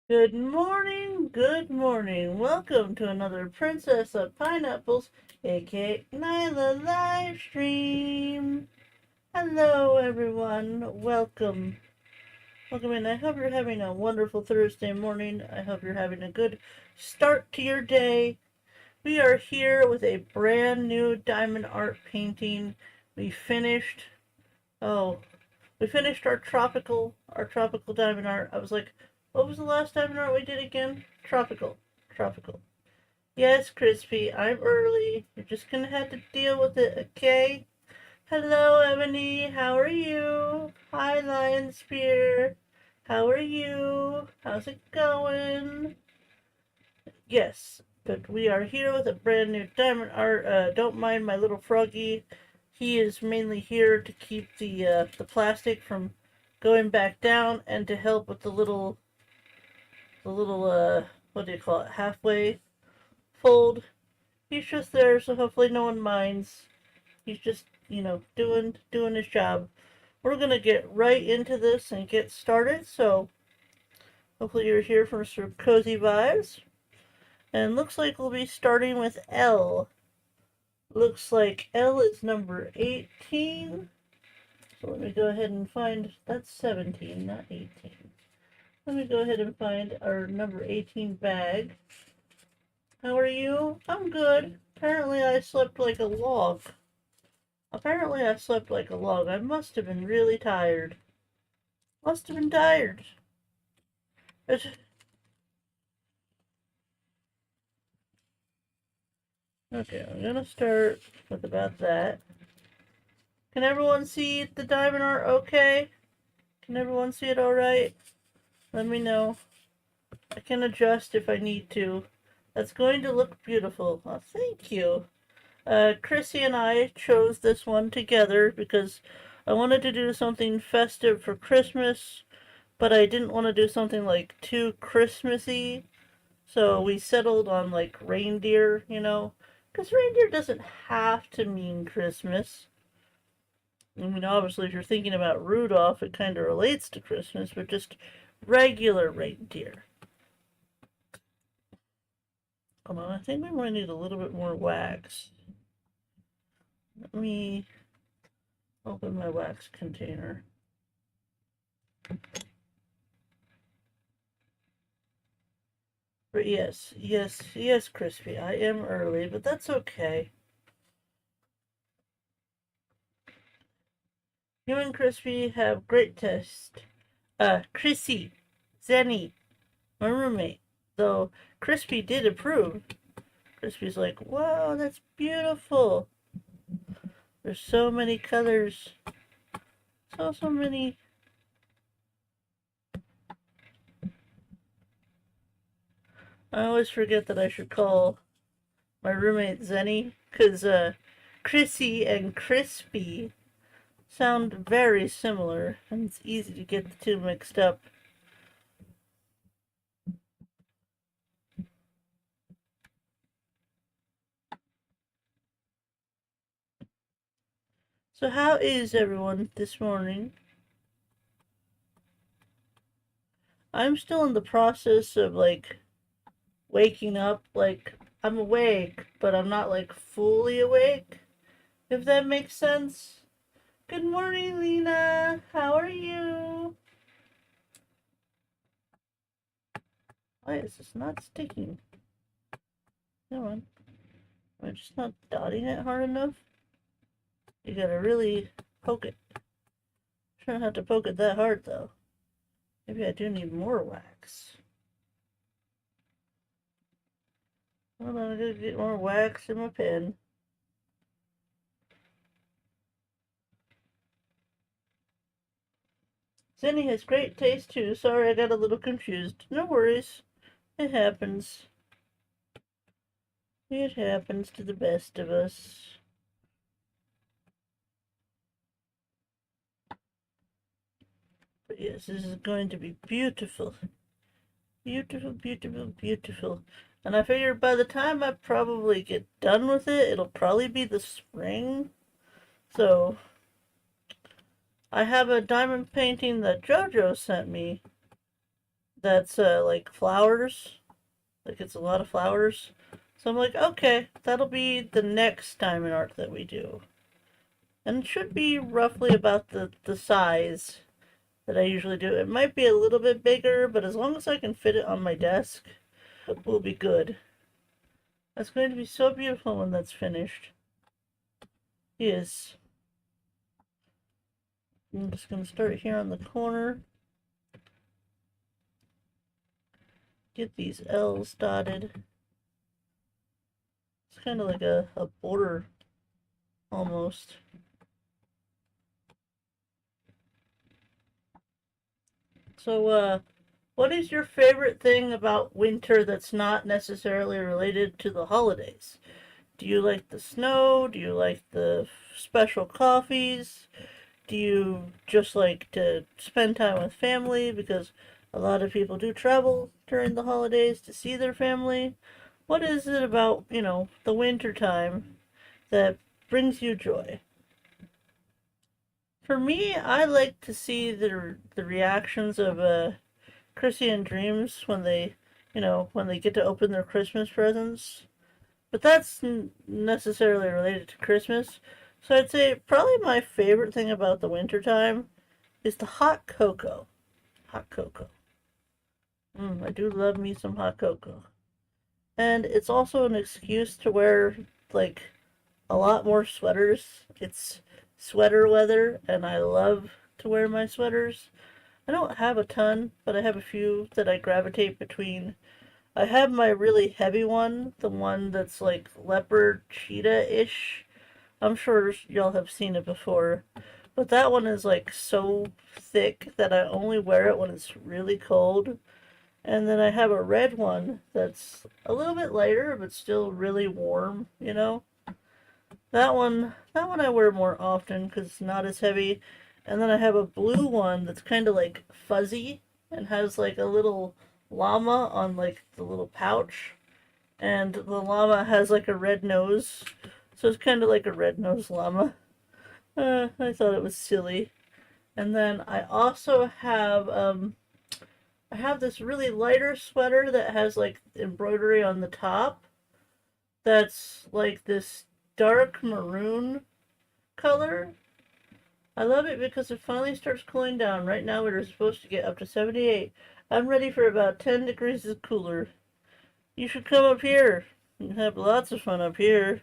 Good morning, good morning. Welcome to another Princess of Pineapples, aka Nailah live stream. Hello, everyone. Welcome. Welcome in. I hope you're having a wonderful Thursday morning. I hope you're having a good start to your day. We are here with a brand new diamond art painting. We finished. Oh, we finished our tropical diamond art. I was like, what was the last diamond art we did again? Tropical. Tropical. Yes, Crispy, I'm early. You're just gonna have to deal with it, okay? Hello, Ebony. How are you? Hi, Lion Spear. How are you? How's it going? Yes, but we are here with a brand new diamond art. Don't mind my little froggy. He is mainly here to keep the plastic from going back down and to help with the little what do you call it, halfway fold. He's just there, so hopefully no one minds. He's just, doing his job. We're gonna get right into this and get started. So hopefully you're here for some cozy vibes. And looks like we'll be starting with L. Looks like L is number 18. So let me go ahead and find, that's 17, not 18. Let me go ahead and find our number 18 bag. How are you? I'm good. Apparently I slept like a log. I must have been really tired. Must have been tired. It's, okay, I'm gonna start with about that. Can everyone see the diamond art okay? Can everyone see it alright? Let me know. I can adjust if I need to. That's going to look beautiful. Oh, thank you. Chrissy and I chose this one together because I wanted to do something festive for Christmas, but I didn't want to do something like too Christmassy. So we settled on like reindeer, because reindeer doesn't have to mean Christmas. I mean, obviously, if you're thinking about Rudolph, it kind of relates to Christmas, but just regular reindeer. Hold on, I think we might need a little bit more wax. Let me open my wax container. But yes, Crispy, I am early, but that's okay. You and Crispy have great taste. Chrissy, Zenny, my roommate, though Crispy did approve. Crispy's like, wow, that's beautiful. There's so many colors. So many. I always forget that I should call my roommate Zenny, because Chrissy and Crispy sound very similar, and it's easy to get the two mixed up. So how is everyone this morning? I'm still in the process of like waking up. Like I'm awake, but I'm not like fully awake, if that makes sense. Good morning, Lena. How are you? Why is this not sticking? Come on. Am I just not dotting it hard enough? You gotta really poke it. Try not to poke it that hard though. Maybe I do need more wax. Hold on, I gotta get more wax in my pen. Zenny has great taste too. Sorry, I got a little confused. No worries. It happens. It happens to the best of us. But yes, this is going to be beautiful. Beautiful, beautiful, beautiful. And I figured by the time I probably get done with it, it'll probably be the spring. So, I have a diamond painting that JoJo sent me that's like flowers. Like it's a lot of flowers. So I'm like, okay, that'll be the next diamond art that we do. And it should be roughly about the size that I usually do. It might be a little bit bigger, but as long as I can fit it on my desk, we'll be good. That's going to be so beautiful when that's finished. Yes. I'm just going to start here on the corner. Get these L's dotted. It's kind of like a border almost. So, what is your favorite thing about winter that's not necessarily related to the holidays? Do you like the snow? Do you like the special coffees? Do you just like to spend time with family? Because a lot of people do travel during the holidays to see their family. What is it about, the winter time that brings you joy? For me, I like to see the reactions of Chrissy and Dreams when they get to open their Christmas presents. But that's necessarily related to Christmas. So I'd say probably my favorite thing about the winter time is the hot cocoa. Hot cocoa. I do love me some hot cocoa. And it's also an excuse to wear, like, a lot more sweaters. It's sweater weather, and I love to wear my sweaters. I don't have a ton, but I have a few that I gravitate between. I have my really heavy one, the one that's like leopard cheetah-ish. I'm sure y'all have seen it before. But that one is like so thick that I only wear it when it's really cold. And then I have a red one that's a little bit lighter, but still really warm. That one I wear more often because it's not as heavy. And then I have a blue one that's kind of like fuzzy and has like a little llama on like the little pouch. And the llama has like a red nose. So it's kind of like a red-nosed llama. I thought it was silly. And then I also have this really lighter sweater that has like embroidery on the top. That's like this dark maroon color. I love it because it finally starts cooling down. Right now we're supposed to get up to 78. I'm ready for about 10 degrees cooler. You should come up here. You can have lots of fun up here.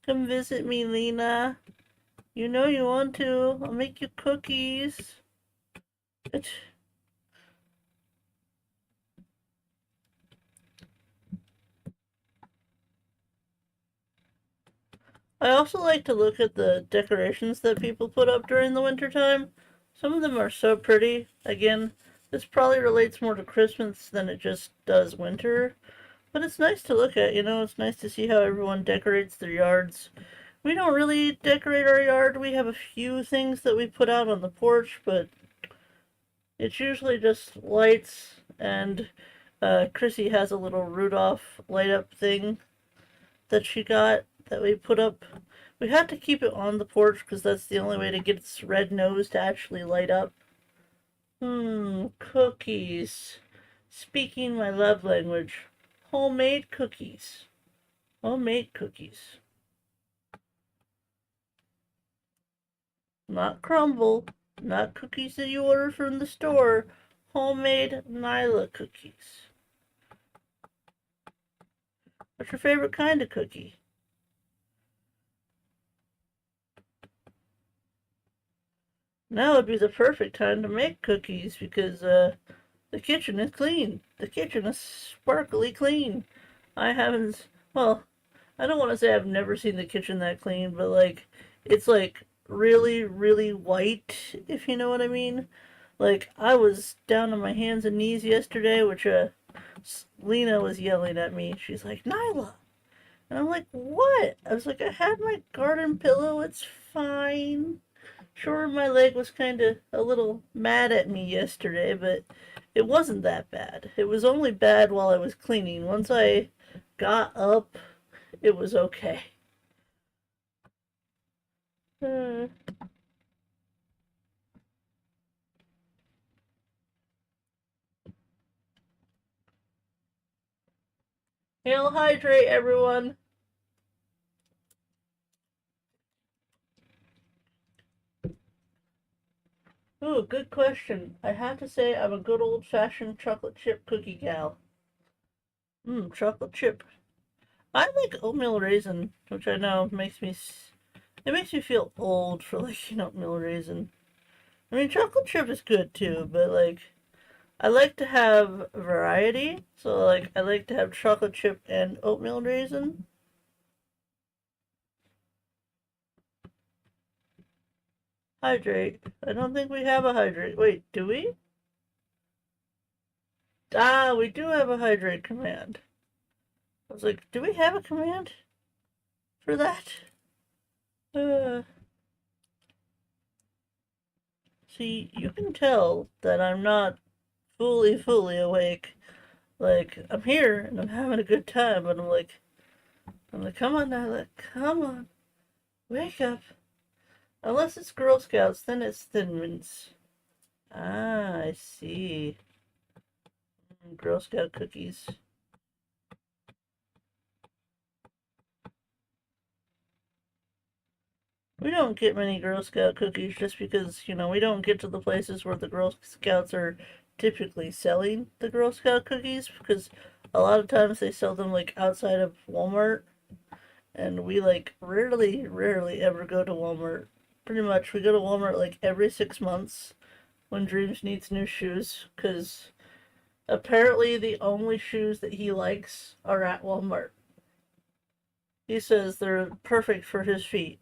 Come visit me, Lena. You know you want to. I'll make you cookies. I also like to look at the decorations that people put up during the winter time. Some of them are so pretty. Again, this probably relates more to Christmas than it just does winter. But it's nice to look at, it's nice to see how everyone decorates their yards. We don't really decorate our yard. We have a few things that we put out on the porch, but it's usually just lights, and Chrissy has a little Rudolph light up thing that she got that we put up. We had to keep it on the porch because that's the only way to get its red nose to actually light up. Cookies. Speaking my love language. Homemade cookies. Homemade cookies. Not crumble. Not cookies that you order from the store. Homemade Nailah cookies. What's your favorite kind of cookie? Now would be the perfect time to make cookies because the kitchen is clean. The kitchen is sparkly clean. I haven't, well, I don't want to say I've never seen the kitchen that clean, but like, it's like really, really white, if you know what I mean. Like, I was down on my hands and knees yesterday, which Lena was yelling at me. She's like, Nailah. And I'm like, what? I was like, I had my garden pillow. It's fine. Sure, my leg was kind of a little mad at me yesterday, but it wasn't that bad. It was only bad while I was cleaning. Once I got up, it was okay. Uh, Hail hydrate, everyone. Ooh, good question. I have to say I'm a good old-fashioned chocolate chip cookie gal. Chocolate chip. I like oatmeal raisin, which I know it makes me feel old for liking oatmeal raisin. I mean, chocolate chip is good too, but like, I like to have variety. So like, I like to have chocolate chip and oatmeal raisin. Hydrate. I don't think we have a hydrate. Wait, do we? Ah, we do have a hydrate command. I was like, do we have a command for that? Uh, See, you can tell that I'm not fully awake. Like, I'm here and I'm having a good time, but I'm like, come on, Nailah, come on, wake up. Unless it's Girl Scouts, then it's Thin Mints. Ah, I see. Girl Scout cookies. We don't get many Girl Scout cookies just because, we don't get to the places where the Girl Scouts are typically selling the Girl Scout cookies because a lot of times they sell them like outside of Walmart and we like rarely ever go to Walmart. Pretty much we go to Walmart like every 6 months when Dreams needs new shoes because apparently the only shoes that he likes are at Walmart. He says they're perfect for his feet.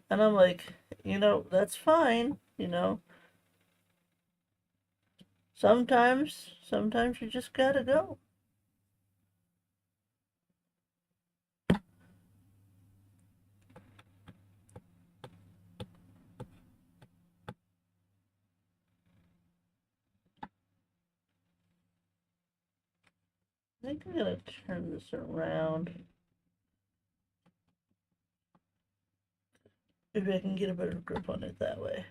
And I'm like, that's fine, Sometimes you just gotta go. I think I'm gonna turn this around. Maybe I can get a better grip on it that way.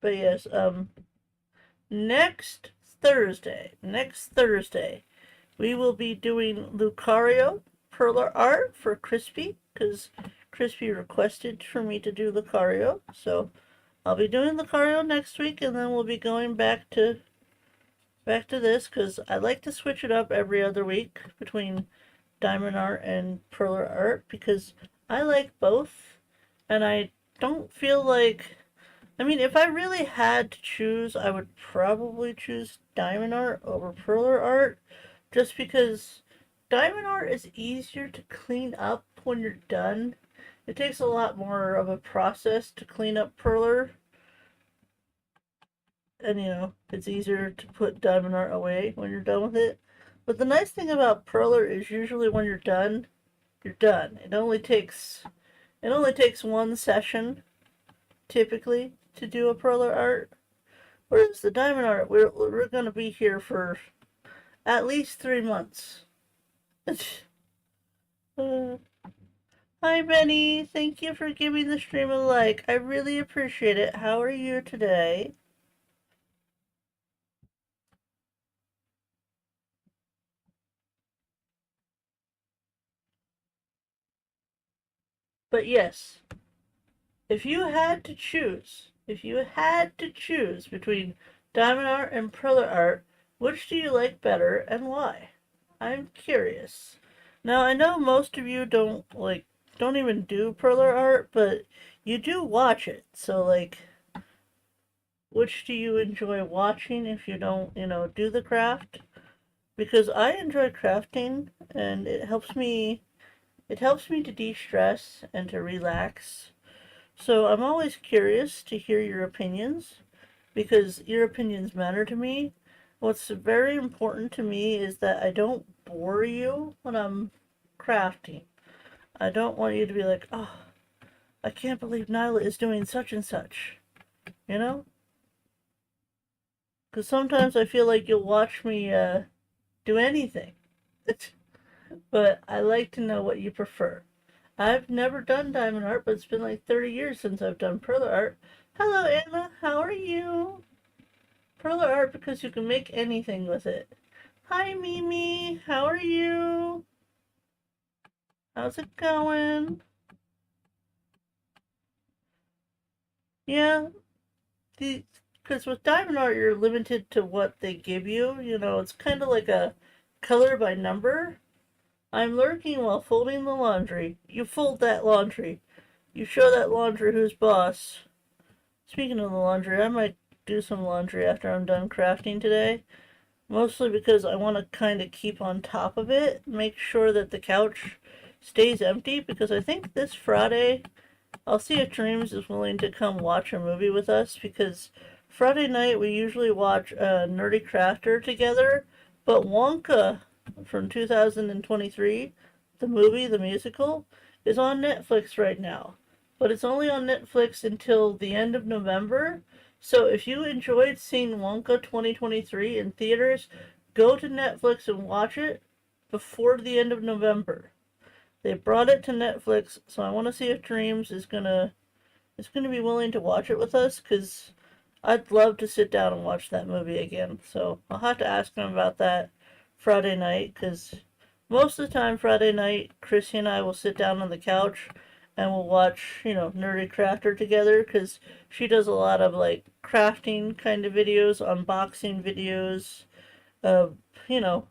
But yes, next Thursday, we will be doing Lucario Perler art for Crispy, because Crispy requested for me to do Lucario. So I'll be doing Lucario next week, and then we'll be going back to this, because I like to switch it up every other week between Diamond Art and Perler Art, because I like both, and I don't feel like I mean, if I really had to choose, I would probably choose Diamond Art over Perler Art, just because Diamond Art is easier to clean up when you're done. It takes a lot more of a process to clean up Perler, and it's easier to put Diamond Art away when you're done with it. But the nice thing about Perler is usually when you're done, you're done. It only takes one session typically to do a Perler art. Whereas the diamond art, we're gonna be here for at least 3 months. uh, Hi Benny, thank you for giving the stream a like. I really appreciate it. How are you today? But yes, if you had to choose between diamond art and perler art, which do you like better and why? I'm curious. Now I know most of you don't even do perler art, but you do watch it. So like, which do you enjoy watching if you don't, do the craft? Because I enjoy crafting and it helps me to de-stress and to relax. So I'm always curious to hear your opinions because your opinions matter to me. What's very important to me is that I don't bore you when I'm crafting. I don't want you to be like, oh, I can't believe Nailah is doing such and such. You know? Because sometimes I feel like you'll watch me do anything. But I like to know what you prefer. I've never done diamond art, but it's been like 30 years since I've done perla art. Hello, Anna. How are you? Perla art because you can make anything with it. Hi, Mimi. How are you? How's it going? Yeah, because with diamond art, you're limited to what they give you. You know, it's kind of like a color by number. I'm lurking while folding the laundry. You fold that laundry. You show that laundry who's boss. Speaking of the laundry, I might do some laundry after I'm done crafting today. Mostly because I want to kind of keep on top of it. Make sure that the couch stays empty because I think this Friday I'll see if Dreams is willing to come watch a movie with us because Friday night we usually watch Nerdy Crafter together, but Wonka from 2023, the movie, the musical, is on Netflix right now. But it's only on Netflix until the end of November. So if you enjoyed seeing Wonka 2023 in theaters, go to Netflix and watch it before the end of November. They brought it to Netflix, so I want to see if Dreams is gonna be willing to watch it with us, because I'd love to sit down and watch that movie again. So I'll have to ask him about that Friday night, because most of the time Friday night, Chrissy and I will sit down on the couch and we'll watch, Nerdy Crafter together, because she does a lot of like crafting kind of videos, unboxing videos, of, you know,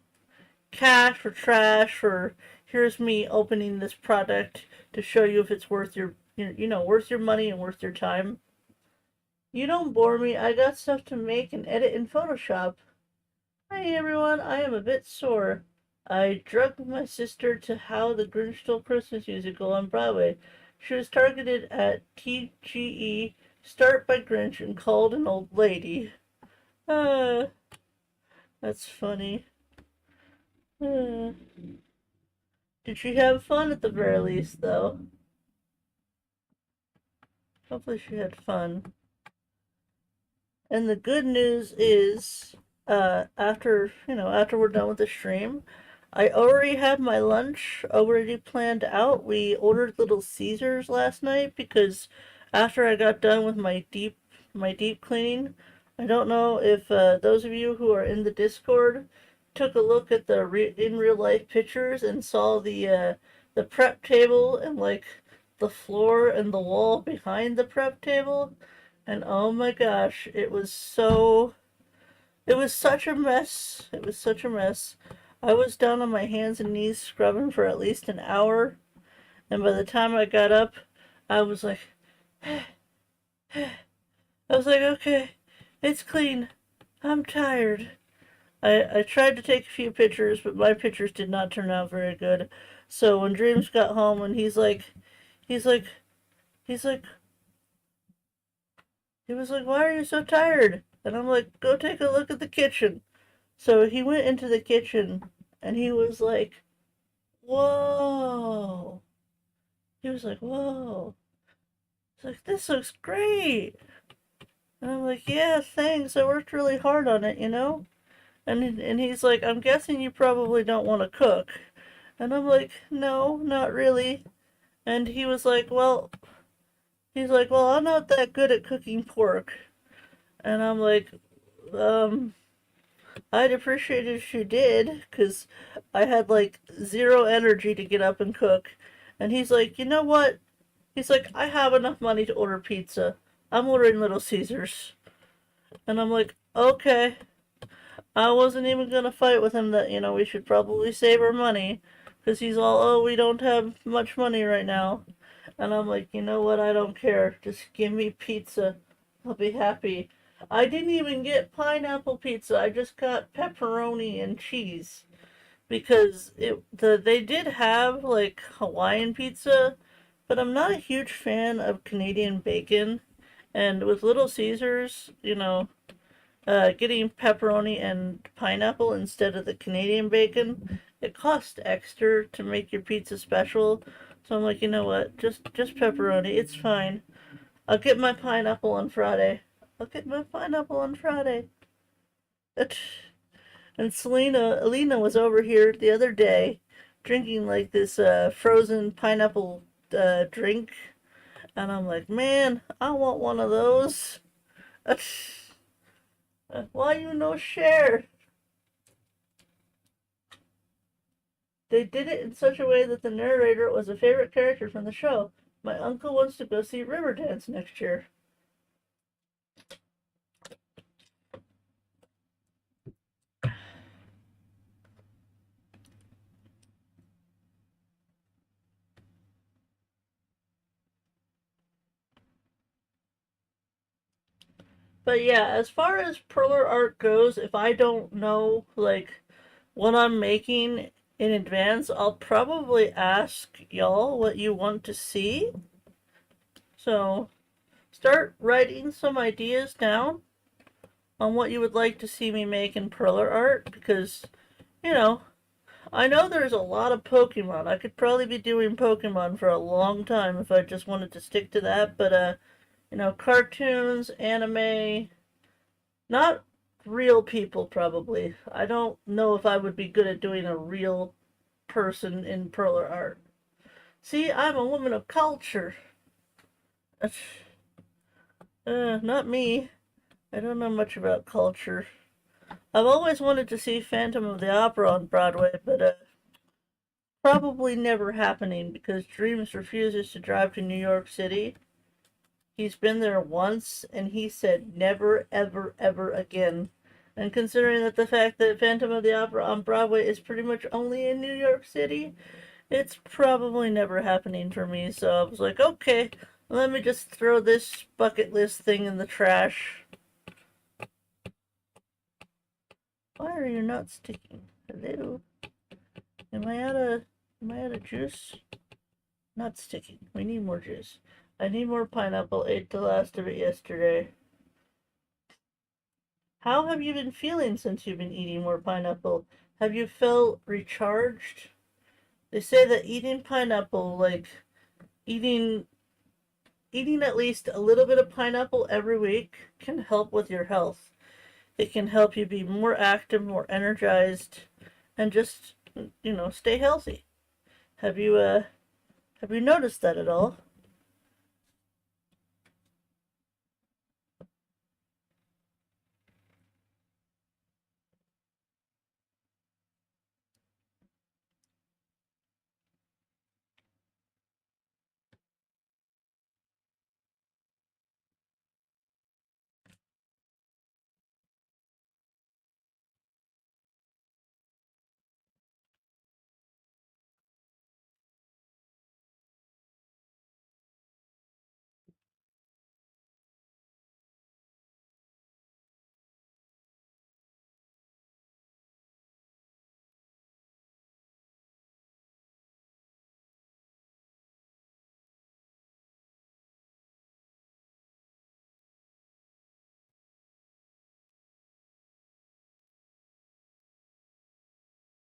cash or trash, or here's me opening this product to show you if it's worth worth your money and worth your time. You don't bore me. I got stuff to make and edit in Photoshop. Hi everyone, I am a bit sore. I drugged my sister to How the Grinch Stole Christmas musical on Broadway. She was targeted at TGE, Start by Grinch, and called an old lady. Uh, that's funny. Uh, did she have fun at the very least, though? Hopefully she had fun. And the good news is, after we're done with the stream, I already have my lunch already planned out. We ordered Little Caesars last night because after I got done with my deep cleaning, I don't know if those of you who are in the Discord took a look at the in real life pictures and saw the prep table and like the floor and the wall behind the prep table. And oh my gosh, it was such a mess. It was such a mess. I was down on my hands and knees scrubbing for at least an hour, and by the time I got up, I was like, okay, it's clean. I'm tired. I tried to take a few pictures, but my pictures did not turn out very good. So when Dreams got home and he's like, he's like, he was like, why are you so tired? And I'm like, go take a look at the kitchen. So he went into the kitchen and he was like, whoa. He was like, whoa. He's like, this looks great. And I'm like, yeah, thanks. I worked really hard on it, you know? And he's like, I'm guessing you probably don't want to cook. And I'm like, no, not really. And he's like, well, I'm not that good at cooking pork. And I'm like, um, I'd appreciate it if you did, because I had like zero energy to get up and cook. And he's like, you know what? He's like, I have enough money to order pizza. I'm ordering Little Caesars. And I'm like, okay. I wasn't even gonna fight with him that, we should probably save our money. Because he's all, oh, we don't have much money right now. And I'm like, you know what? I don't care. Just give me pizza. I'll be happy. I didn't even get pineapple pizza. I just got pepperoni and cheese. Because they did have like Hawaiian pizza, but I'm not a huge fan of Canadian bacon. And with Little Caesars, getting pepperoni and pineapple instead of the Canadian bacon, it costs extra to make your pizza special. So I'm like, you know what? Just pepperoni. It's fine. I'll get my pineapple on Friday. I'll get my pineapple on Friday. And Alina was over here the other day drinking like this frozen pineapple drink, and I'm like, man, I want one of those. Why you no share? They did it in such a way that the narrator was a favorite character from the show. My uncle wants to go see Riverdance next year. But yeah, as far as perler art goes, if I don't know like what I'm making in advance, I'll probably ask y'all what you want to see. So start writing some ideas down on what you would like to see me make in perler art, because you know, I know there's a lot of Pokemon. I could probably be doing Pokemon for a long time if I just wanted to stick to that, but cartoons, anime, not real people probably. I don't know if I would be good at doing a real person in perler art. See, I'm a woman of culture. Not me. I don't know much about culture. I've always wanted to see Phantom of the Opera on Broadway, but probably never happening because Dreams refuses to drive to New York City. He's been there once and he said never, ever, ever again. And considering that the fact that Phantom of the Opera on Broadway is pretty much only in New York City, it's probably never happening for me. So I was like, okay, let me just throw this bucket list thing in the trash. Why are you not sticking? Hello? Am I out of juice? Not sticking. We need more juice. I need more pineapple. Ate the last of it yesterday. How have you been feeling since you've been eating more pineapple? Have you felt recharged? They say that eating pineapple, like eating at least a little bit of pineapple every week, can help with your health. It can help you be more active, more energized, and just, stay healthy. Have you noticed that at all?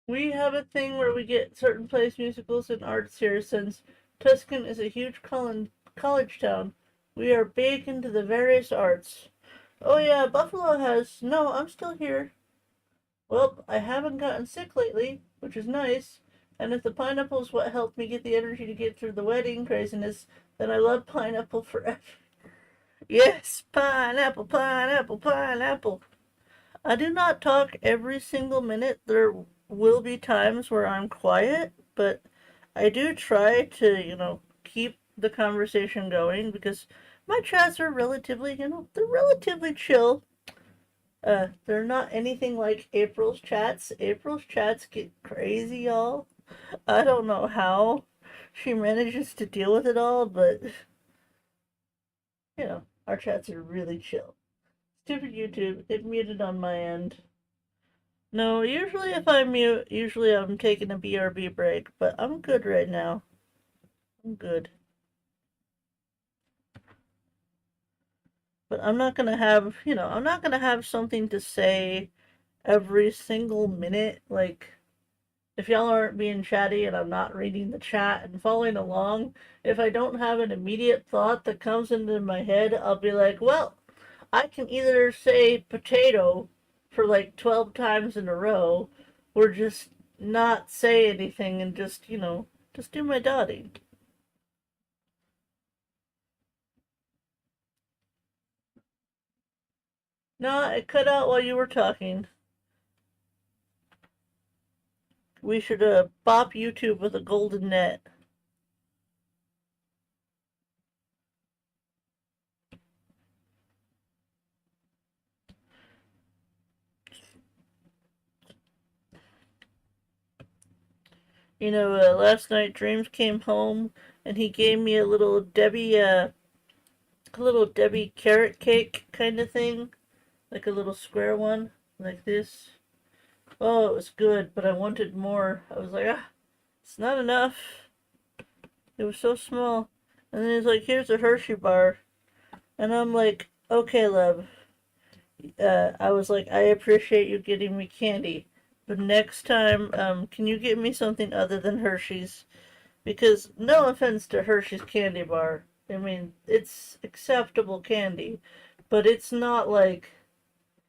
We have a thing where we get certain plays, musicals, and arts here since Tuscan is a huge college town. We are big into the various arts. Oh yeah, Buffalo has... No, I'm still here. Well, I haven't gotten sick lately, which is nice. And if the pineapple's what helped me get the energy to get through the wedding craziness, then I love pineapple forever. Yes, pineapple, pineapple, pineapple. I do not talk every single minute. There will be times where I'm quiet, but I do try to, keep the conversation going because my chats are relatively, they're relatively chill. They're not anything like April's chats. April's chats get crazy, y'all. I don't know how she manages to deal with it all, but, our chats are really chill. Stupid YouTube, it muted on my end. No, usually if I mute, usually I'm taking a BRB break, but I'm good right now. I'm good. But I'm not gonna have, I'm not gonna have something to say every single minute. Like, if y'all aren't being chatty and I'm not reading the chat and following along, if I don't have an immediate thought that comes into my head, I'll be like, well, I can either say potato for like 12 times in a row, or just not say anything and just, just do my dotting. No, it cut out while you were talking. We should bop YouTube with a golden net. You know, last night Dreams came home and he gave me a little Debbie carrot cake kind of thing, like a little square one, like this. Oh, it was good, but I wanted more. I was like, it's not enough. It was so small. And then he's like, here's a Hershey bar. And I'm like, okay, love. I was like, I appreciate you getting me candy. But next time, can you get me something other than Hershey's? Because, no offense to Hershey's candy bar. I mean, it's acceptable candy. But it's not like,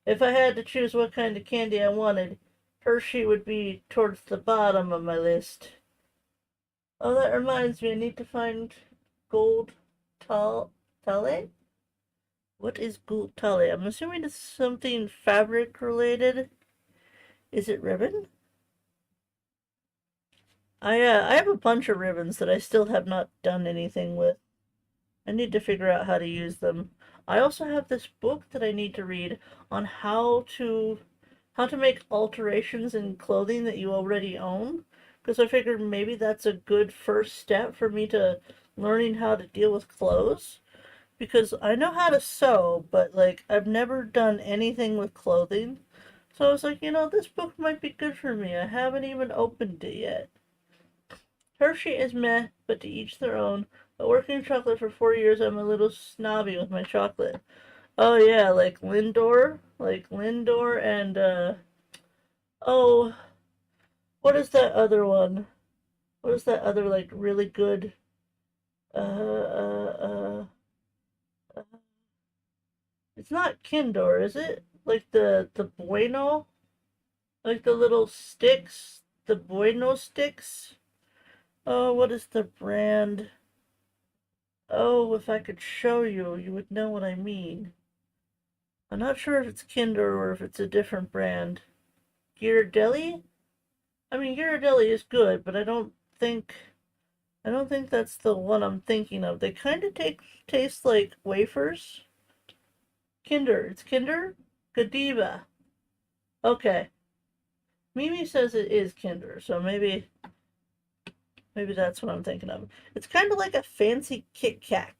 if I had to choose what kind of candy I wanted, Hershey would be towards the bottom of my list. Oh, that reminds me, I need to find gold tale? What is gold tale? I'm assuming it's something fabric related. Is it ribbon? I have a bunch of ribbons that I still have not done anything with. I need to figure out how to use them. I also have this book that I need to read on how to make alterations in clothing that you already own. Because I figured maybe that's a good first step for me to learning how to deal with clothes. Because I know how to sew, but like I've never done anything with clothing. So I was like, this book might be good for me. I haven't even opened it yet. Hershey is meh, but to each their own. But working in chocolate for 4 years, I'm a little snobby with my chocolate. Oh yeah, like Lindor and oh, what is that other one? What is that other like really good uh uh uh, it's not Kindor, is it? Like the Bueno? Like the little sticks? The Bueno sticks? Oh, what is the brand? Oh, if I could show you, you would know what I mean. I'm not sure if it's Kinder or if it's a different brand. Ghirardelli? I mean, Ghirardelli is good, but I don't think that's the one I'm thinking of. They kind of taste like wafers. Kinder. It's Kinder? Godiva. Okay. Mimi says it is Kinder, so maybe that's what I'm thinking of. It's kind of like a fancy Kit Kat.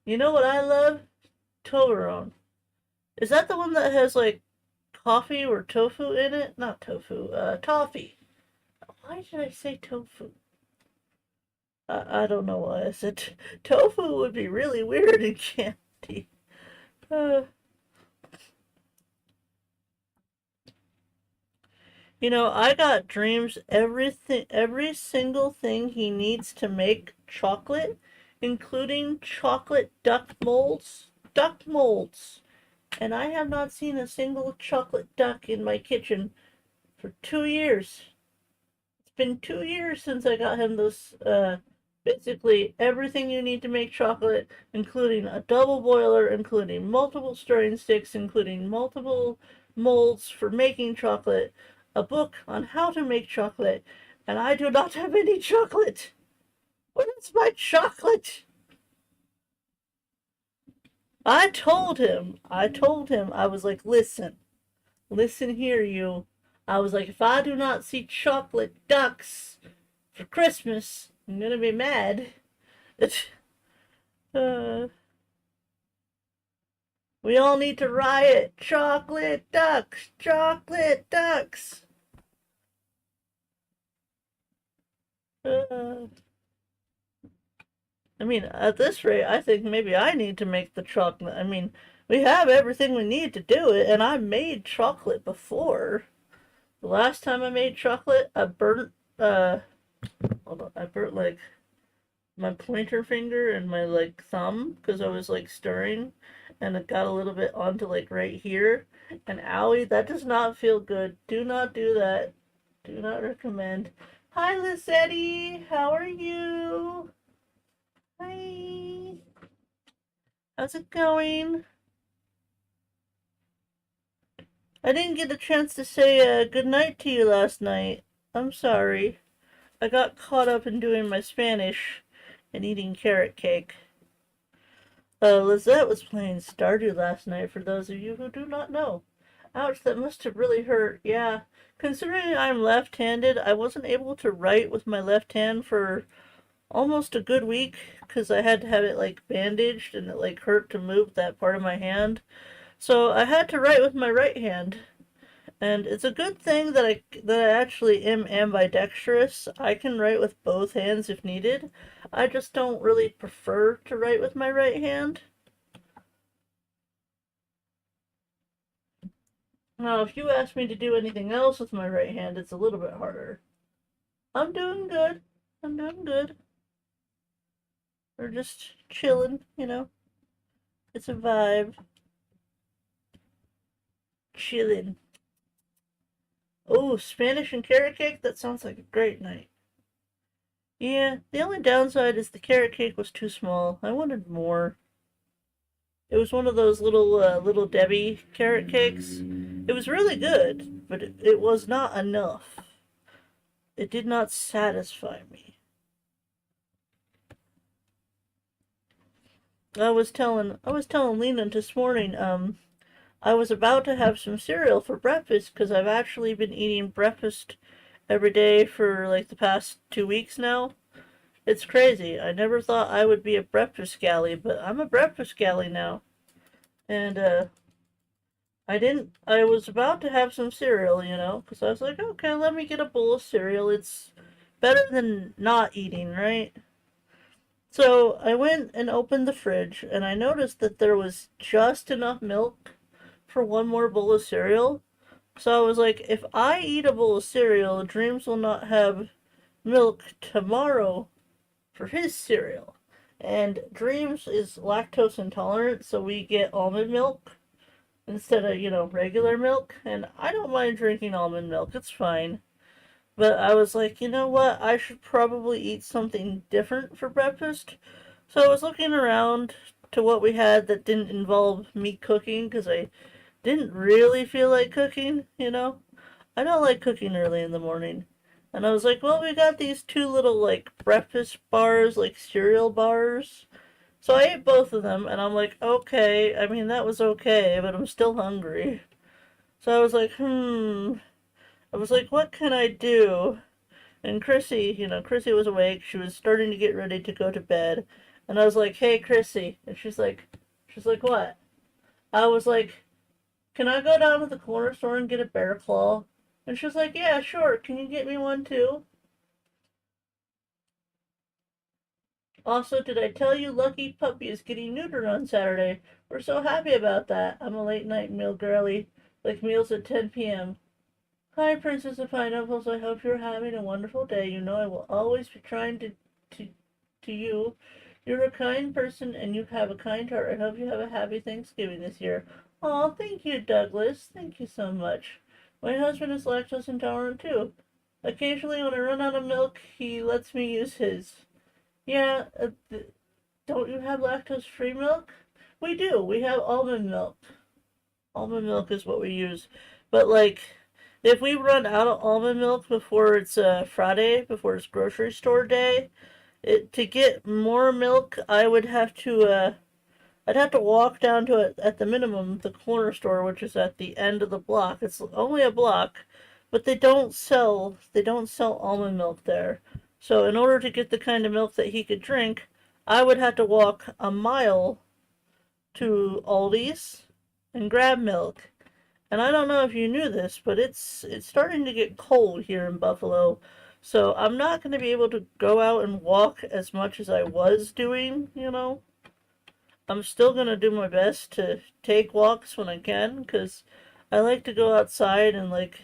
You know what I love? Toblerone. Is that the one that has like coffee or tofu in it? Not tofu, toffee. Why did I say tofu? I don't know why I said tofu would be really weird in candy. Uh, I got Dreams every single thing he needs to make chocolate, including chocolate duck molds. Duck molds. And I have not seen a single chocolate duck in my kitchen for 2 years. It's been 2 years since I got him this, basically everything you need to make chocolate, including a double boiler, including multiple stirring sticks, including multiple molds for making chocolate, a book on how to make chocolate, and I do not have any chocolate. What is my chocolate? I was like, listen here, you. I was like, if I do not see chocolate ducks for Christmas, I'm gonna be mad. uh, we all need to riot. Chocolate ducks! Chocolate ducks! Uh, I mean, at this rate, I think maybe I need to make the chocolate. I mean, we have everything we need to do it, and I made chocolate before. The last time I made chocolate, hold on, I burnt like my pointer finger and my like thumb because I was like stirring and it got a little bit onto like right here. And owie, that does not feel good. Do not do that. Do not recommend. Hi, Lissetti. How are you? Hi. How's it going? I didn't get a chance to say good night to you last night. I'm sorry. I got caught up in doing my Spanish and eating carrot cake. Lizette was playing Stardew last night, for those of you who do not know. Ouch, that must have really hurt. Yeah. Considering I'm left-handed, I wasn't able to write with my left hand for almost a good week because I had to have it like bandaged and it like hurt to move that part of my hand. So I had to write with my right hand. And it's a good thing that I actually am ambidextrous. I can write with both hands if needed. I just don't really prefer to write with my right hand. Now, if you ask me to do anything else with my right hand, it's a little bit harder. I'm doing good. I'm doing good. We're just chilling, you know. It's a vibe. Chilling. Oh, Spanish and carrot cake? That sounds like a great night. Yeah, the only downside is the carrot cake was too small. I wanted more. It was one of those little Debbie carrot cakes. It was really good, but it was not enough. It did not satisfy me. I was telling Lena this morning, I was about to have some cereal for breakfast because I've actually been eating breakfast every day for like the past 2 weeks now. It's crazy. I never thought I would be a breakfast galley, but I'm a breakfast galley now. And I was about to have some cereal, you know, because I was like, okay, let me get a bowl of cereal. It's better than not eating, right? So I went and opened the fridge, and I noticed that there was just enough milk for one more bowl of cereal. So I was like, if I eat a bowl of cereal, Dreams will not have milk tomorrow for his cereal. And Dreams is lactose intolerant, so we get almond milk instead of, regular milk. And I don't mind drinking almond milk, it's fine. But I was like, you know what? I should probably eat something different for breakfast. So I was looking around to what we had that didn't involve me cooking because I didn't really feel like cooking, you know? I don't like cooking early in the morning. And I was like, well, we got these two little, like, breakfast bars, like cereal bars. So I ate both of them, and I'm like, okay. I mean, that was okay, but I'm still hungry. So I was like, I was like, what can I do? And Chrissy was awake. She was starting to get ready to go to bed. And I was like, hey, Chrissy. And she's like, what? I was like, can I go down to the corner store and get a bear claw? And she was like, yeah, sure. Can you get me one too? Also, did I tell you Lucky Puppy is getting neutered on Saturday? We're so happy about that. I'm a late night meal girly, like meals at 10 p.m. Hi, Princess of Pineapples. I hope you're having a wonderful day. You know I will always be trying to, to you. You're a kind person and you have a kind heart. I hope you have a happy Thanksgiving this year. Aw, thank you, Douglas. Thank you so much. My husband is lactose intolerant too. Occasionally, when I run out of milk, he lets me use his. Yeah, don't you have lactose-free milk? We do. We have almond milk. Almond milk is what we use. But, like, if we run out of almond milk before it's Friday, before it's grocery store day, to get more milk, I'd have to walk down to it at the minimum the corner store, which is at the end of the block. It's only a block, but they don't sell almond milk there. So in order to get the kind of milk that he could drink, I would have to walk a mile to Aldi's and grab milk. And I don't know if you knew this, but it's starting to get cold here in Buffalo. So I'm not going to be able to go out and walk as much as I was doing, you know. I'm still going to do my best to take walks when I can, because I like to go outside and, like,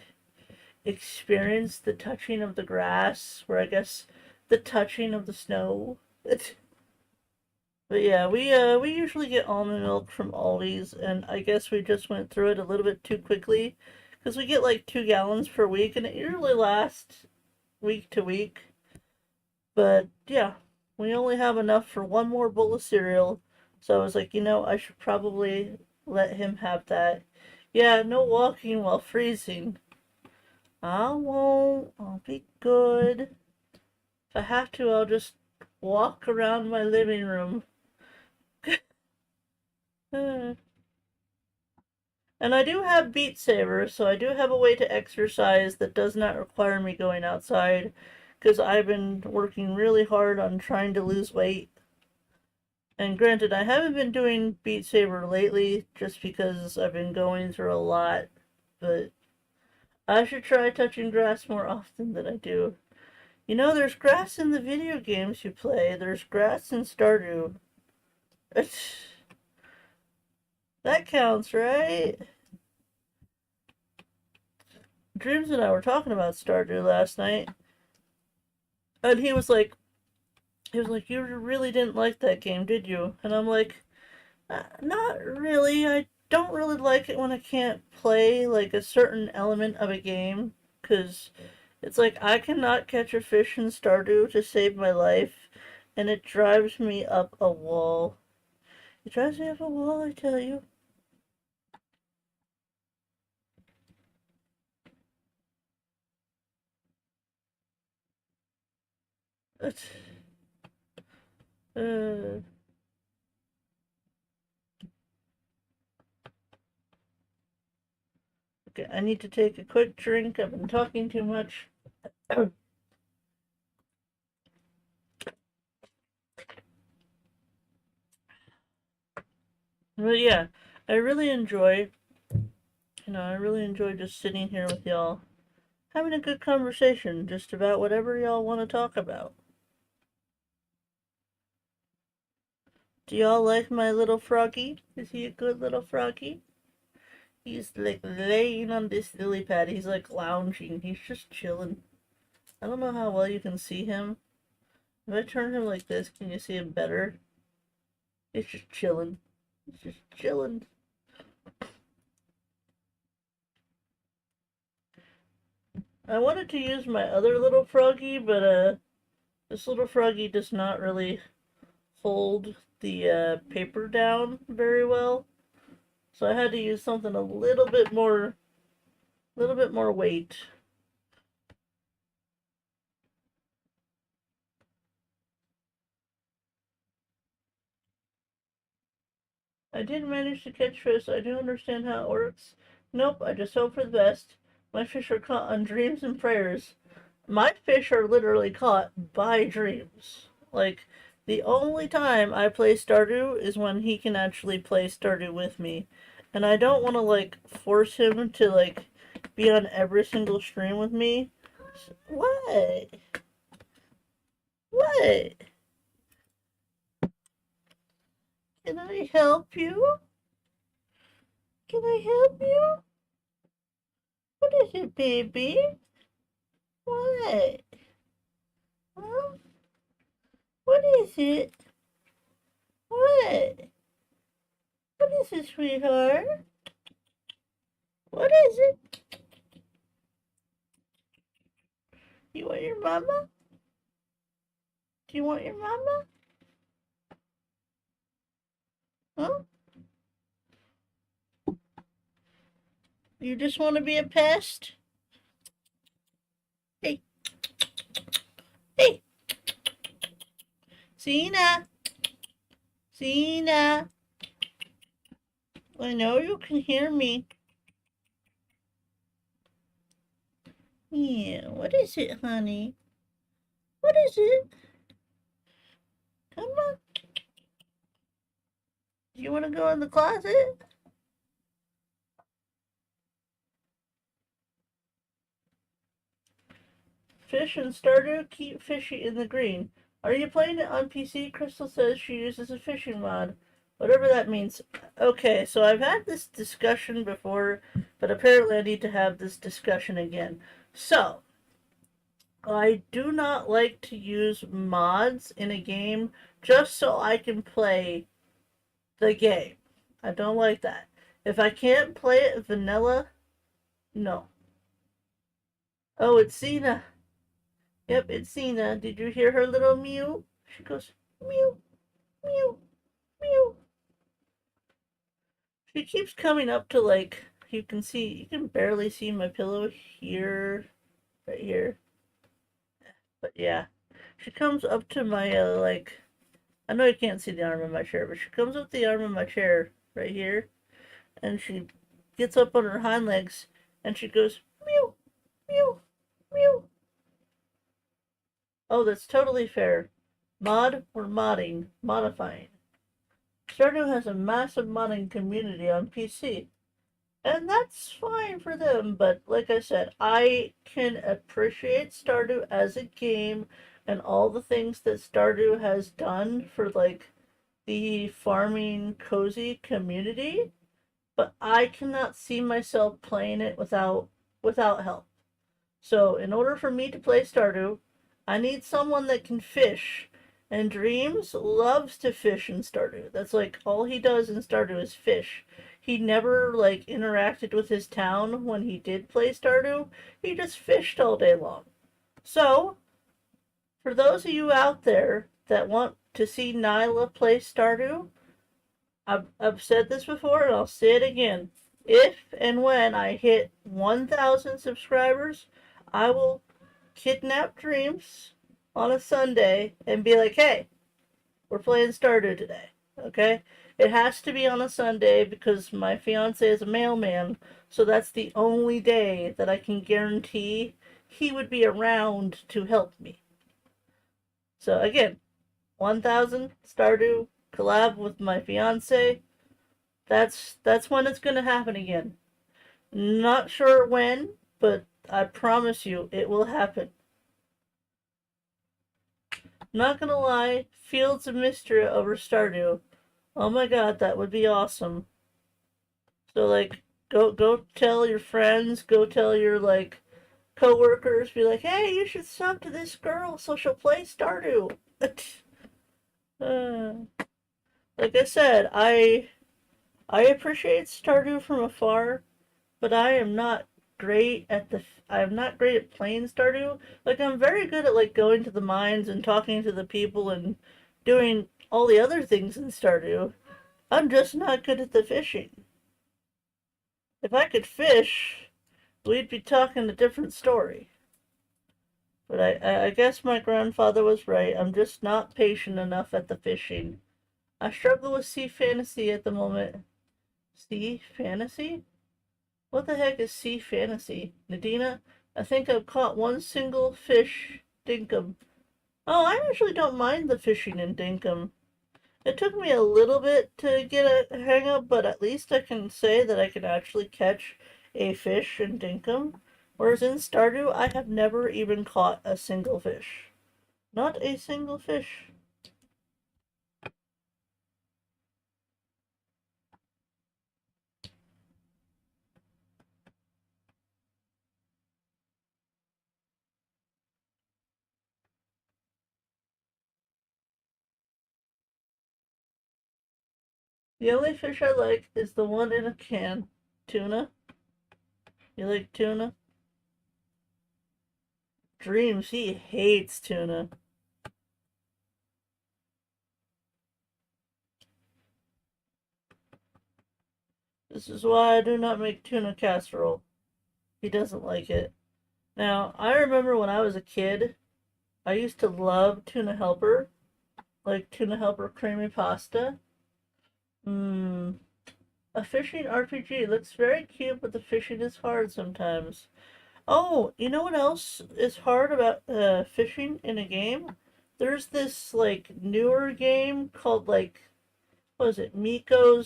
experience the touching of the grass, or I guess the touching of the snow. But yeah, we usually get almond milk from Aldi's, and I guess we just went through it a little bit too quickly, because we get like 2 gallons per week, and it usually lasts week to week. But yeah, we only have enough for one more bowl of cereal, so I was like, I should probably let him have that, Yeah, no walking while freezing. I won't. I'll be good. If I have to, I'll just walk around my living room. And I do have Beat Saber, so I do have a way to exercise that does not require me going outside, because I've been working really hard on trying to lose weight. And granted, I haven't been doing Beat Saber lately, just because I've been going through a lot, but I should try touching grass more often than I do. You know, there's grass in the video games you play. There's grass in Stardew. That counts, right? Dreams and I were talking about Stardew last night, and he was like, you really didn't like that game, did you? And I'm like, not really. I don't really like it when I can't play like a certain element of a game, because it's like I cannot catch a fish in Stardew to save my life, and it drives me up a wall. It drives me up a wall, I tell you. It's, uh, okay, I need to take a quick drink. I've been talking too much. But yeah, I really enjoy just sitting here with y'all, having a good conversation just about whatever y'all want to talk about. Do y'all like my little froggy? Is he a good little froggy? He's like laying on this lily pad. He's like lounging. He's just chilling. I don't know how well you can see him. If I turn him like this, can you see him better? He's just chilling. He's just chilling. I wanted to use my other little froggy, but this little froggy does not really hold the paper down very well. So I had to use something a little bit more weight. I did manage to catch fish. I do understand how it works. Nope, I just hope for the best. My fish are caught on dreams and prayers. My fish are literally caught by dreams. Like, the only time I play Stardew is when he can actually play Stardew with me. And I don't want to, like, force him to, like, be on every single stream with me. What? What? Can I help you? Can I help you? What is it, baby? What? Huh? What is it? What? What is it, sweetheart? What is it? You want your mama? Do you want your mama? Huh? You just want to be a pest? Hey, hey, Cena, Cena. I know you can hear me. Yeah, what is it, honey? What is it? Come on. Do you want to go in the closet? Fish and Stardew keep fishy in the green. Are you playing it on PC? Crystal says she uses a fishing mod. Whatever that means. Okay, so I've had this discussion before, but apparently I need to have this discussion again. So, I do not like to use mods in a game just so I can play the game. I don't like that. If I can't play it vanilla, no. Oh, it's Cena. Yep, it's Cena. Did you hear her little mew? She goes mew, mew, mew. She keeps coming up to like you can see, you can barely see my pillow here, right here. But yeah, she comes up to my, like, I know you can't see the arm of my chair, but she comes up the arm of my chair right here, and she gets up on her hind legs, and she goes, mew, mew, mew. Oh, that's totally fair. Mod, we're modding, modifying. Stardew has a massive modding community on PC. And that's fine for them, but like I said, I can appreciate Stardew as a game and all the things that Stardew has done for like the farming cozy community, but I cannot see myself playing it without help. So in order for me to play Stardew, I need someone that can fish. And Dreams loves to fish in Stardew. That's like all he does in Stardew is fish. He never like interacted with his town when he did play Stardew. He just fished all day long. So, for those of you out there that want to see Nailah play Stardew, I've said this before and I'll say it again. If and when I hit 1,000 subscribers, I will kidnap Dreams on a Sunday and be like, hey, we're playing Stardew today. Okay? It has to be on a Sunday because my fiance is a mailman, so that's the only day that I can guarantee he would be around to help me. So again, 1,000 Stardew collab with my fiance. That's when it's gonna happen again. Not sure when, but I promise you it will happen. Not gonna lie, Fields of Mystery over Stardew. Oh my god, that would be awesome. So like, go tell your friends, go tell your like coworkers, be like, hey, you should sub to this girl so she'll play Stardew. uh, like I said, I appreciate Stardew from afar, but I am not great at I'm not great at playing Stardew. Like I'm very good at like going to the mines and talking to the people and doing all the other things in Stardew. I'm just not good at the fishing. If I could fish, we'd be talking a different story. But I guess my grandfather was right. I'm just not patient enough at the fishing. I struggle with sea fantasy at the moment. Sea fantasy? What the heck is sea fantasy? Nadina, I think I've caught one single fish, dinkum. Oh, I actually don't mind the fishing in dinkum. It took me a little bit to get a hang of, but at least I can say that I can actually catch a fish in dinkum. Whereas in Stardew, I have never even caught a single fish. Not a single fish. The only fish I like is the one in a can. Tuna. You like tuna? Dreams, he hates tuna. This is why I do not make tuna casserole. He doesn't like it. Now, I remember when I was a kid, I used to love tuna helper, like tuna helper creamy pasta. Mmm. A fishing RPG looks very cute, but the fishing is hard sometimes. Oh, you know what else is hard about fishing in a game? There's this like newer game called like what is it? Miko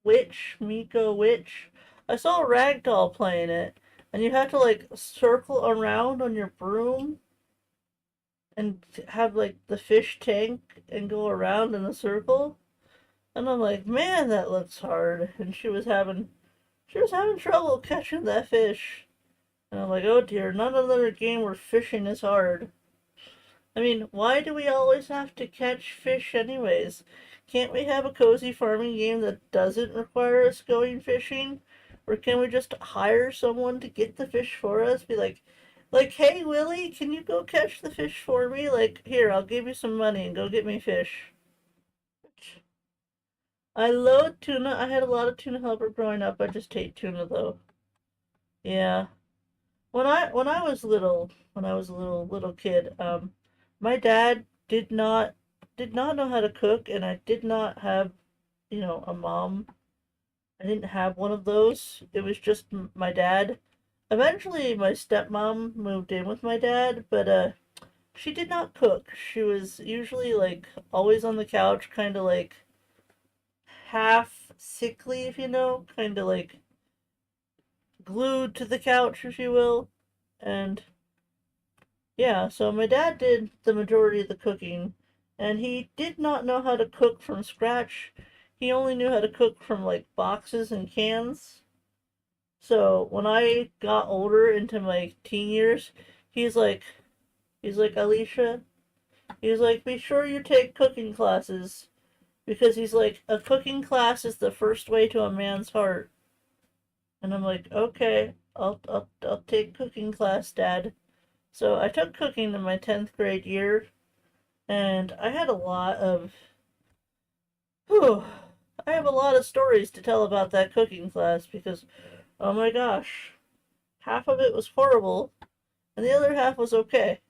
Witch. I saw a ragdoll playing it, and you have to like circle around on your broom and have like the fish tank and go around in a circle. And I'm like, man, that looks hard. And she was having trouble catching that fish. And I'm like, oh dear, not another game where fishing is hard. I mean, why do we always have to catch fish anyways? Can't we have a cozy farming game that doesn't require us going fishing? Or can we just hire someone to get the fish for us? Be like, hey Willie, can you go catch the fish for me? Like, here, I'll give you some money and go get me fish. I love tuna. I had a lot of tuna helper growing up. I just hate tuna though. Yeah. When I was little, when I was a little kid, my dad did not know how to cook, and I did not have, a mom. I didn't have one of those. It was just my dad. Eventually, my stepmom moved in with my dad, but she did not cook. She was usually like always on the couch, kind of like half sickly, if you know, kind of like glued to the couch, if you will. And yeah, so my dad did the majority of the cooking, and he did not know how to cook from scratch. He only knew how to cook from like boxes and cans. So when I got older into my teen years, he's like, Alicia, he's like, be sure you take cooking classes because he's like, a cooking class is the first way to a man's heart. And I'm like, okay, I'll take cooking class, Dad. So I took cooking in my 10th grade year, and I had a lot of, whew, I have a lot of stories to tell about that cooking class because, oh my gosh, half of it was horrible, and the other half was okay.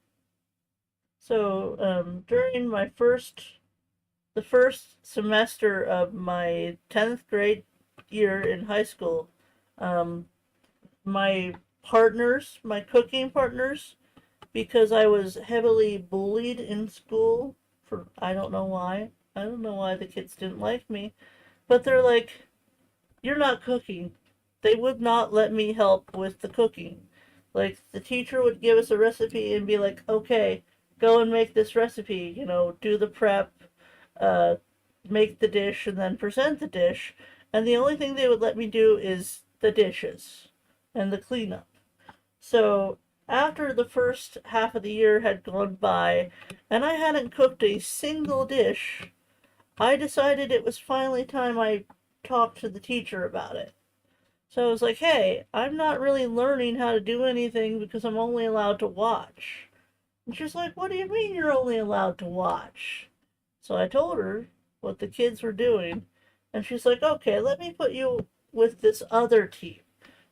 So during the first semester of my 10th grade year in high school, um, my partners, my cooking partners, because I was heavily bullied in school for I don't know why. I don't know why the kids didn't like me, but they're like, "You're not cooking." They would not let me help with the cooking. Like the teacher would give us a recipe and be like, "Okay, go and make this recipe, do the prep, uh, make the dish and then present the dish." And the only thing they would let me do is the dishes and the cleanup. So after the first half of the year had gone by and I hadn't cooked a single dish, I decided it was finally time I talked to the teacher about it. So I was like, hey, I'm not really learning how to do anything because I'm only allowed to watch. And she's like, what do you mean you're only allowed to watch? So I told her what the kids were doing, and she's like, okay, let me put you with this other team.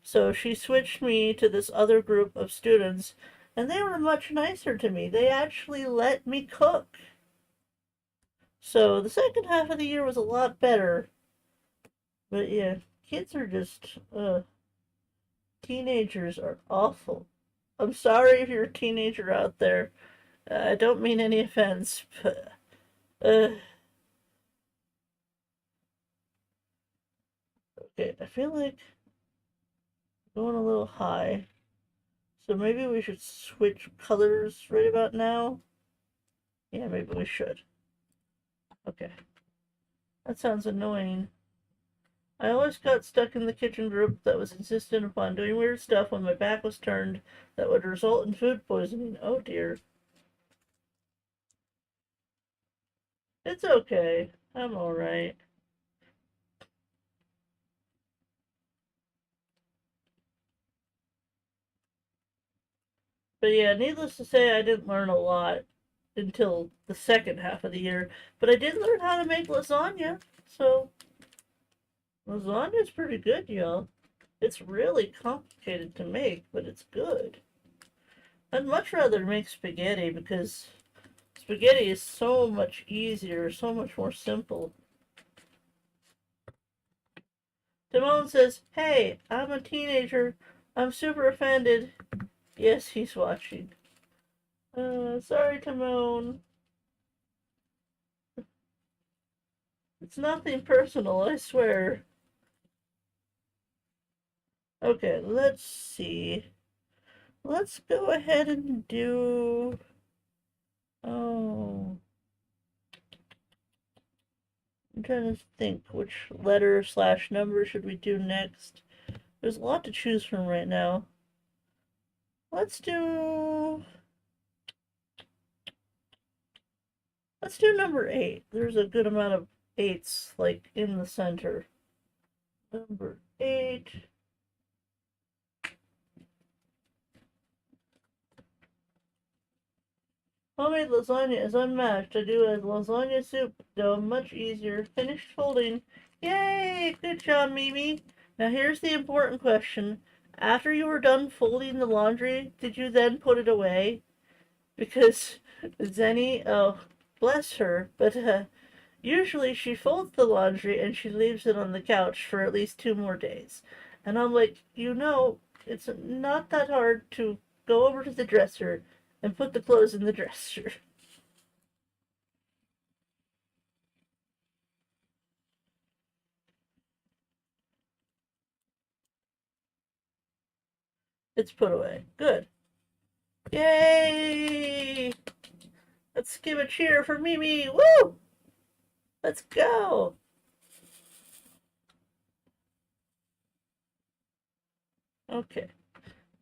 So she switched me to this other group of students, and they were much nicer to me. They actually let me cook. So the second half of the year was a lot better. But yeah, kids are just, teenagers are awful. I'm sorry if you're a teenager out there. I don't mean any offense, but, okay, I feel like going a little high. So maybe we should switch colors right about now. Yeah, maybe we should. Okay. That sounds annoying. I always got stuck in the kitchen group that was insistent upon doing weird stuff when my back was turned that would result in food poisoning. Oh dear. It's okay. I'm alright. But yeah, needless to say, I didn't learn a lot until the second half of the year. But I did learn how to make lasagna. So, lasagna's pretty good, y'all. It's really complicated to make, but it's good. I'd much rather make spaghetti because spaghetti is so much easier, so much more simple. Timon says, hey, I'm a teenager. I'm super offended. Yes, he's watching. Sorry, Timon. It's nothing personal, I swear. Okay, let's see. Let's go ahead and do... Oh... I'm trying to think which letter slash number should we do next. There's a lot to choose from right now. Let's do... Let's do number 8. There's a good amount of 8s, like, in the center. Number 8. Homemade lasagna is unmatched. I do a lasagna soup, though much easier. Finished folding. Yay! Good job, Mimi. Now here's the important question. After you were done folding the laundry, did you then put it away? Because Zenny, oh, bless her, but usually she folds the laundry and she leaves it on the couch for at least 2 more days. And I'm like, it's not that hard to go over to the dresser and put the clothes in the dresser. It's put away. Good. Yay! Let's give a cheer for Mimi. Woo! Let's go. Okay.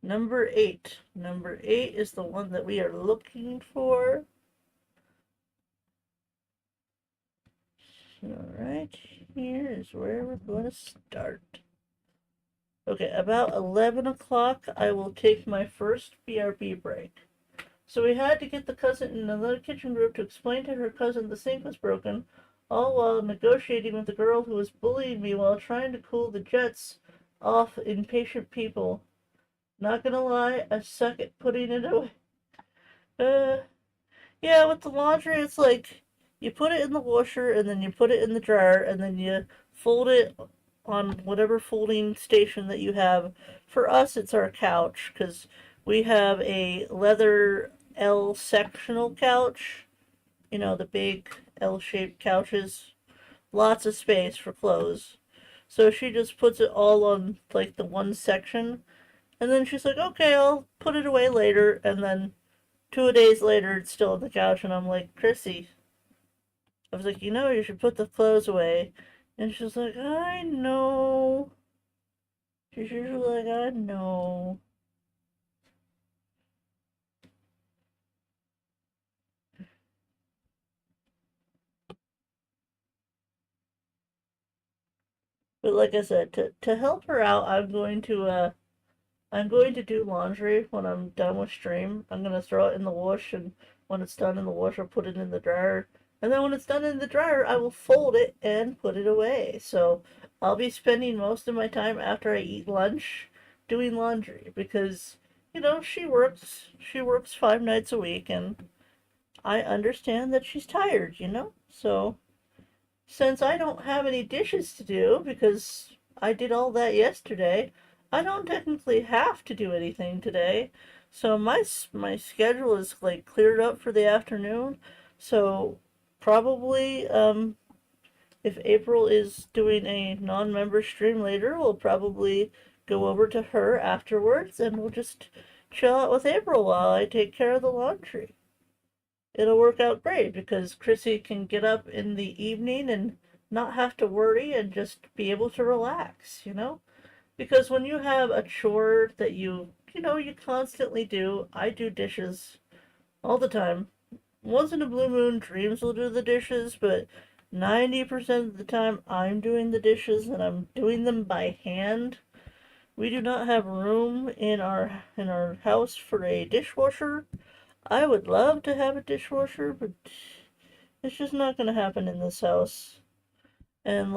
Number 8. Number 8 is the one that we are looking for. So right here is where we're going to start. Okay, about 11 o'clock, I will take my first BRB break. So we had to get the cousin in another kitchen group to explain to her cousin the sink was broken, all while negotiating with the girl who was bullying me while trying to cool the jets off impatient people. Not gonna lie, I suck at putting it away. Yeah, with the laundry, it's like you put it in the washer and then you put it in the dryer and then you fold it on whatever folding station that you have. For us, it's our couch because we have a leather L sectional couch. You know, the big L-shaped couches. Lots of space for clothes. So she just puts it all on like the one section. And then she's like, okay, I'll put it away later. And then 2 days later, it's still on the couch. And I'm like, Chrissy, I was like, you should put the clothes away. And she's like, I know. She's usually like, I know. But like I said, to help her out, I'm going to do laundry when I'm done with stream. I'm gonna throw it in the wash, and when it's done in the wash, I'll put it in the dryer. And then when it's done in the dryer, I will fold it and put it away. So I'll be spending most of my time after I eat lunch doing laundry because, she works 5 nights a week, and I understand that she's tired. So since I don't have any dishes to do because I did all that yesterday, I don't technically have to do anything today. So my schedule is like cleared up for the afternoon. So probably if April is doing a non-member stream later, we'll probably go over to her afterwards and we'll just chill out with April while I take care of the laundry. It'll work out great because Chrissy can get up in the evening and not have to worry and just be able to relax. Because when you have a chore that you constantly do, I do dishes all the time. Once in a blue moon, Dreams will do the dishes, but 90% of the time I'm doing the dishes and I'm doing them by hand. We do not have room in our house for a dishwasher. I would love to have a dishwasher, but it's just not gonna happen in this house. And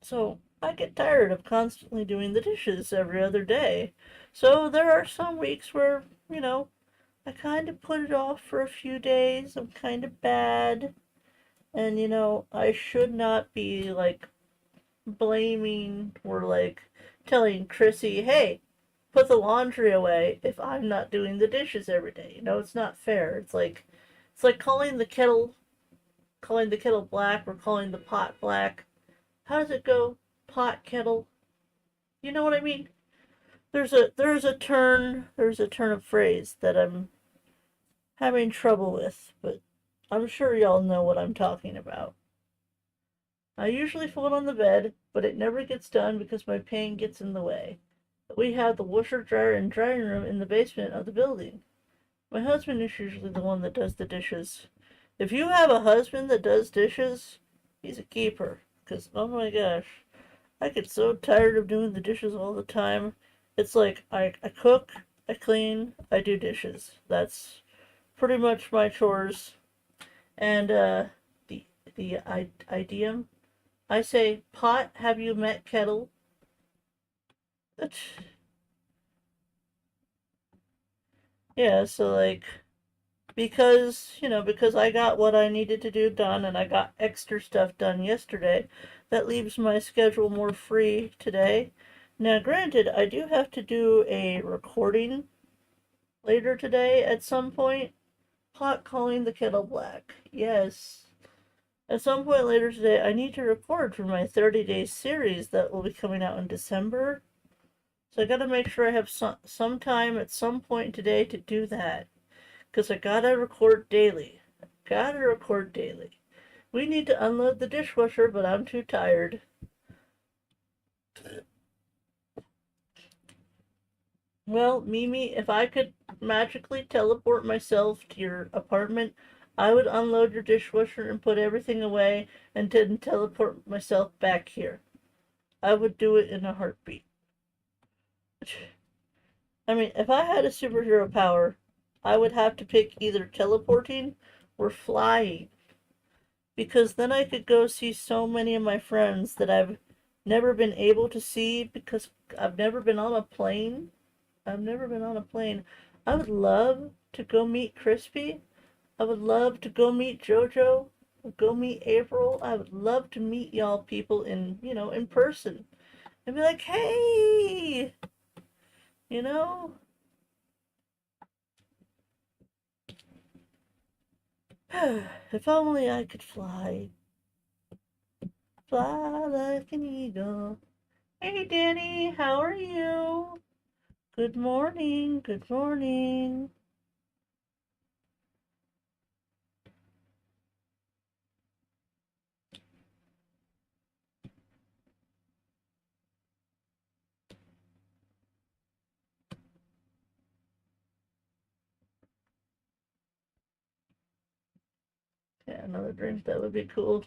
so I get tired of constantly doing the dishes every other day. So there are some weeks where, I kind of put it off for a few days. I'm kind of bad. And, I should not be blaming or telling Chrissy, hey, put the laundry away if I'm not doing the dishes every day. It's not fair. It's like calling the kettle black or calling the pot black. How does it go? Pot, kettle. You know what I mean? There's a turn of phrase that I'm having trouble with, but I'm sure y'all know what I'm talking about. I usually fold on the bed, but it never gets done because my pain gets in the way. We have the washer, dryer, and drying room in the basement of the building. My husband is usually the one that does the dishes. If you have a husband that does dishes, he's a keeper. Because, oh my gosh, I get so tired of doing the dishes all the time. It's like I cook, I clean, I do dishes. pretty much my chores. And the idiom, I say, pot, have you met kettle? Yeah, so like, because I got what I needed to do done and I got extra stuff done yesterday, that leaves my schedule more free today. Now, granted, I do have to do a recording later today at some point. Pot calling the kettle black. Yes. At some point later today, I need to record for my 30-day series that will be coming out in December. So I gotta make sure I have some time at some point today to do that. Because I gotta record daily. Gotta record daily. We need to unload the dishwasher, but I'm too tired. Well, Mimi, if I could magically teleport myself to your apartment, I would unload your dishwasher and put everything away and then teleport myself back here. I would do it in a heartbeat. I mean, if I had a superhero power, I would have to pick either teleporting or flying. Because then I could go see so many of my friends that I've never been able to see because I've never been on a plane. I've never been on a plane. I would love to go meet Crispy. I would love to go meet JoJo. Go meet April. I would love to meet y'all people in person. And be like, hey, you know? If only I could fly. Fly like an eagle. Hey Danny, how are you? Good morning, good morning. Yeah, another drink, that would be cool.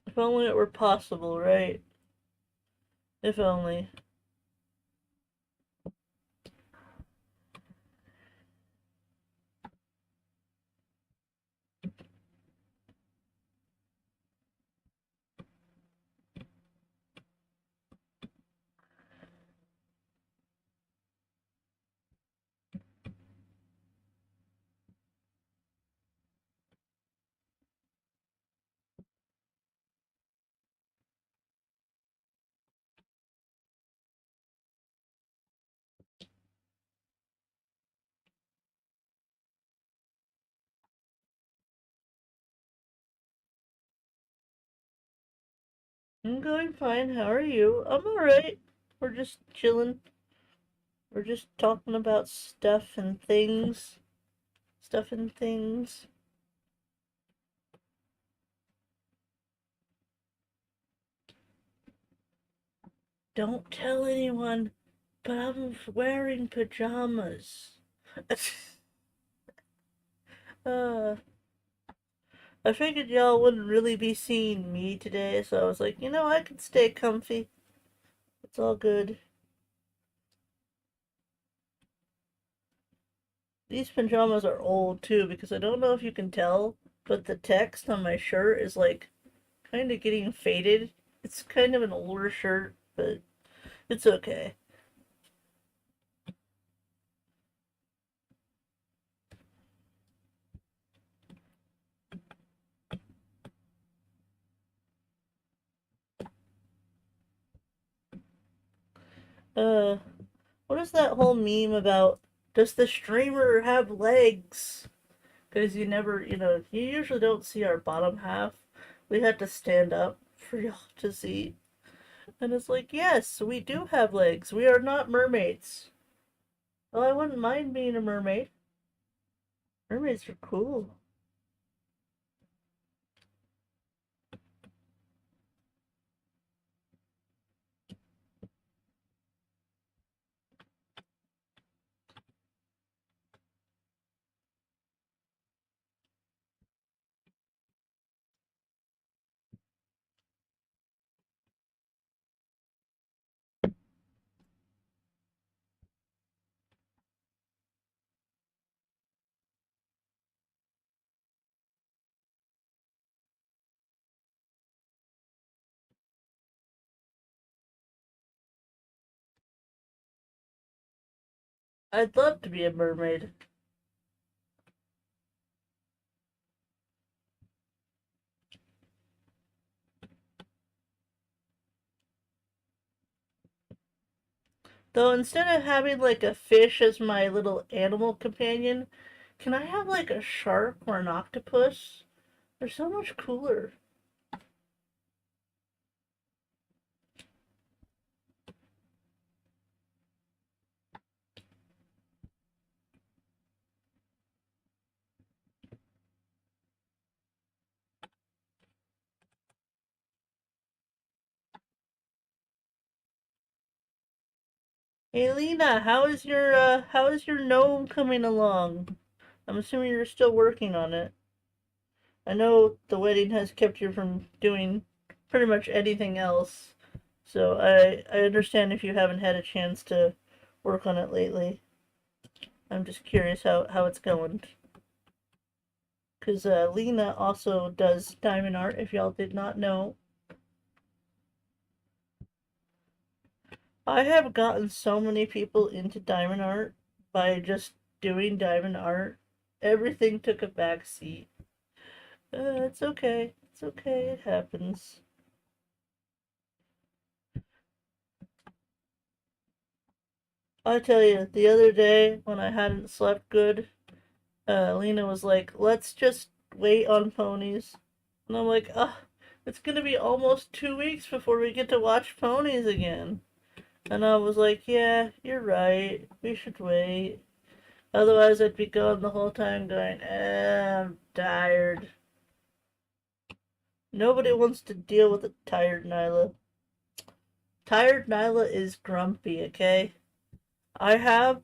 If only it were possible, right? If only. I'm going fine, how are you? I'm alright. We're just chilling. We're just talking about stuff and things. Stuff and things. Don't tell anyone, but I'm wearing pajamas. uh, I figured y'all wouldn't really be seeing me today, so I was like, I can stay comfy. It's all good. These pajamas are old too, because I don't know if you can tell, but the text on my shirt is like kind of getting faded. It's kind of an older shirt, but it's okay. Uh, what is that whole meme about? Does the streamer have legs? Because you usually don't see our bottom half. We had to stand up for y'all to see. And it's like, yes, we do have legs. We are not mermaids. Well, I wouldn't mind being a mermaid. Mermaids are cool. I'd love to be a mermaid. Though instead of having like a fish as my little animal companion, can I have like a shark or an octopus? They're so much cooler. Hey Lena, how is your gnome coming along? I'm assuming you're still working on it. I know the wedding has kept you from doing pretty much anything else, so I understand if you haven't had a chance to work on it lately. I'm just curious how it's going. Because Lena also does diamond art, if y'all did not know. I have gotten so many people into diamond art by just doing diamond art. Everything took a back seat. It's okay. It's okay. It happens. I tell you, the other day when I hadn't slept good, Lena was like, let's just wait on ponies. And I'm like, it's gonna be almost 2 weeks before we get to watch ponies again. And I was like, yeah, you're right. We should wait. Otherwise, I'd be gone the whole time going, I'm tired. Nobody wants to deal with a tired Nailah. Tired Nailah is grumpy, okay? I have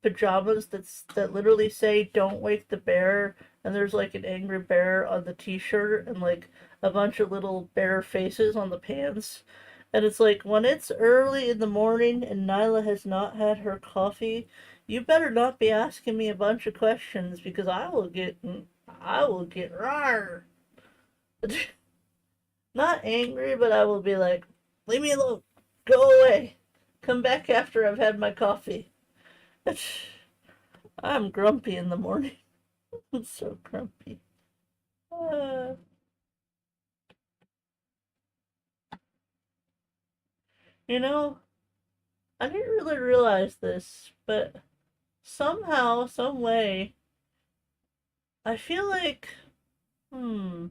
pajamas that literally say "Don't wake the bear," and there's like an angry bear on the T-shirt and like a bunch of little bear faces on the pants. And it's like when it's early in the morning and Nailah has not had her coffee, you better not be asking me a bunch of questions because I will get rar. Not angry, but I will be like, leave me alone. Go away. Come back after I've had my coffee. I'm grumpy in the morning. I'm so grumpy. Uh, you know, I didn't really realize this, but somehow, some way, I feel like, I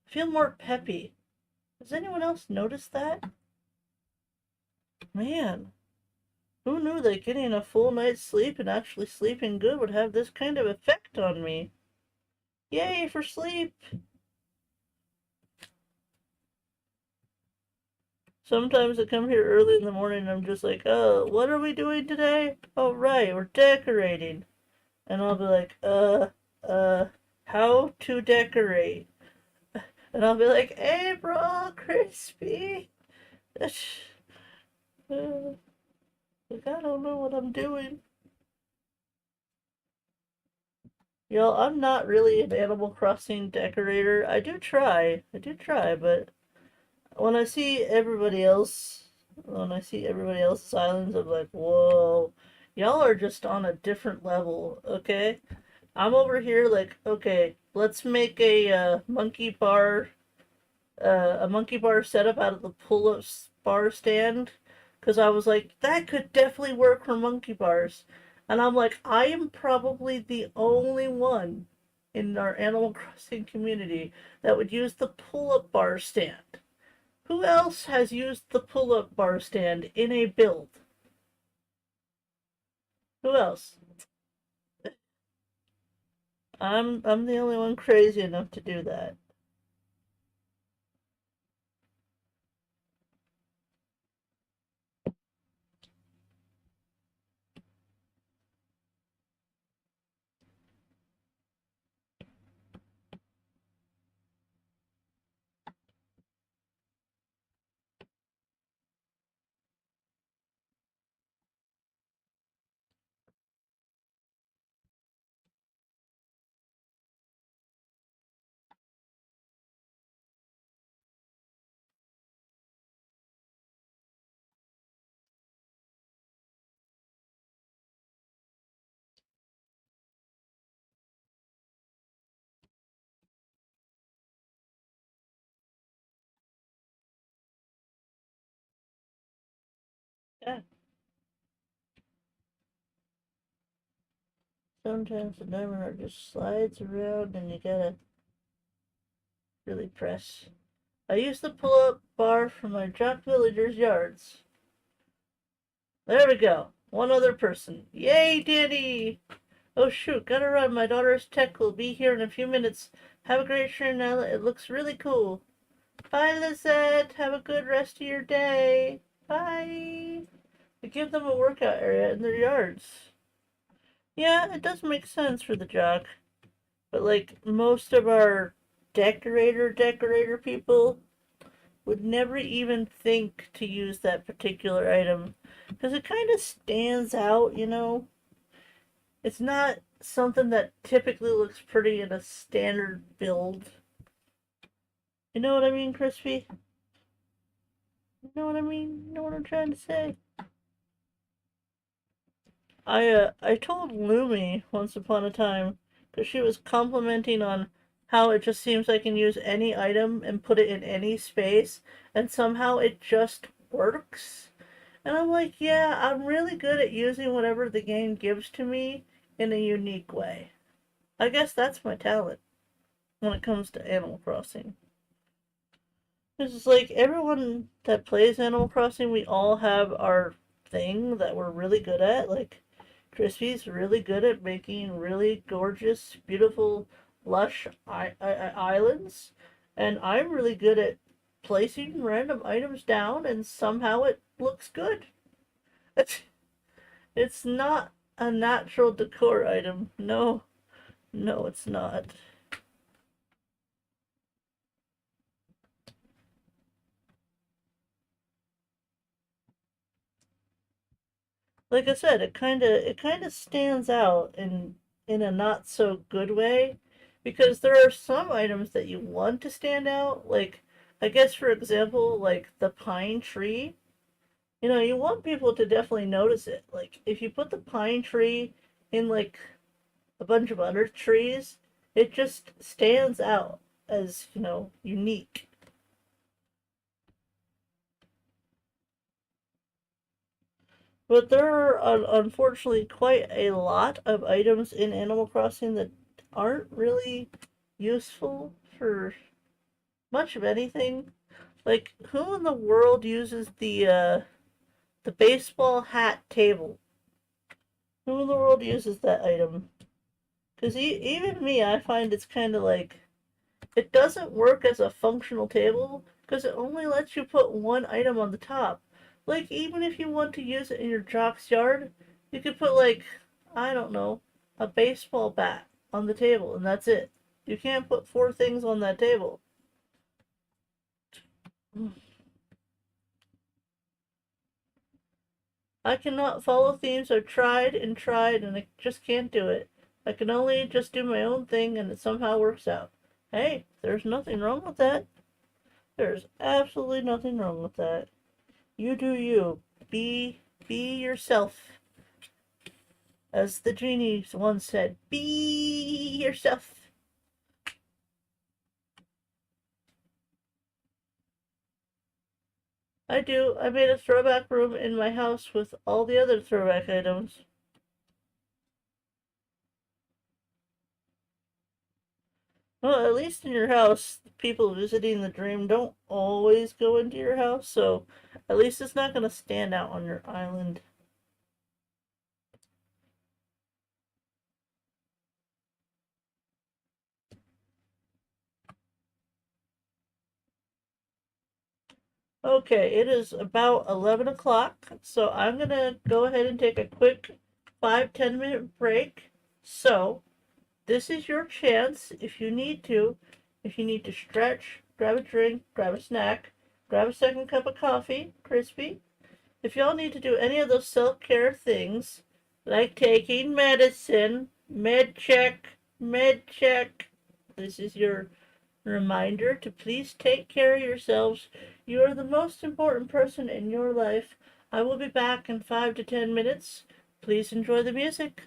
feel more peppy. Has anyone else noticed that? Man, who knew that getting a full night's sleep and actually sleeping good would have this kind of effect on me? Yay for sleep! Sometimes I come here early in the morning and I'm just like, oh, what are we doing today? Oh, right, we're decorating. And I'll be like, uh, how to decorate? And I'll be like, April, crispy. Like, I don't know what I'm doing. Y'all, I'm not really an Animal Crossing decorator. I do try, but when I see everybody else, when I see everybody else's islands, I'm like, whoa, y'all are just on a different level, okay? I'm over here like, okay, let's make a monkey bar setup out of the pull-up bar stand, because I was like, that could definitely work for monkey bars. And I'm like, I am probably the only one in our Animal Crossing community that would use the pull-up bar stand. Who else has used the pull-up bar stand in a build? Who else? I'm the only one crazy enough to do that. Yeah. Sometimes the diamond art just slides around and you gotta really press. I use the pull-up bar from my jock villagers' yards. There we go. One other person. Yay, Danny! Oh shoot, gotta run. My daughter's tech will be here in a few minutes. Have a great stream, Nailah. It looks really cool. Bye, Lizette. Have a good rest of your day. Bye. We give them a workout area in their yards. Yeah, it does make sense for the jock. But like most of our decorator people would never even think to use that particular item. Because it kind of stands out, you know? It's not something that typically looks pretty in a standard build. You know what I mean, Crispy? You know what I mean? You know what I'm trying to say? I told Lumi once upon a time, because she was complimenting on how it just seems I can use any item and put it in any space, and somehow it just works. And I'm like, yeah, I'm really good at using whatever the game gives to me in a unique way. I guess that's my talent when it comes to Animal Crossing. It's like everyone that plays Animal Crossing, we all have our thing that we're really good at. Like, Crispy's really good at making really gorgeous, beautiful, lush islands. And I'm really good at placing random items down and somehow it looks good. It's not a natural decor item. No, no, it's not. Like I said, it kind of stands out in a not so good way because there are some items that you want to stand out. Like I guess for example, like the pine tree. You know, you want people to definitely notice it. Like if you put the pine tree in like a bunch of other trees, it just stands out as, you know, unique. But there are unfortunately quite a lot of items in Animal Crossing that aren't really useful for much of anything. Like, who in the world uses the baseball hat table? Who in the world uses that item? Because even me, I find it's kind of like it doesn't work as a functional table because it only lets you put one item on the top. Like, even if you want to use it in your jock's yard, you could put, like, I don't know, a baseball bat on the table, and that's it. You can't put four things on that table. I cannot follow themes. I've tried and I just can't do it. I can only just do my own thing, and it somehow works out. Hey, there's nothing wrong with that. There's absolutely nothing wrong with that. You do you. Be yourself. As the genie once said, be yourself. I do. I made a throwback room in my house with all the other throwback items. Well, at least in your house, people visiting the dream don't always go into your house, so at least it's not going to stand out on your island. Okay, it is about 11 o'clock, so I'm going to go ahead and take a quick 5-10 minute break. So, this is your chance if you need to. If you need to stretch, grab a drink, grab a snack, grab a second cup of coffee, crispy. If y'all need to do any of those self-care things, like taking medicine, med check, this is your reminder to please take care of yourselves. You are the most important person in your life. I will be back in 5 to 10 minutes. Please enjoy the music.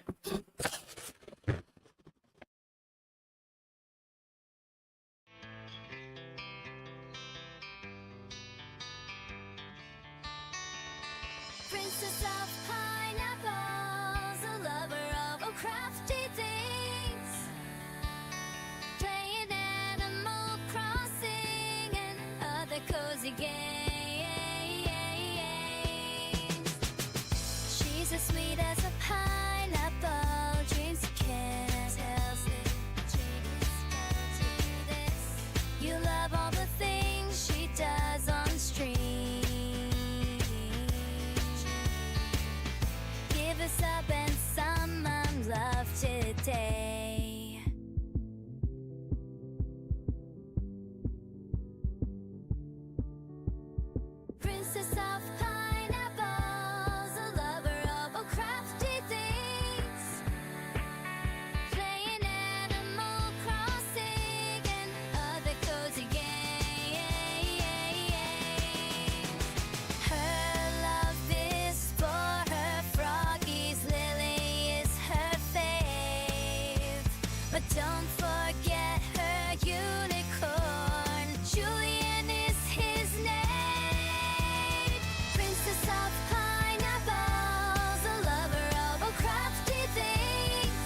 Princess of pineapples, a lover of all crafty things, playing Animal Crossing and other cozy games. She's as sweet as a pineapple, dreams to kiss, tells the dreams to this. You love all the things she does on stream. Give us up and some love today. Princess of pineapples, a lover of all crafty things, playing Animal Crossing and other cozy games. Her love is for her froggies, Lily is her fave, but don't forget her unicorn, Julian is his name. Princess of pineapples, a lover of all crafty things,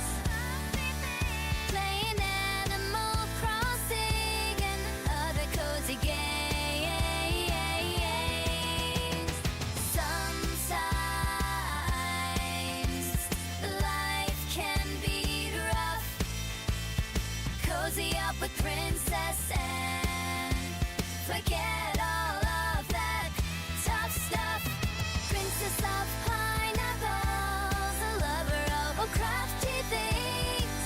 playing Animal Crossing and other cozy games. Sometimes life can be rough. Cozy up with Princess and forget all of that tough stuff. Princess of pineapples, a lover of all crafty things,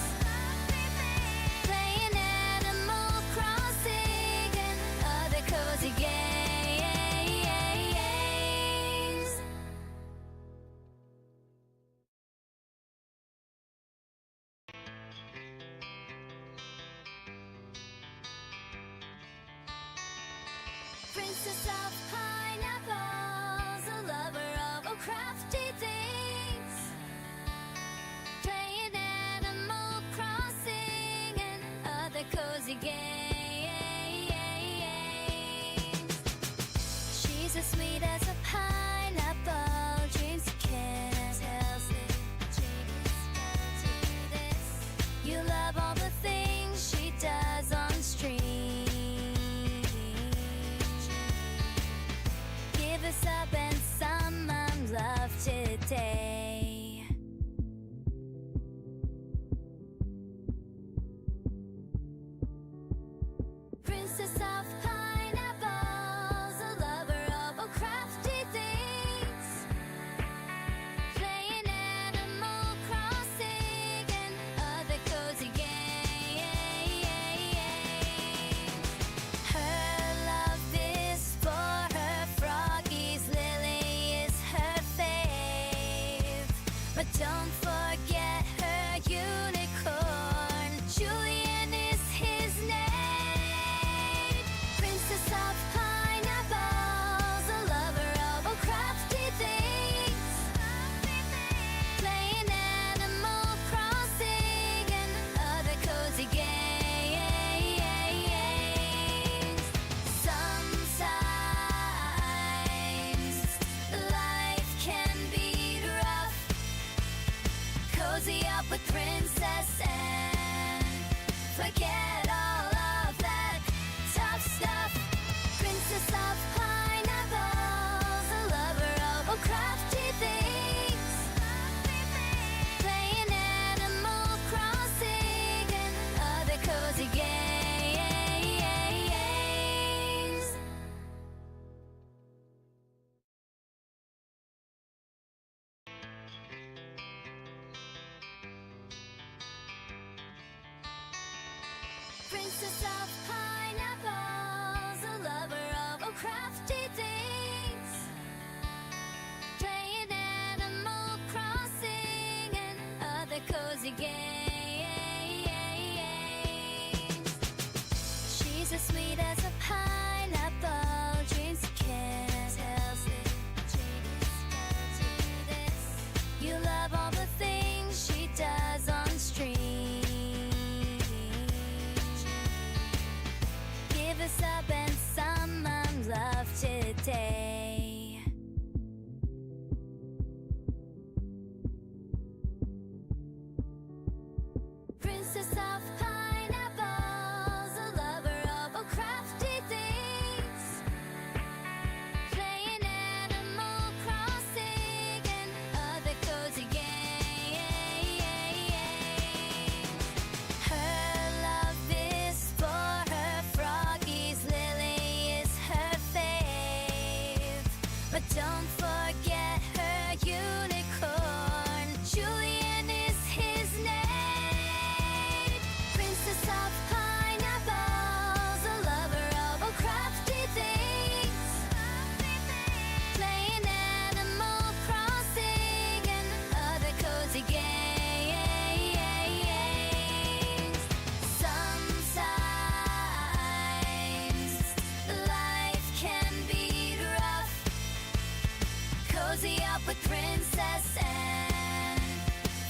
playing Animal Crossing and other cozy games. Princess of pineapples, a lover of all crafty things, playing Animal Crossing and other cozy games. She's as sweet as a pineapple, dreams to kiss, tells the dreams to this. You love all the things she does on stream. Give us up and some love today. Princess of pineapples, a lover of all crafty things, playing Animal Crossing and other cozy games. Her love is for her froggies, Lily is her fave, but don't forget her unicorn, Julian is his name. Princess of pineapples, a lover of all crafty things, playing Animal Crossing and other cozy games. Sometimes life can be rough. Cozy up with Princess and forget all of that tough stuff. Princess of pineapples, a lover of all crafty things, playing Animal Crossing and other cozy games. Princess of pineapples, a lover of all crafty things, playing Animal Crossing and other cozy games. She's as sweet as a pineapple, dreams to kiss, tells the dreams to this. You love all the things she does on stream. Give us up and some love today. Princess of pineapples, a lover of all crafty things, playing Animal Crossing and other cozy games. Her love is for her froggies, Lily is her fave, but don't forget her unicorn, Julian is his name. Princess of pineapples, a lover of all crafty things, playing Animal Crossing and other cozy games. Sometimes life can be rough. Cozy up with Princess and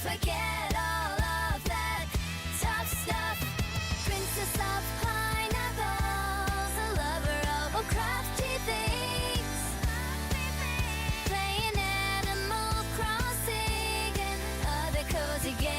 forget all of that tough stuff. Princess of pineapples, a lover of all crafty things, playing Animal Crossing and other cozy games.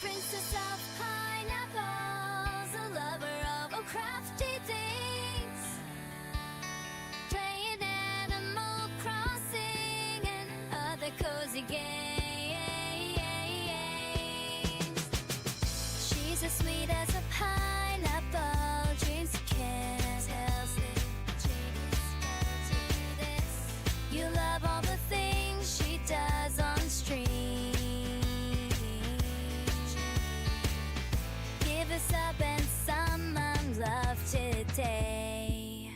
Princess of pineapples, a lover of all crafty things, playing Animal Crossing and other cozy games. She's as sweet as a pineapple, dreams you can't tell. You love all the things she does on stream. Give us up and some love today.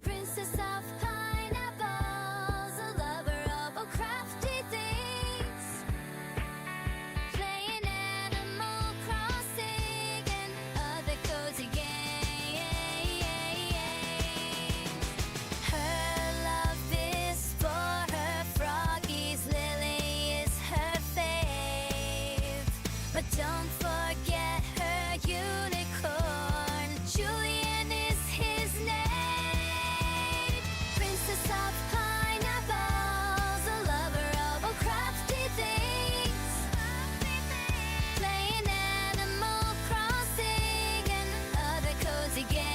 Princess of pineapples, a lover of all crafty things, playing Animal Crossing and other cozy games. Her love is for her froggies, Lily is her fave, but don't forget her unicorn, Julian is his name. Princess of pineapples, a lover of all crafty things, playing Animal Crossing and other cozy games.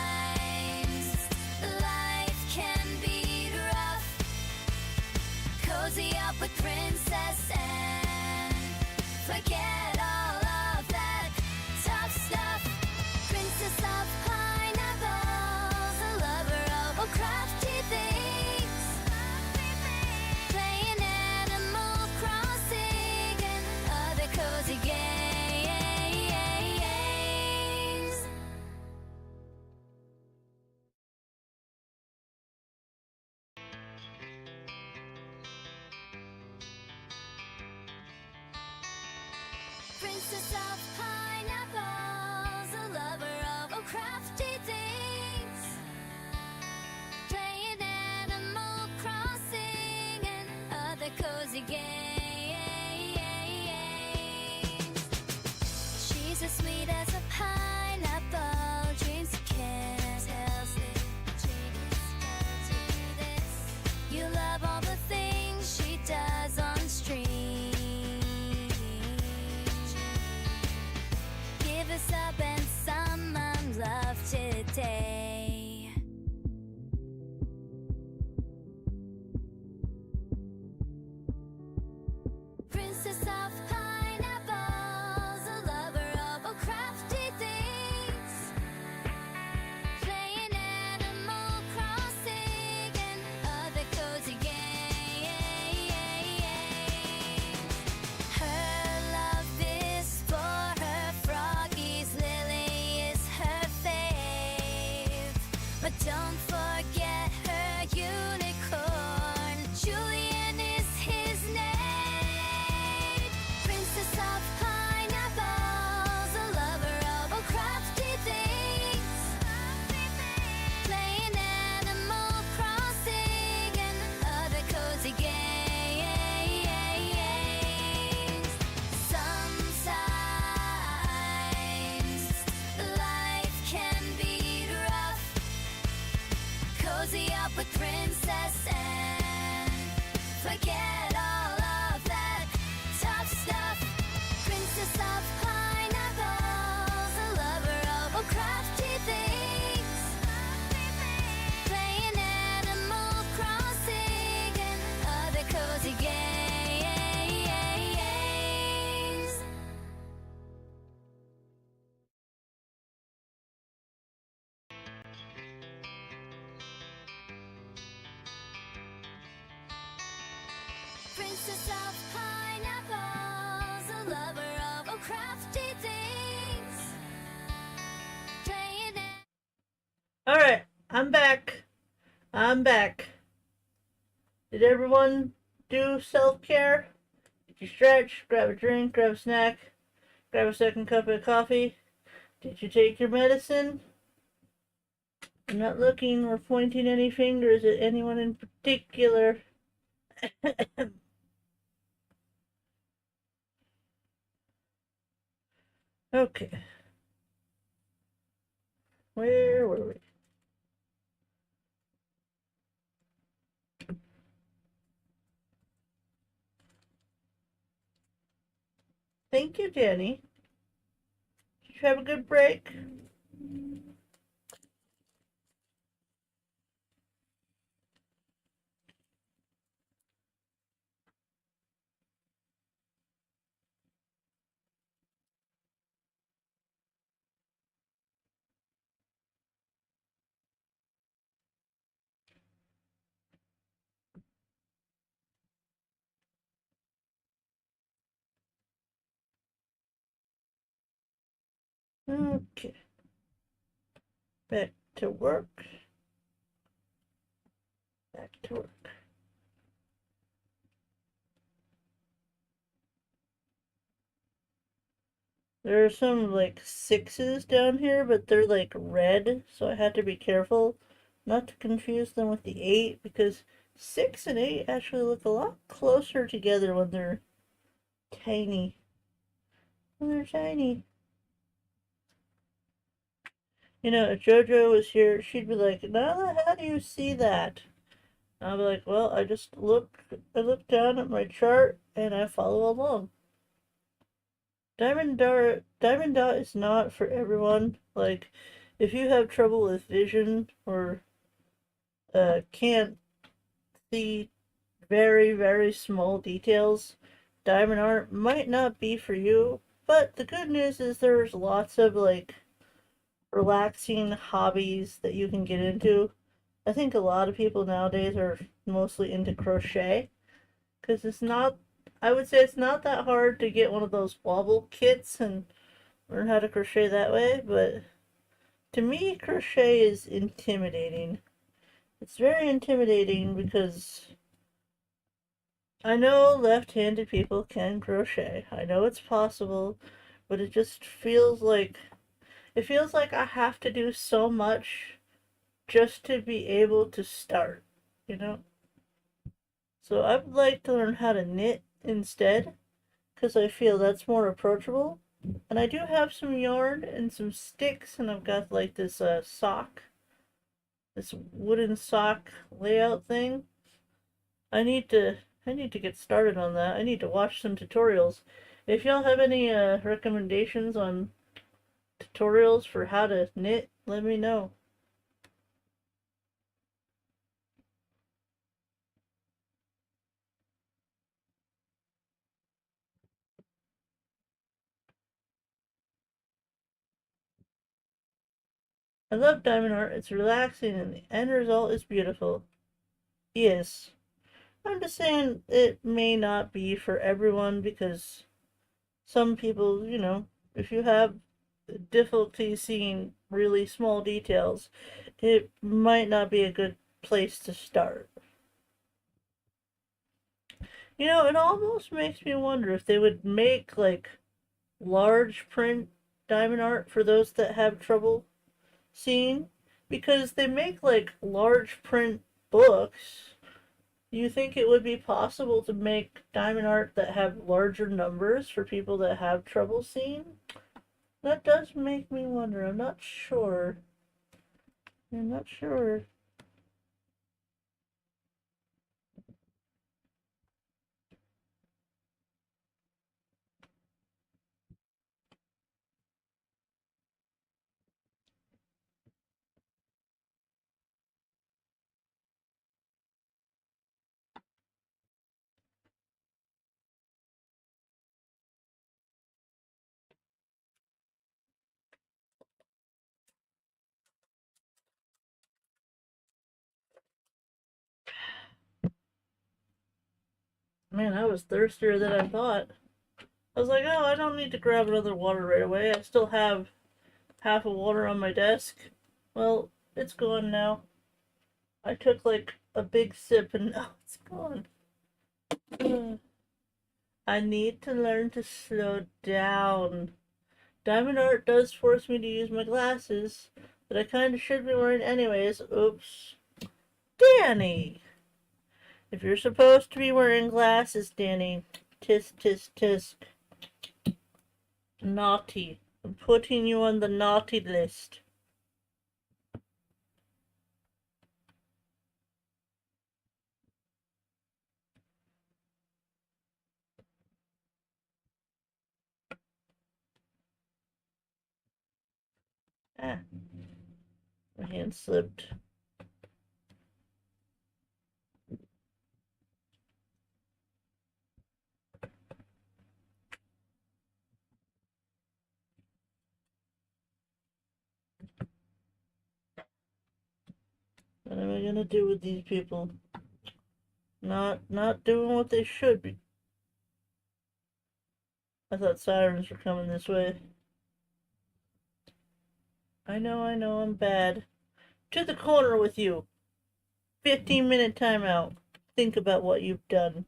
Sometimes life can be rough. Cozy up with Princess and forget all of that tough stuff. Princess of pineapples, a lover of all crafty things, playing Animal Crossing and other cozy games. Princess of pineapples, a lover of all crafty things, playing Animal Crossing and other cozy games. She's as sweet as a pineapple, dreams you can't tell. You love all the things she does on stream. Give us up and some love today. Princess of pineapples, a lover of all crafty things, playing Animal Crossing and other cozy games. Her love is for her froggies, Lily is her fave, with Princess Anne. Forget all of that tough stuff. Princess of pineapples, a lover of all crafty things. Playing Animal Crossing and other cozy games. Princess of pineapples, a lover of all crafty things. Playing it. Alright, I'm back. I'm back. Did everyone do self-care? Did you stretch, grab a drink, grab a snack, grab a second cup of coffee? Did you take your medicine? I'm not looking or pointing any fingers at anyone in particular. Okay. Where were we? Thank you, Jenny. Did you have a good break? Okay. Back to work. Back to work. There are some like 6s down here, but they're like red, so I had to be careful not to confuse them with the 8 because 6 and 8 actually look a lot closer together when they're tiny. When they're tiny. You know, if JoJo was here, she'd be like, Nailah, how do you see that? And I'll be like, well, I look down at my chart and I follow along. Diamond Dot is not for everyone. Like, if you have trouble with vision or can't see very, very small details, diamond art might not be for you. But the good news is there's lots of like relaxing hobbies that you can get into. I think a lot of people nowadays are mostly into crochet because it's not, I would say it's not that hard to get one of those wobble kits and learn how to crochet that way, but to me, crochet is intimidating. It's very intimidating because I know left-handed people can crochet. I know it's possible, but it just feels like I have to do so much just to be able to start, you know? So I would like to learn how to knit instead, because I feel that's more approachable. And I do have some yarn and some sticks, and I've got like this this wooden sock layout thing. I need to get started on that. I need to watch some tutorials. If y'all have any recommendations on tutorials for how to knit, let me know. I love diamond art. It's relaxing and the end result is beautiful. Yes. I'm just saying it may not be for everyone because some people, you know, if you have difficulty seeing really small details, it might not be a good place to start. You know, it almost makes me wonder if they would make like large print diamond art for those that have trouble seeing, because they make like large print books. Do you think it would be possible to make diamond art that have larger numbers for people that have trouble seeing? That does make me wonder. I'm not sure. I'm not sure. Man, I was thirstier than I thought. I was like, oh, I don't need to grab another water right away. I still have half a water on my desk. Well, it's gone now. I took like a big sip and now it's gone. I need to learn to slow down. Diamond art does force me to use my glasses, that I kinda should be wearing anyways. Oops. Danny! If you're supposed to be wearing glasses, Danny, tisk tisk tisk. Naughty. I'm putting you on the naughty list. Ah, my hand slipped. What am I gonna do with these people? Not doing what they should be. I thought sirens were coming this way. I know, I'm bad. To the corner with you. 15-minute timeout. Think about what you've done.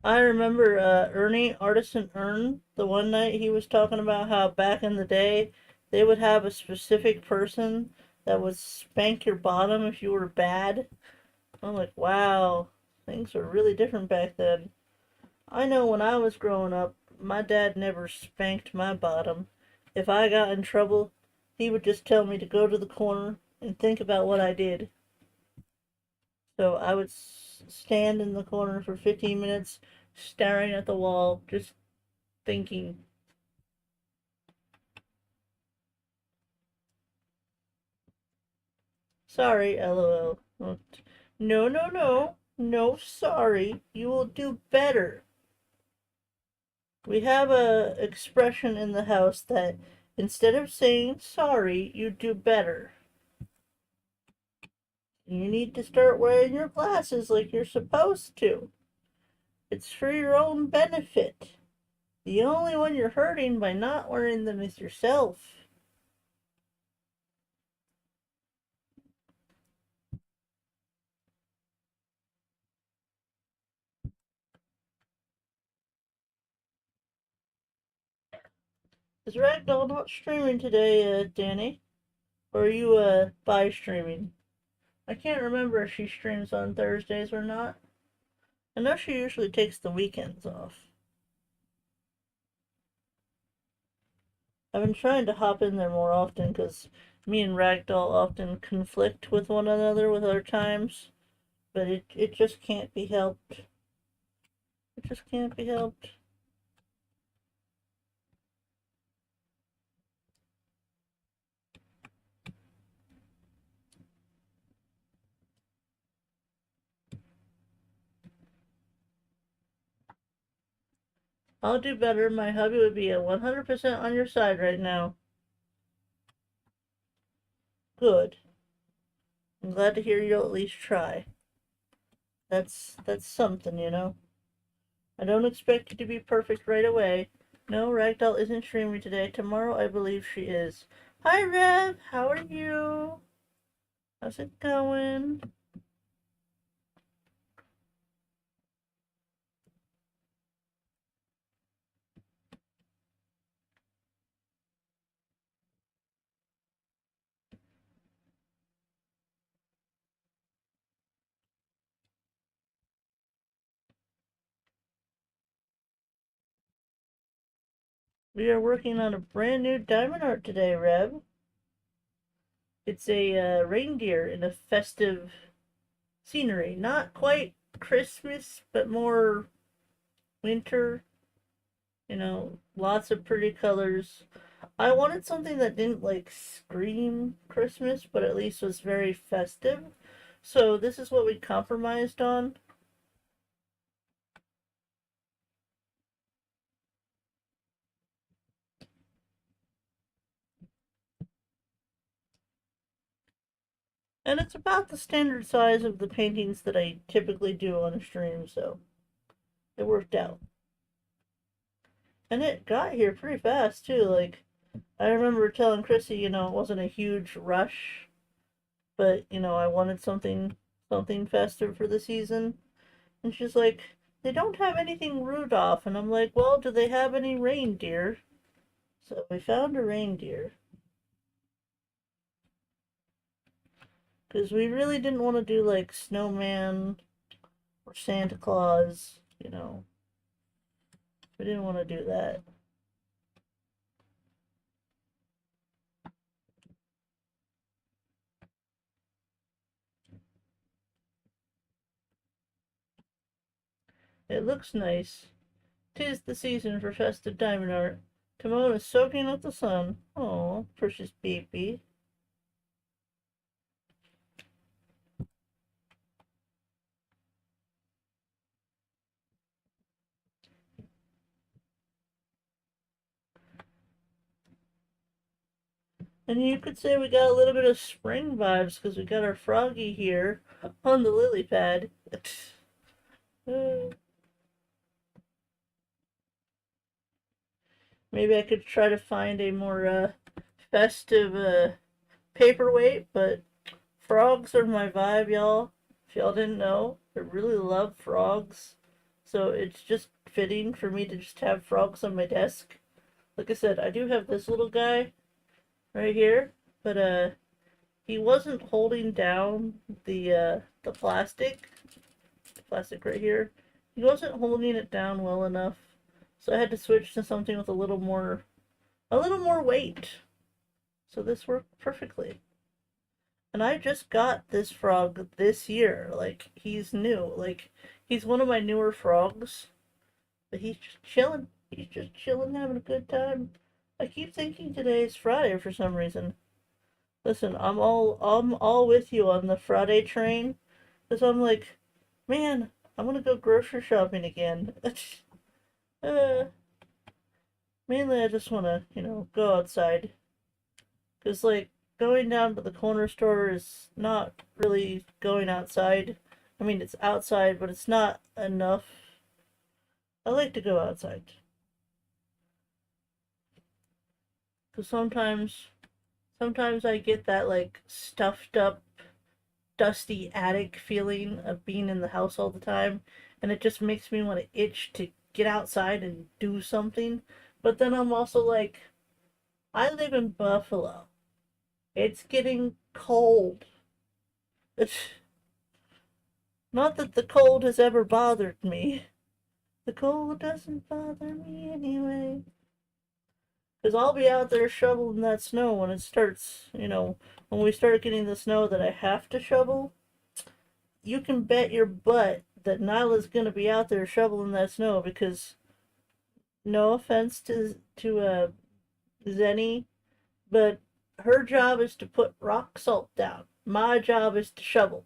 I remember Ernie, Artisan Ern, the one night he was talking about how back in the day they would have a specific person that would spank your bottom if you were bad. I'm like, wow, things were really different back then. I know when I was growing up, my dad never spanked my bottom. If I got in trouble, he would just tell me to go to the corner and think about what I did. So I would stand in the corner for 15 minutes, staring at the wall, just thinking. Sorry, lol. No, no, no. No, sorry. You will do better. We have a expression in the house that instead of saying sorry, you do better. You need to start wearing your glasses like you're supposed to. It's for your own benefit. The only one you're hurting by not wearing them is yourself. Is Ragdoll not streaming today, Danny? Or are you, by streaming? I can't remember if she streams on Thursdays or not. I know she usually takes the weekends off. I've been trying to hop in there more often because me and Ragdoll often conflict with one another with our times. But it just can't be helped. It just can't be helped. I'll do better. My hubby would be at 100% on your side right now. Good. I'm glad to hear you'll at least try. That's something, you know. I don't expect you to be perfect right away. No, Ragdoll isn't streaming today. Tomorrow, I believe she is. Hi, Rev. How are you? How's it going? We are working on a brand new diamond art today, Rev. It's a reindeer in a festive scenery. Not quite Christmas, but more winter. You know, lots of pretty colors. I wanted something that didn't like scream Christmas, but at least was very festive. So this is what we compromised on. And it's about the standard size of the paintings that I typically do on a stream, so it worked out. And it got here pretty fast, too. Like, I remember telling Chrissy, it wasn't a huge rush, but, I wanted something festive for the season. And she's like, they don't have anything Rudolph. And I'm like, well, do they have any reindeer? So we found a reindeer. Because we really didn't want to do, like, snowman or Santa Claus, We didn't want to do that. It looks nice. 'Tis the season for festive diamond art. Timon is soaking up the sun. Oh, precious baby. And you could say we got a little bit of spring vibes because we got our froggy here on the lily pad. Maybe I could try to find a more festive paperweight, but frogs are my vibe, y'all. If y'all didn't know, I really love frogs. So it's just fitting for me to just have frogs on my desk. Like I said, I do have this little guy right here, but he wasn't holding down the plastic right here. He wasn't holding it down well enough, so I had to switch to something with a little more weight. So this worked perfectly. And I just got this frog this year. Like, he's new. Like, he's one of my newer frogs. But he's just chilling. He's just chilling, having a good time. I keep thinking today is Friday for some reason. Listen, I'm all with you on the Friday train. Because I'm like, man, I want to go grocery shopping again. uh, Mainly I just want to, go outside. Because, like, going down to the corner store is not really going outside. I mean, it's outside, but it's not enough. I like to go outside. Because sometimes I get that, like, stuffed up, dusty attic feeling of being in the house all the time. And it just makes me want to itch to get outside and do something. But then I'm also like, I live in Buffalo. It's getting cold. It's not that the cold has ever bothered me. The cold doesn't bother me anyway. Because I'll be out there shoveling that snow when it starts, when we start getting the snow that I have to shovel. You can bet your butt that Nailah's going to be out there shoveling that snow because, no offense to Zenny, but her job is to put rock salt down. My job is to shovel.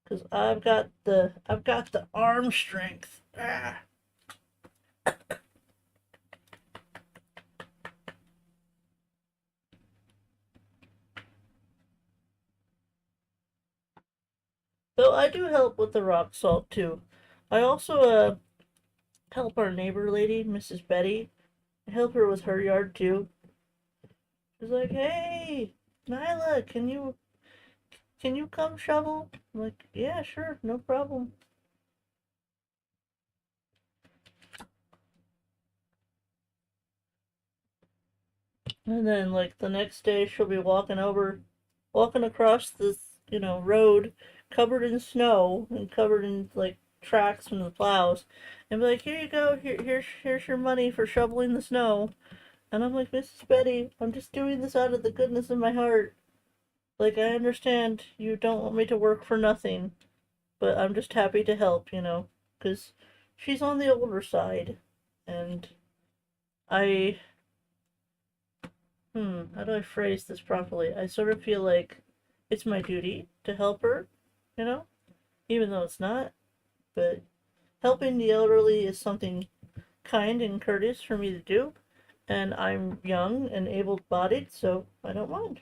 Cause I've got the arm strength. Ah. Though I do help with the rock salt too. I also help our neighbor lady, Mrs. Betty. I help her with her yard too. She's like, "Hey, Nailah, can you come shovel?" I'm like, "Yeah, sure, no problem." And then, like, the next day, she'll be walking across this, road covered in snow and covered in, like, tracks from the plows, and be like, "Here you go. Here's your money for shoveling the snow." And I'm like, "Mrs. Betty, I'm just doing this out of the goodness of my heart. Like, I understand you don't want me to work for nothing, but I'm just happy to help, because she's on the older side, and I how do I phrase this properly? I sort of feel like it's my duty to help her, you know, even though it's not. But helping the elderly is something kind and courteous for me to do, and I'm young and able-bodied, so I don't mind.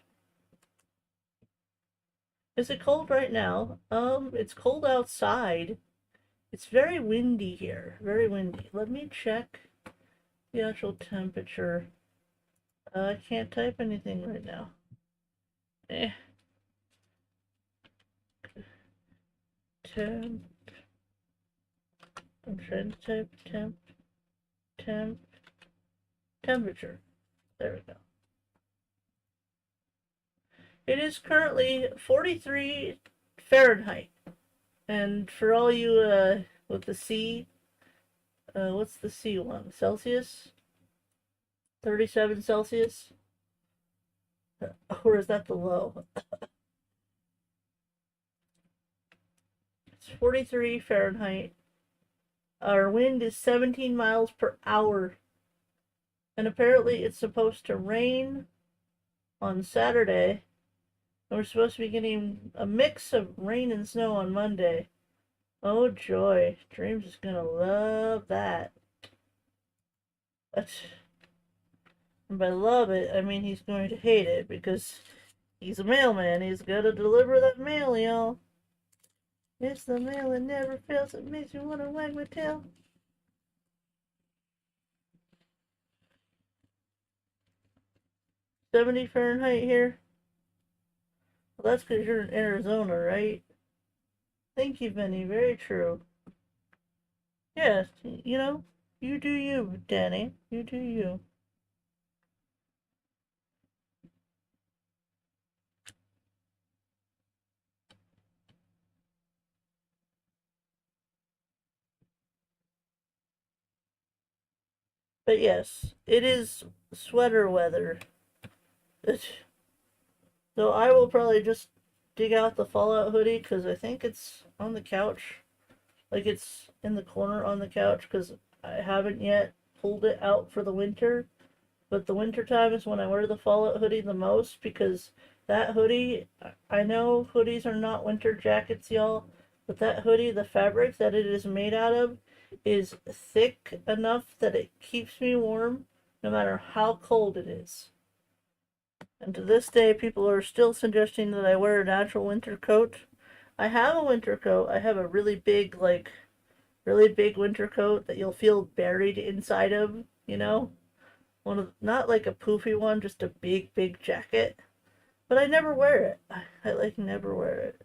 Is it cold right now? It's cold outside. It's very windy here. Very windy. Let me check the actual temperature. I can't type anything right now. Eh. Temp. I'm trying to type temp, temperature. There we go. It is currently 43 Fahrenheit. And for all you, with the C, what's the C one? Celsius? 37 Celsius? Or is that the low? It's 43 Fahrenheit. Our wind is 17 miles per hour. And apparently it's supposed to rain on Saturday. And we're supposed to be getting a mix of rain and snow on Monday. Oh joy. Dreams is gonna love that. And by love it, I mean he's going to hate it because he's a mailman. He's gotta deliver that mail, y'all. It's the mail that never fails. It makes me want to wag my tail. 70 Fahrenheit here. Well, that's because you're in Arizona, right? Thank you, Benny. Very true. Yes, you know, you do you, Danny. You do you. But yes, it is sweater weather. So I will probably just dig out the Fallout hoodie because I think it's on the couch. Like it's in the corner on the couch because I haven't yet pulled it out for the winter. But the winter time is when I wear the Fallout hoodie the most because that hoodie, I know hoodies are not winter jackets, y'all, but that hoodie, the fabric that it is made out of, is thick enough that it keeps me warm no matter how cold it is. And to this day, people are still suggesting that I wear an actual winter coat. I have a winter coat. I have a really big, like, really big winter coat that you'll feel buried inside of, you know? One of, not like a poofy one, just a big, big jacket. But I never wear it. I like never wear it.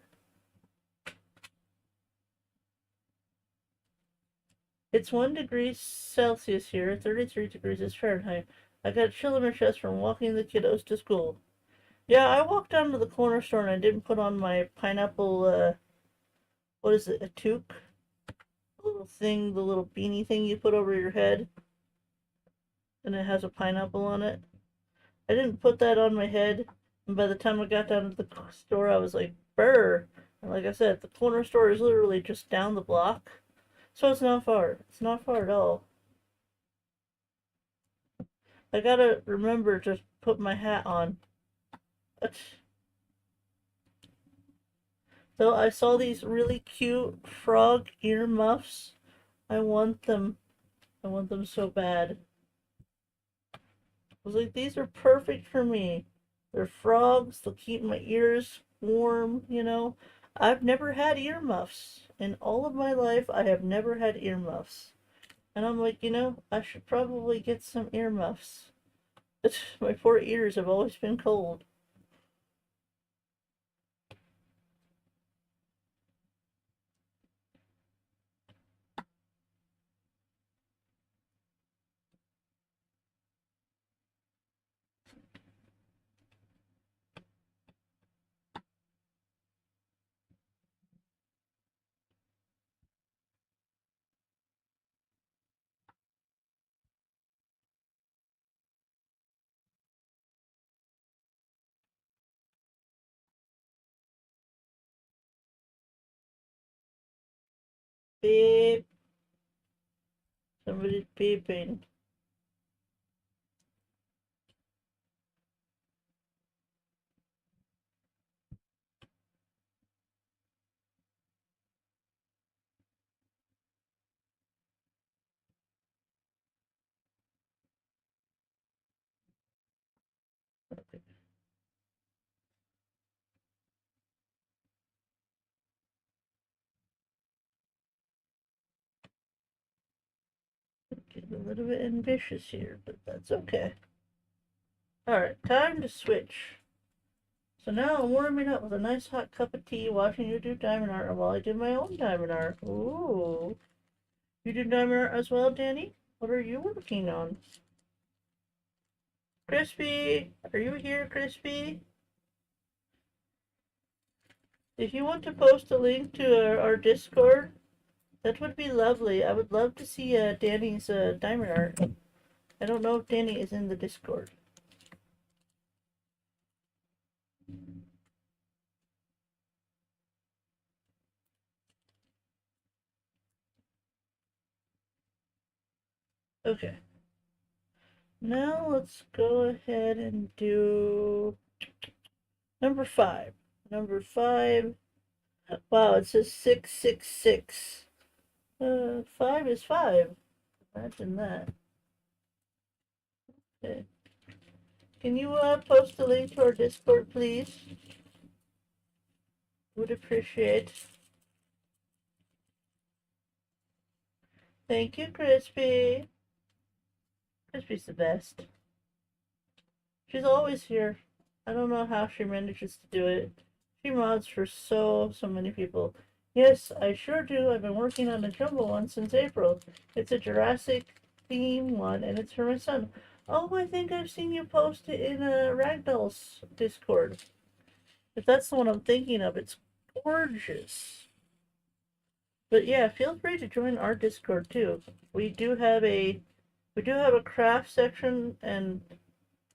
It's 1 degree Celsius here, 33 degrees is Fahrenheit. I got a chill in my chest from walking the kiddos to school. Yeah, I walked down to the corner store and I didn't put on my pineapple, what is it, a toque? The little thing, the little beanie thing you put over your head. And it has a pineapple on it. I didn't put that on my head. And by the time I got down to the store, I was like, brr. And like I said, the corner store is literally just down the block. So it's not far. It's not far at all. I gotta remember to put my hat on. So I saw these really cute frog ear muffs. I want them. I want them so bad. I was like, these are perfect for me. They're frogs. They'll keep my ears warm, you know. I've never had earmuffs. In all of my life, I have never had earmuffs. And I'm like, you know, I should probably get some earmuffs. My poor ears have always been cold. Beep. Somebody's beeping. Getting a little bit ambitious here, but that's okay. Alright, time to switch. So now I'm warming up with a nice hot cup of tea, watching you do diamond art while I do my own diamond art. Ooh. You do diamond art as well, Danny? What are you working on? Crispy! Are you here, Crispy? If you want to post a link to our Discord, that would be lovely. I would love to see Danny's diamond art. I don't know if Danny is in the Discord. Okay. Now let's go ahead and do number 5. Number 5. Wow, it says 666. 5 is 5. Imagine that. Okay. Can you post a link to our Discord, please? Would appreciate. Thank you, Crispy. Crispy's the best. She's always here. I don't know how she manages to do it. She mods for so many people. Yes, I sure do. I've been working on a jumbo one since April. It's a Jurassic theme one, and it's for my son. Oh, I think I've seen you post it in a Ragdoll's Discord. If that's the one I'm thinking of, it's gorgeous. But yeah, feel free to join our Discord too. We do have a craft section, and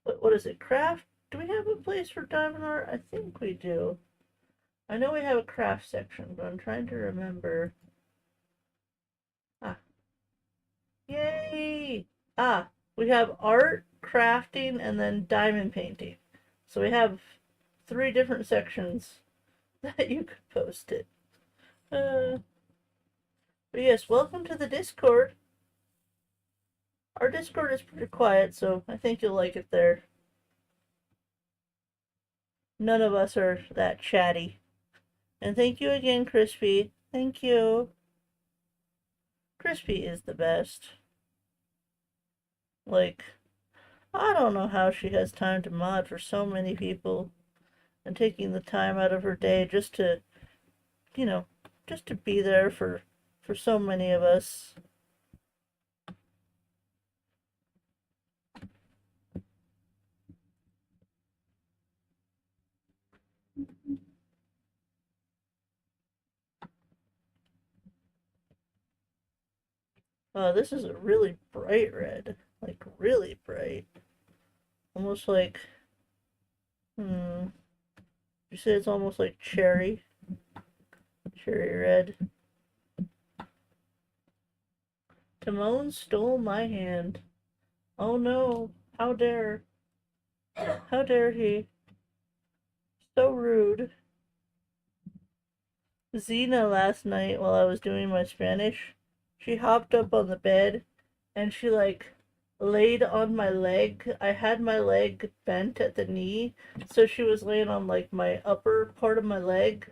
what is it? Craft? Do we have a place for diamond art? I think we do. I know we have a craft section, but I'm trying to remember. Ah. Yay! Ah, we have art, crafting, and then diamond painting. So we have 3 different sections that you could post it. But yes, welcome to the Discord. Our Discord is pretty quiet, so I think you'll like it there. None of us are that chatty. And thank you again, Crispy. Thank you. Crispy is the best. Like, I don't know how she has time to mod for so many people and taking the time out of her day just to, you know, just to be there for so many of us. This is a really bright red. Like, really bright. Almost like, you say it's almost like cherry. Cherry red. Timon stole my hand. Oh no, how dare. How dare he. So rude. Xena last night while I was doing my Spanish, she hopped up on the bed and she like laid on my leg. I had my leg bent at the knee, so she was laying on like my upper part of my leg.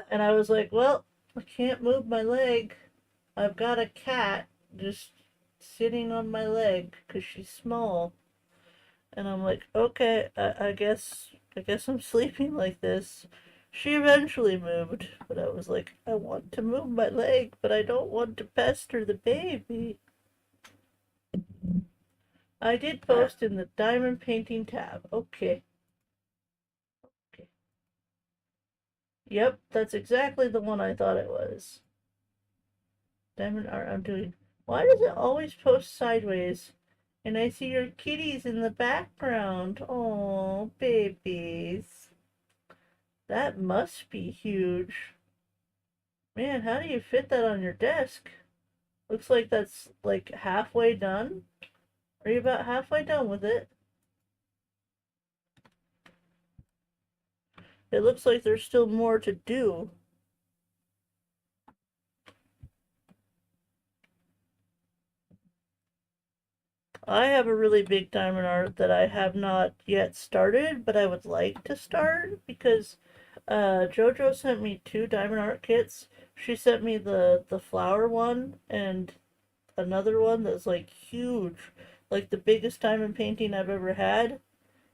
And I was like, well, I can't move my leg. I've got a cat just sitting on my leg because she's small. And I'm like, okay, I guess I'm sleeping like this. She eventually moved, but I was like, I want to move my leg, but I don't want to pester the baby. I did post in the diamond painting tab. Okay. Okay. Yep, that's exactly the one I thought it was. Diamond art I'm doing. Why does it always post sideways? And I see your kitties in the background. Oh, babies. That must be huge. Man, how do you fit that on your desk? Looks like that's like halfway done. Are you about halfway done with it? It looks like there's still more to do. I have a really big diamond art that I have not yet started, but I would like to start because JoJo sent me 2 diamond art kits. She sent me the flower one, and another one that's like huge, like the biggest diamond painting I've ever had.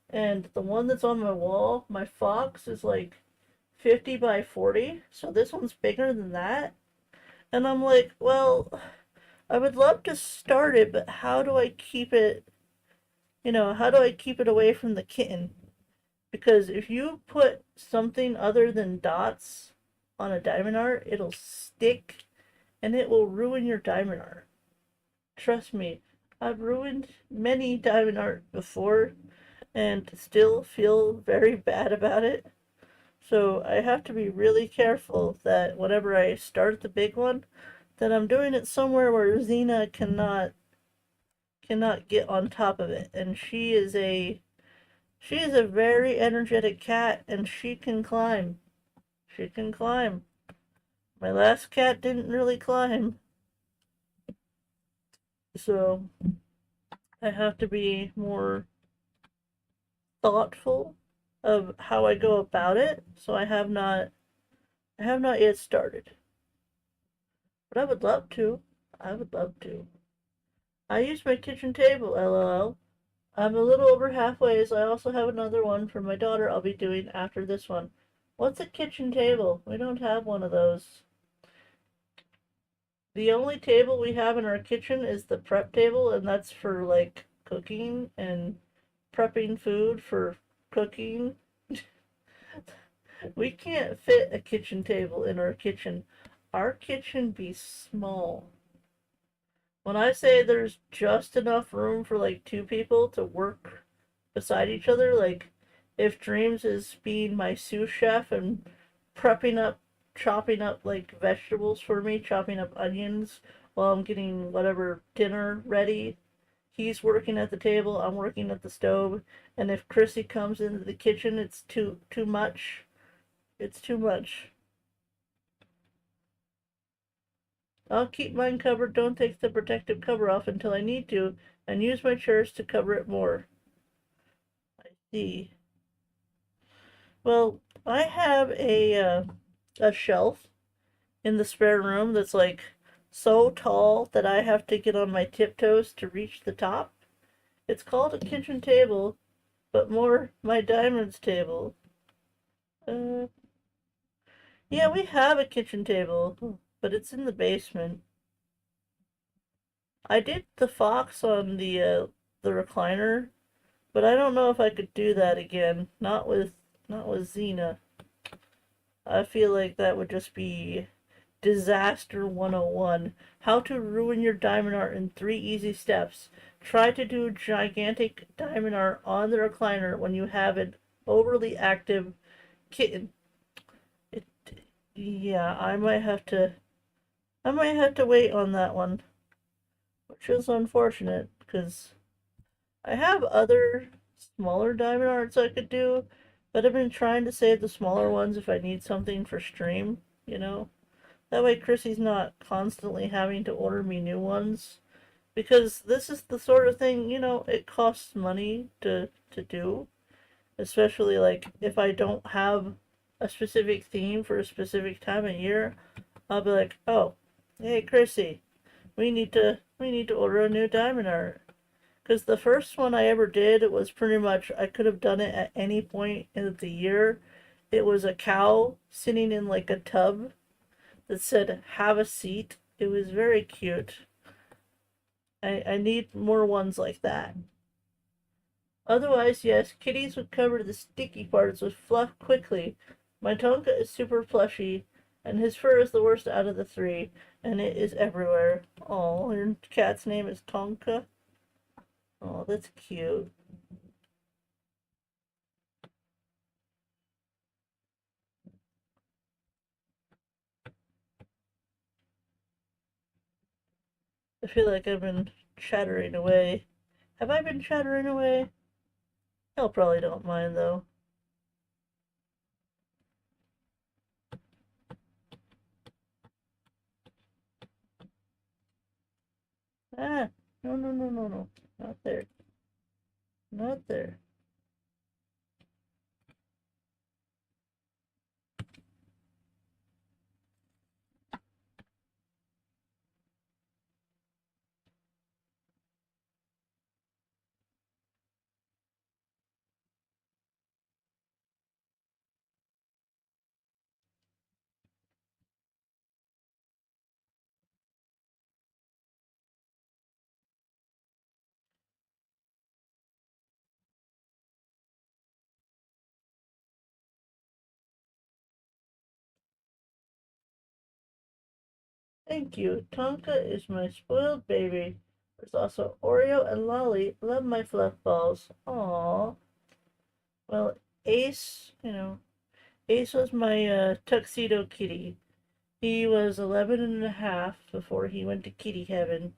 And the one that's on my wall, my fox, is like 50 by 40, so this one's bigger than that. And I'm like, well, I would love to start it, but how do I keep it, how do I keep it away from the kitten? Because if you put something other than dots on a diamond art, it'll stick and it will ruin your diamond art. Trust me, I've ruined many diamond art before and still feel very bad about it. So I have to be really careful that whenever I start the big one, that I'm doing it somewhere where Xena cannot get on top of it. And she is a very energetic cat and she can climb. She can climb. My last cat didn't really climb. So I have to be more thoughtful of how I go about it. So I have not yet started. But I would love to. I would love to. I use my kitchen table, lol. I'm a little over halfway, so I also have another one for my daughter I'll be doing after this one. What's a kitchen table? We don't have one of those. The only table we have in our kitchen is the prep table, and that's for like cooking and prepping food for cooking. We can't fit a kitchen table in our kitchen. Our kitchen be small. When I say there's just enough room for like two people to work beside each other, like if Dreams is being my sous chef and prepping up, chopping up like vegetables for me, chopping up onions while I'm getting whatever dinner ready, he's working at the table, I'm working at the stove, and if Chrissy comes into the kitchen, it's too much. It's too much. I'll keep mine covered, don't take the protective cover off until I need to, and use my chairs to cover it more. I see. Well, I have a shelf in the spare room that's like so tall that I have to get on my tiptoes to reach the top. It's called a kitchen table, but more my diamonds table. Uh, yeah, we have a kitchen table, but it's in the basement. I did the fox on the recliner, but I don't know if I could do that again. Not with Xena. I feel like that would just be Disaster 101. How to ruin your diamond art in 3 easy steps. Try to do gigantic diamond art on the recliner when you have an overly active kitten. It, yeah, I might have to wait on that one, which is unfortunate because I have other smaller diamond arts I could do, but I've been trying to save the smaller ones if I need something for stream, you know? That way Chrissy's not constantly having to order me new ones. Because this is the sort of thing, it costs money to do. Especially like if I don't have a specific theme for a specific time of year, I'll be like, oh, hey Chrissy, we need to order a new diamond art. Because the first one I ever did, it was pretty much, I could have done it at any point in the year. It was a cow sitting in like a tub that said, have a seat. It was very cute. I need more ones like that. Otherwise, yes, kitties would cover the sticky parts with fluff quickly. My Tonka is super plushy, and his fur is the worst out of the 3, and it is everywhere. Oh, your cat's name is Tonka? Oh, that's cute. I feel like I've been chattering away. Have I been chattering away? He'll probably don't mind, though. Ah, no, no, no, no, no. Not there. Not there. Thank you. Tonka is my spoiled baby. There's also Oreo and Lolly. Love my fluff balls. Aww. Well, Ace, Ace was my tuxedo kitty. He was 11 and a half before he went to kitty heaven.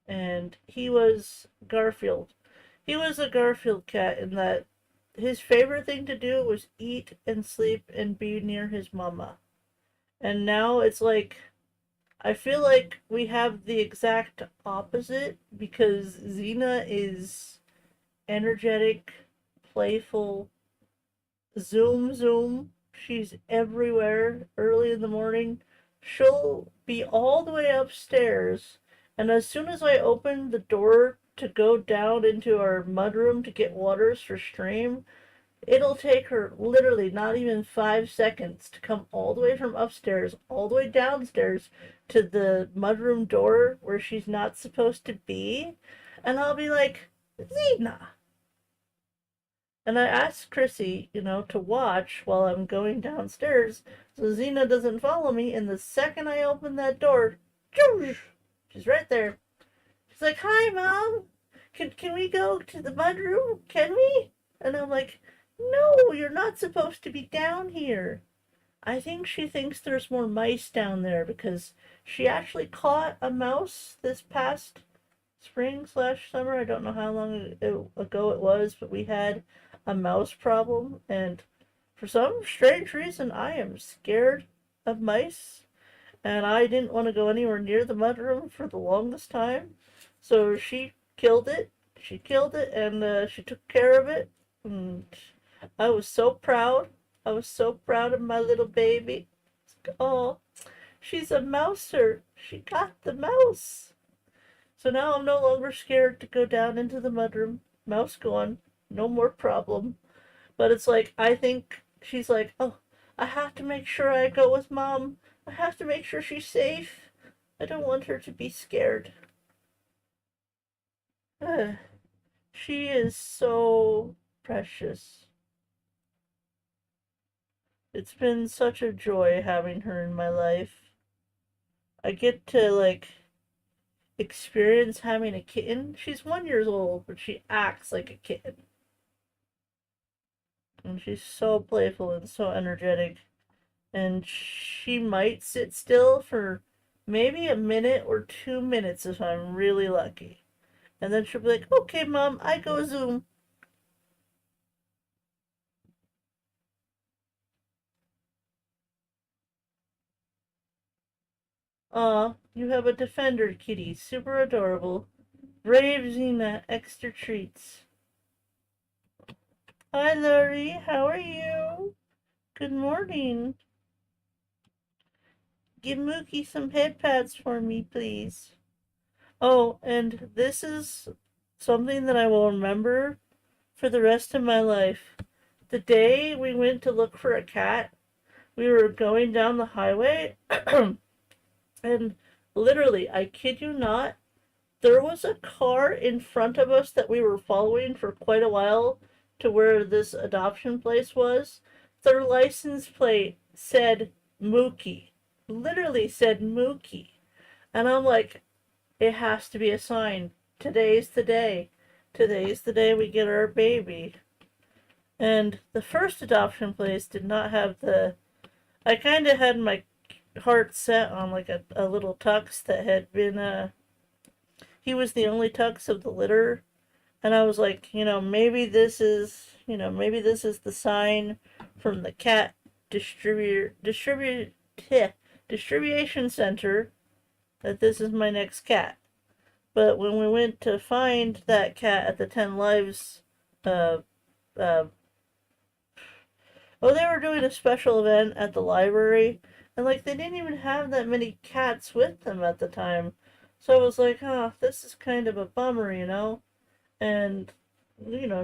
And he was Garfield. He was a Garfield cat in that his favorite thing to do was eat and sleep and be near his mama. And now it's like I feel like we have the exact opposite because Xena is energetic, playful, zoom zoom. She's everywhere early in the morning. She'll be all the way upstairs, and as soon as I open the door to go down into our mudroom to get waters for stream, it'll take her literally not even 5 seconds to come all the way from upstairs, all the way downstairs to the mudroom door where she's not supposed to be. And I'll be like, Xena. And I asked Chrissy, to watch while I'm going downstairs so Xena doesn't follow me. And the second I open that door, she's right there. She's like, "Hi, Mom. Can we go to the mudroom? Can we?" And I'm like, "No, you're not supposed to be down here." I think she thinks there's more mice down there because she actually caught a mouse this past spring/summer. I don't know how long ago it was, but we had a mouse problem, and for some strange reason, I am scared of mice, and I didn't want to go anywhere near the mudroom for the longest time. So she killed it. She killed it, and she took care of it. And I was so proud. I was so proud of my little baby. Oh, she's a mouser. She got the mouse. So now I'm no longer scared to go down into the mudroom. Mouse gone. No more problem. But it's like, I think she's like, oh, I have to make sure I go with Mom. I have to make sure she's safe. I don't want her to be scared. She is so precious. It's been such a joy having her in my life. I get to, experience having a kitten. She's 1 year old, but she acts like a kitten. And she's so playful and so energetic. And she might sit still for maybe a minute or 2 minutes if I'm really lucky. And then she'll be like, "Okay, Mom, I go Zoom." Aw, you have a defender kitty. Super adorable. Brave Xena, extra treats. Hi, Larry. How are you? Good morning. Give Mookie some head pads for me, please. Oh, and this is something that I will remember for the rest of my life. The day we went to look for a cat, we were going down the highway, and literally, I kid you not, there was a car in front of us that we were following for quite a while to where this adoption place was. Their license plate said Mookie. Literally said Mookie. And I'm like, it has to be a sign. Today's the day. Today's the day we get our baby. And the first adoption place did not have the. I kind of had my heart set on like a little tux that had been. He was the only tux of the litter. And I was like, maybe this is the sign from the cat distribution center that this is my next cat. But when we went to find that cat at the 10 Lives, uh, uh, they were doing a special event at the library, and they didn't even have that many cats with them at the time. So I was like, oh, this is kind of a bummer. And,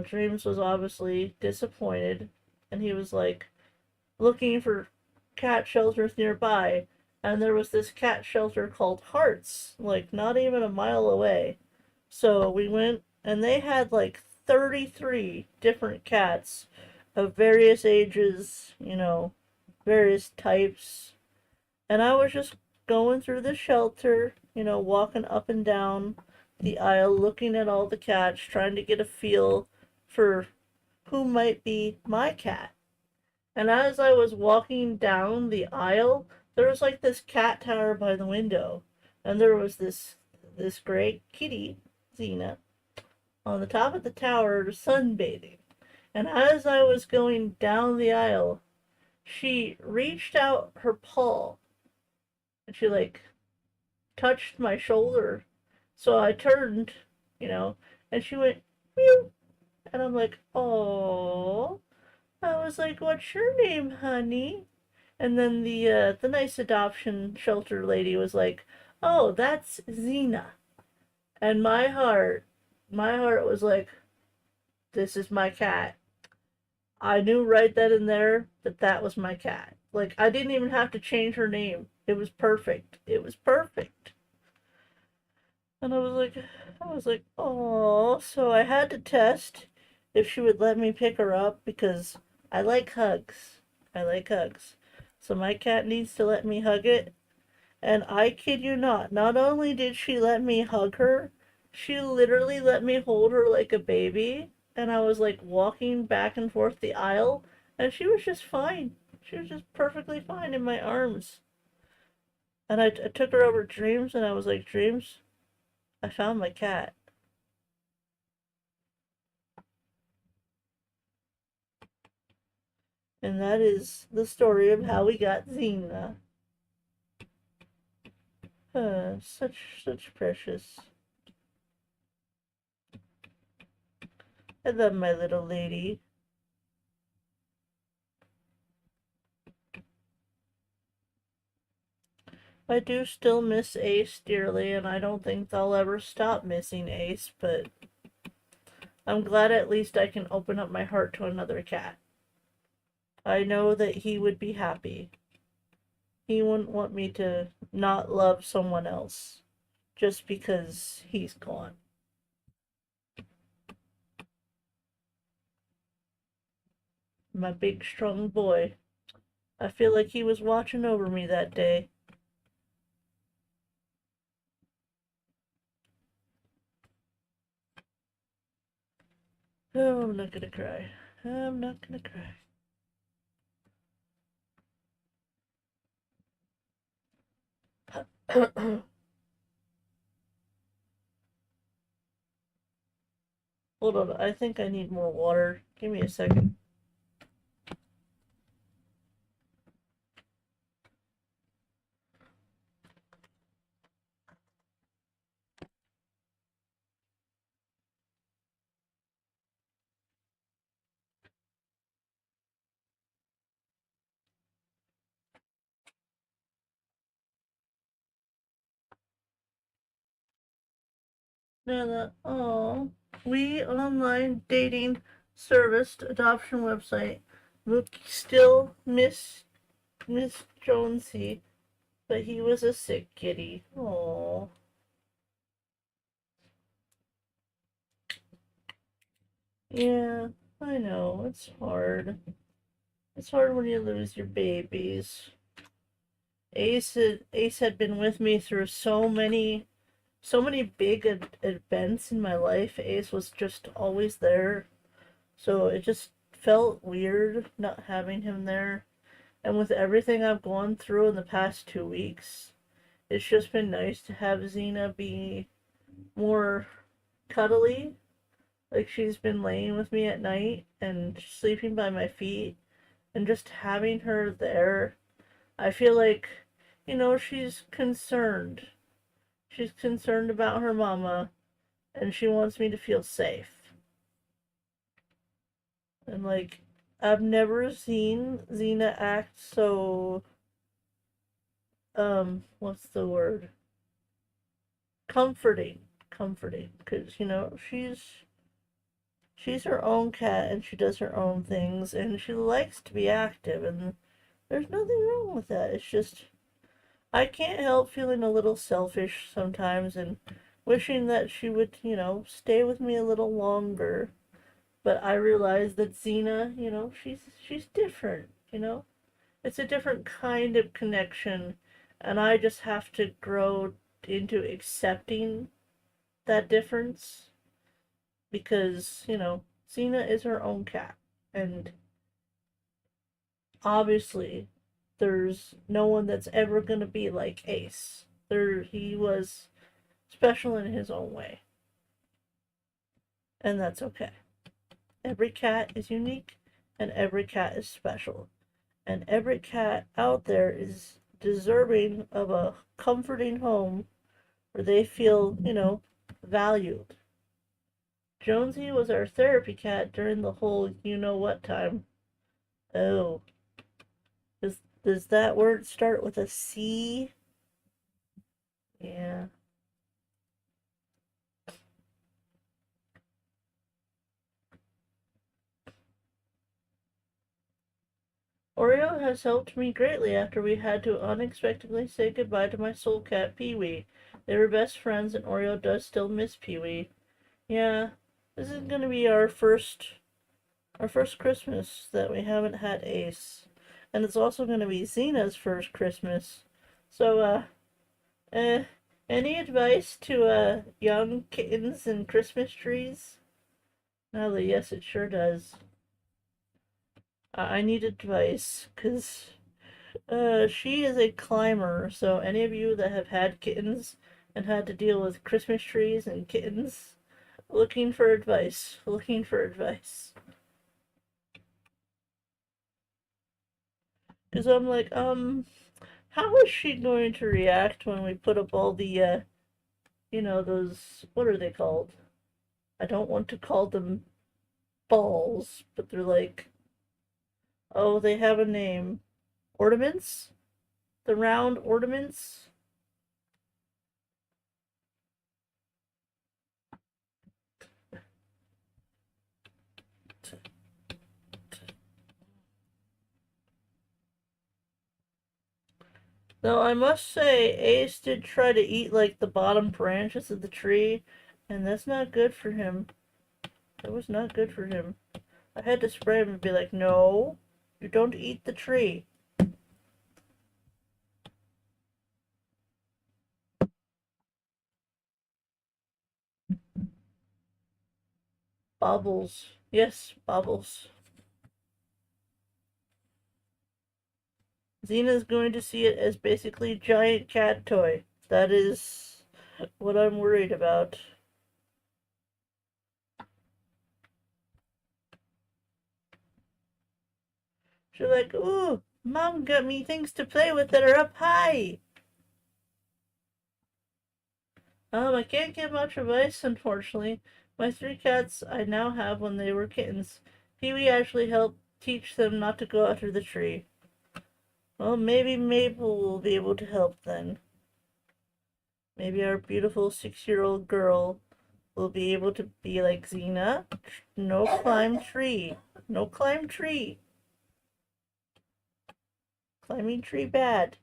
Dreams was obviously disappointed, and he was looking for cat shelters nearby, and there was this cat shelter called Hearts, not even a mile away. So we went, and they had 33 different cats of various ages, various types. And I was just going through the shelter, walking up and down the aisle, looking at all the cats, trying to get a feel for who might be my cat. And as I was walking down the aisle, there was like this cat tower by the window, and there was this gray kitty, Xena, on the top of the tower sunbathing. And as I was going down the aisle, she reached out her paw and she like touched my shoulder. So I turned, and she went meow. And I'm like, oh. I was like, what's your name, honey? And then the nice adoption shelter lady was like, oh, that's Xena. And my heart was like, this is my cat. I knew right then and there that that was my cat. Like, I didn't even have to change her name. It was perfect. It was perfect. And I was like, oh. So I had to test if she would let me pick her up because I like hugs. I like hugs. So my cat needs to let me hug it. And I kid you not only did she let me hug her, she literally let me hold her like a baby. And I was like walking back and forth the aisle, and she was just fine. She was just perfectly fine in my arms. And I took her over to Dreams, and I was like, Dreams, I found my cat. And that is the story of how we got Xena. Such precious. I love my little lady. I do still miss Ace dearly, and I don't think I'll ever stop missing Ace, but I'm glad at least I can open up my heart to another cat. I know that he would be happy. He wouldn't want me to not love someone else just because he's gone. My big strong boy. I feel like he was watching over me that day. Oh, I'm not gonna cry. I'm not gonna cry. Hold on, I think I need more water. Give me a second. Nailah, oh, we online dating service adoption website. Look, still Miss Jonesy, but he was a sick kitty. Oh, yeah, I know it's hard. It's hard when you lose your babies. Ace had been with me through so many big events in my life. Ace was just always there. So it just felt weird not having him there. And with everything I've gone through in the past 2 weeks, it's just been nice to have Xena be more cuddly. Like she's been laying with me at night and sleeping by my feet. And just having her there, I feel like, she's concerned. She's concerned about her mama, and she wants me to feel safe. And like, I've never seen Xena act so, what's the word? Comforting. Comforting. Because, she's her own cat and she does her own things and she likes to be active, and there's nothing wrong with that. It's just, I can't help feeling a little selfish sometimes and wishing that she would, stay with me a little longer. But I realize that Xena, she's different. It's a different kind of connection, And I just have to grow into accepting that difference because, Xena is her own cat. And obviously, there's no one that's ever going to be like Ace. He was special in his own way. And that's okay. Every cat is unique, and every cat is special. And every cat out there is deserving of a comforting home where they feel, valued. Jonesy was our therapy cat during the whole you-know-what time. Oh, does that word start with a C? Yeah. Oreo has helped me greatly after we had to unexpectedly say goodbye to my soul cat, Pee-wee. They were best friends, and Oreo does still miss Pee-wee. Yeah, this is gonna be our first Christmas that we haven't had Ace. And it's also gonna be Xena's first Christmas. So, uh, any advice to, young kittens and Christmas trees? Nailah, yes, it sure does. I need advice, because she is a climber, so any of you that have had kittens and had to deal with Christmas trees and kittens, looking for advice, looking for advice. Because I'm like, how is she going to react when we put up all the, those, what are they called? I don't want to call them balls, but they're like, oh, they have a name. Ornaments? The round ornaments? Though I must say, Ace did try to eat like the bottom branches of the tree, and that's not good for him. That was not good for him. I had to spray him and be like, no, you don't eat the tree. Bobbles. Yes, Bobbles. Xena's going to see it as basically a giant cat toy. That is what I'm worried about. She's like, ooh, Mom got me things to play with that are up high. I can't give much advice, unfortunately. My 3 cats I now have when they were kittens. Pee-wee actually helped teach them not to go after the tree. Well, maybe Mabel will be able to help then. Maybe our beautiful 6-year-old girl will be able to be like Xena. No climb tree. No climb tree. Climbing tree bad.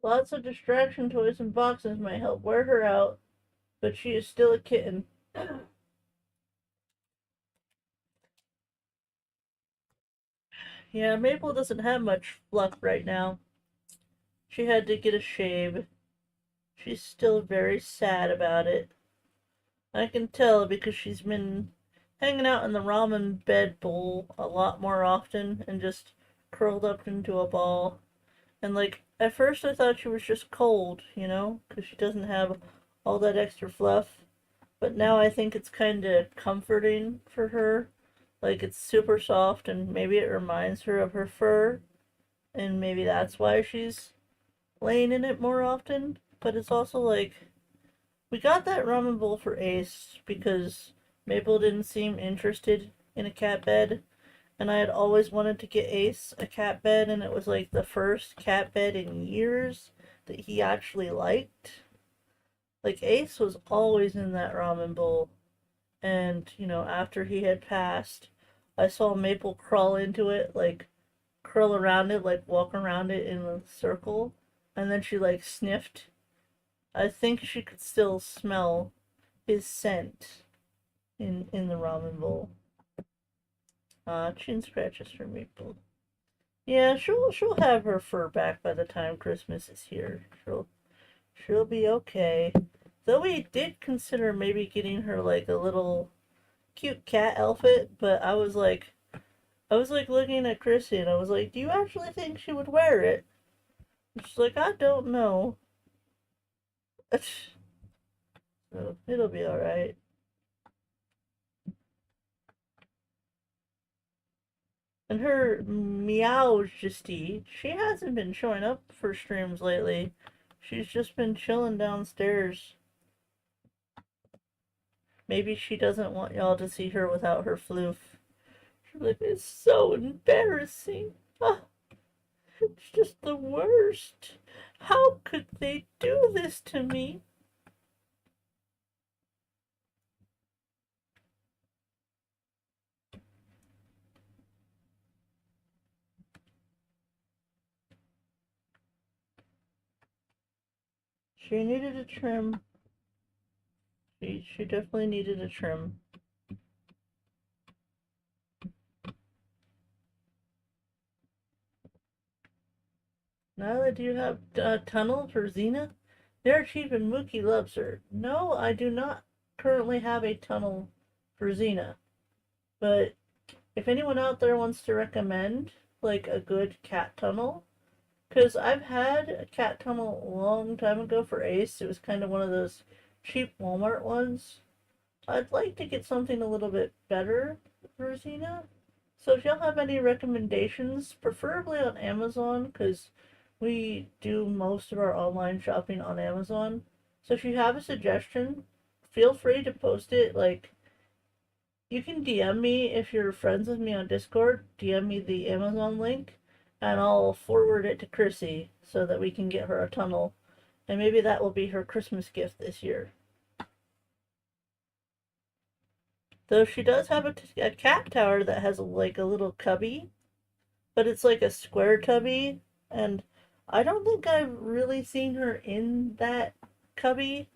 Lots of distraction toys and boxes might help wear her out, but she is still a kitten. Yeah, Maple doesn't have much fluff right now. She had to get a shave. She's still very sad about it. I can tell because she's been hanging out in the ramen bed bowl a lot more often and just curled up into a ball. And like, at first I thought she was just cold, because she doesn't have all that extra fluff. But now I think it's kind of comforting for her. Like, it's super soft and maybe it reminds her of her fur. And maybe that's why she's laying in it more often. But it's also like, we got that ramen bowl for Ace because Maple didn't seem interested in a cat bed. And I had always wanted to get Ace a cat bed, and it was like the first cat bed in years that he actually liked. Like Ace was always in that ramen bowl. And, after he had passed, I saw Maple crawl into it, like curl around it, like walk around it in a circle. And then she like sniffed. I think she could still smell his scent in the ramen bowl. Chin scratches for Maple. Yeah, she'll have her fur back by the time Christmas is here. She'll be okay. Though we did consider maybe getting her like a little cute cat outfit, but I was like looking at Chrissy and I was like, do you actually think she would wear it? And she's like, I don't know. So it'll be alright. And her Meowjesty, she hasn't been showing up for streams lately. She's just been chilling downstairs. Maybe she doesn't want y'all to see her without her floof. She's like, it's so embarrassing. Ah, it's just the worst. How could they do this to me? She needed a trim. She definitely needed a trim. Nailah, do you have a tunnel for Xena? They're cheap and Mookie loves her. No, I do not currently have a tunnel for Xena. But if anyone out there wants to recommend like a good cat tunnel, because I've had a cat tunnel a long time ago for Ace. It was kind of one of those cheap Walmart ones. I'd like to get something a little bit better for Xena. So if y'all have any recommendations, preferably on Amazon, because we do most of our online shopping on Amazon. So if you have a suggestion, feel free to post it. Like, you can DM me if you're friends with me on Discord. DM me the Amazon link, and I'll forward it to Chrissy so that we can get her a tunnel. And maybe that will be her Christmas gift this year. Though she does have a cat tower that has like a little cubby, but it's like a square tubby, and I don't think I've really seen her in that cubby.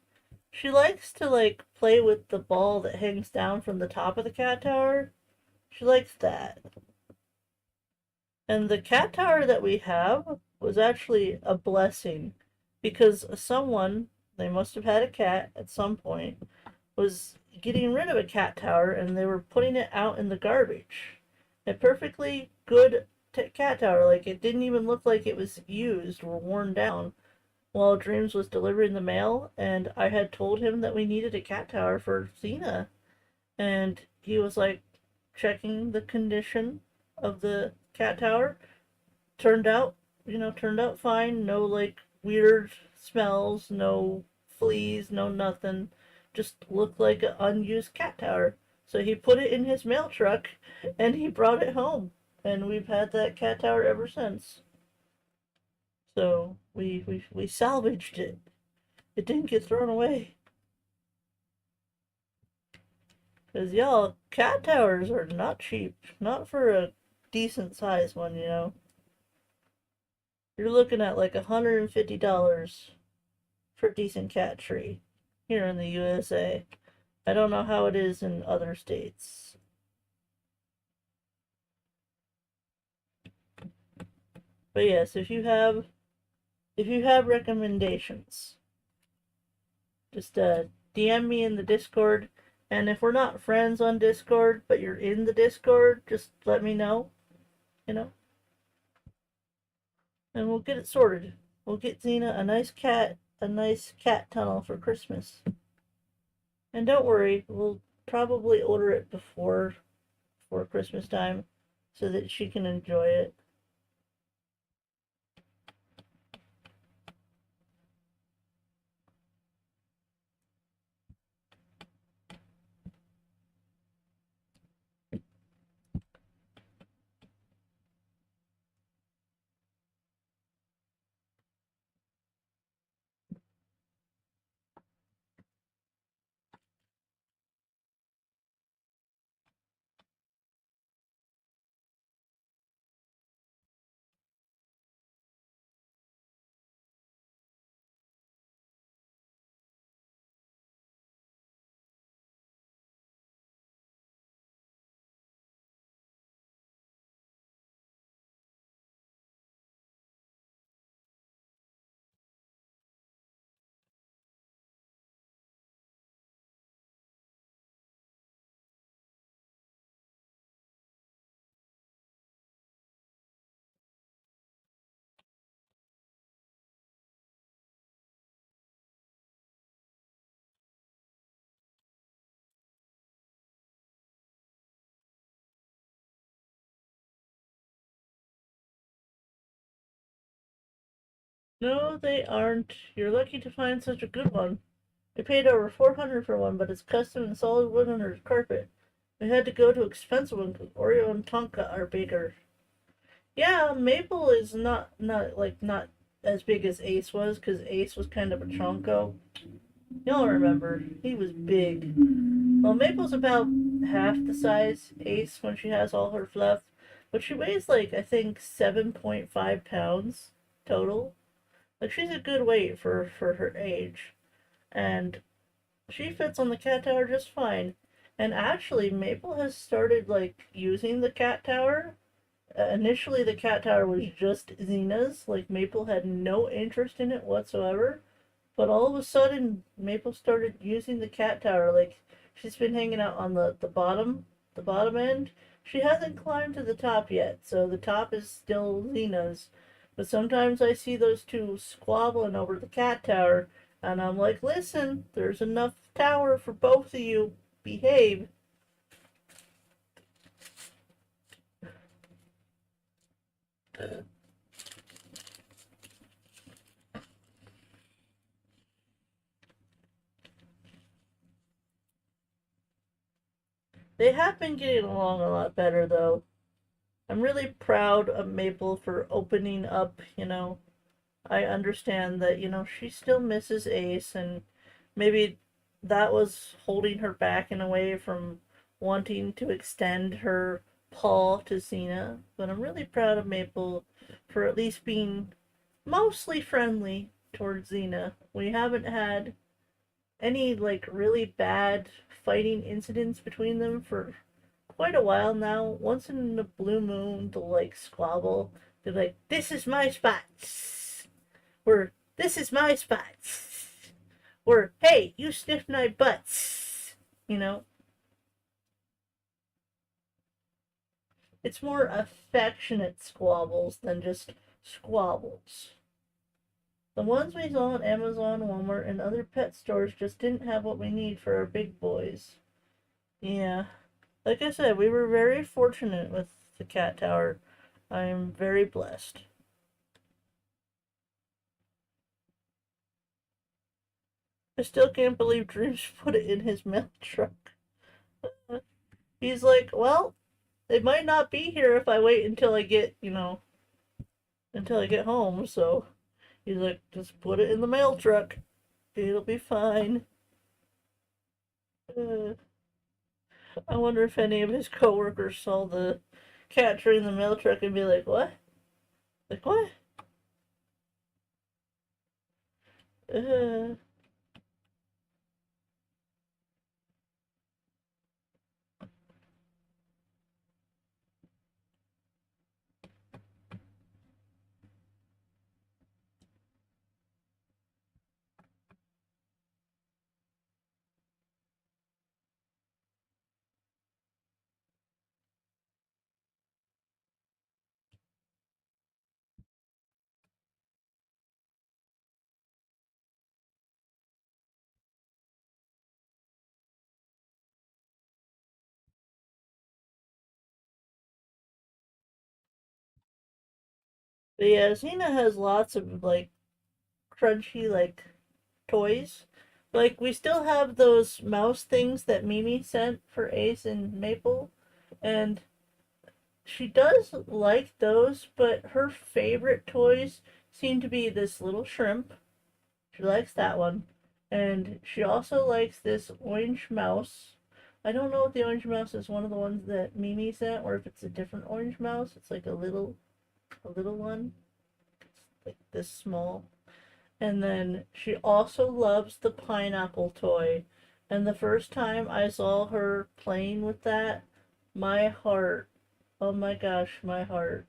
She likes to like play with the ball that hangs down from the top of the cat tower. She likes that. And the cat tower that we have was actually a blessing because someone, they must have had a cat at some point, was getting rid of a cat tower and they were putting it out in the garbage. A perfectly good cat tower, like it didn't even look like it was used or worn down, while Dreams was delivering the mail, and I had told him that we needed a cat tower for Xena, and he was like checking the condition of the cat tower. Turned out fine. No like weird smells, no fleas, no nothing. Just looked like an unused cat tower. So he put it in his mail truck and he brought it home. And we've had that cat tower ever since. So we salvaged it. It didn't get thrown away. Because y'all, cat towers are not cheap. Not for a decent size one. You're looking at like $150 for a decent cat tree here in the USA. I don't know how it is in other states. But yes, if you have recommendations, just DM me in the Discord. And if we're not friends on Discord, but you're in the Discord, just let me know, you know, and we'll get it sorted. We'll get Xena a nice cat tunnel for Christmas. And don't worry, we'll probably order it before Christmas time so that she can enjoy it. No, they aren't. You're lucky to find such a good one. I paid over 400 for one, but it's custom and solid wood under carpet. I had to go to expensive one because Oreo and Tonka are bigger. Yeah, Maple is not as big as Ace was because Ace was kind of a chonko. Y'all remember he was big. Well, Maple's about half the size Ace when she has all her fluff, but she weighs like I think 7.5 pounds total. Like she's a good weight for her age, and she fits on the cat tower just fine. And actually, Maple has started like using the cat tower. Initially, the cat tower was just Xena's. Like Maple had no interest in it whatsoever. But all of a sudden, Maple started using the cat tower. Like she's been hanging out on the bottom end. She hasn't climbed to the top yet, so the top is still Xena's. But sometimes I see those two squabbling over the cat tower, and I'm like, listen, there's enough tower for both of you. Behave. They have been getting along a lot better, though. I'm really proud of Maple for opening up. I understand that, she still misses Ace, and maybe that was holding her back in a way from wanting to extend her paw to Xena. But I'm really proud of Maple for at least being mostly friendly towards Xena. We haven't had any, like, really bad fighting incidents between them for quite a while now. Once in the blue moon, they'll, like, squabble. They're like, this is my spot. Or, this is my spot. Or, hey, you sniff my butts. You know? It's more affectionate squabbles than just squabbles. The ones we saw on Amazon, Walmart, and other pet stores just didn't have what we need for our big boys. Yeah. Like I said, we were very fortunate with the cat tower. I am very blessed. I still can't believe Dreams put it in his mail truck. He's like, well, it might not be here if I wait until until I get home. So he's like, just put it in the mail truck. It'll be fine. Uh, I wonder if any of his coworkers saw the cat tree in the mail truck and be like, what? Like, what? Uh, but yeah, Xena has lots of, like, crunchy, like, toys. Like, we still have those mouse things that Mimi sent for Ace and Maple, and she does like those, but her favorite toys seem to be this little shrimp. She likes that one. And she also likes this orange mouse. I don't know if the orange mouse is one of the ones that Mimi sent or if it's a different orange mouse. It's like a little one. It's like this small. And then she also loves the pineapple toy. And the first time I saw her playing with that, my heart, oh my gosh, my heart.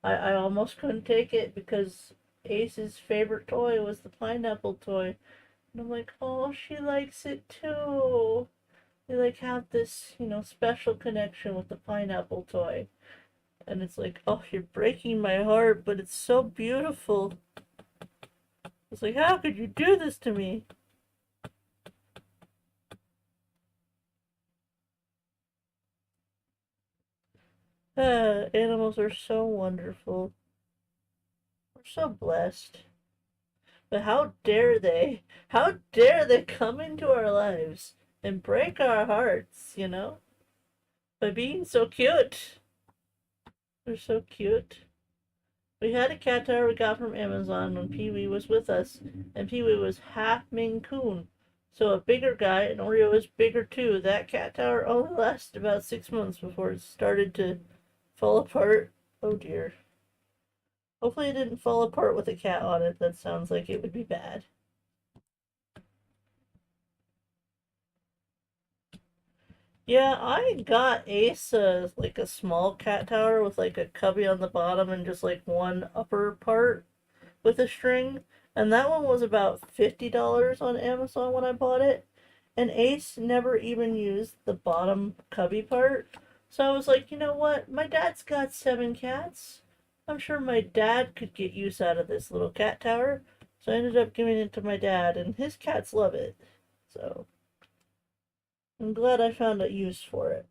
I almost couldn't take it because Ace's favorite toy was the pineapple toy. And I'm like, oh, she likes it too. They like have this special connection with the pineapple toy. And it's like, oh, you're breaking my heart, but it's so beautiful. It's like, how could you do this to me? Animals are so wonderful. We're so blessed. But how dare they? How dare they come into our lives and break our hearts, you know? By being so cute. They're so cute. We had a cat tower we got from Amazon when Pee Wee was with us, and Pee Wee was half Maine Coon. So a bigger guy, and Oreo was bigger too. That cat tower only lasted about 6 months before it started to fall apart. Oh dear. Hopefully it didn't fall apart with a cat on it. That sounds like it would be bad. Yeah, I got Ace like a small cat tower with like a cubby on the bottom and just like one upper part with a string. And that one was about $50 on Amazon when I bought it. And Ace never even used the bottom cubby part. So I was like, you know what? My dad's got 7 cats. I'm sure my dad could get use out of this little cat tower. So I ended up giving it to my dad, and his cats love it. So I'm glad I found a use for it.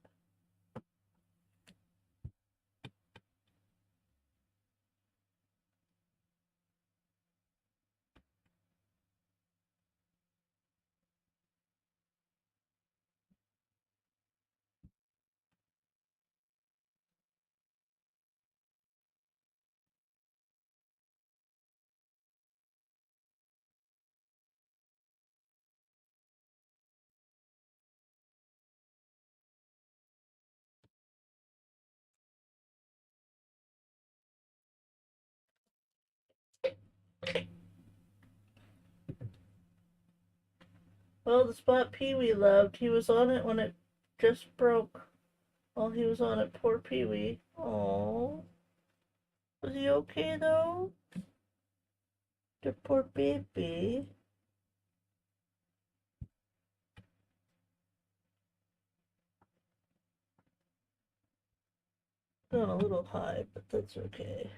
Well, the spot Pee Wee loved, he was on it when it just broke. While he was on it, poor Pee Wee. Oh, was he okay though? The poor baby. Gone a little high, but that's okay.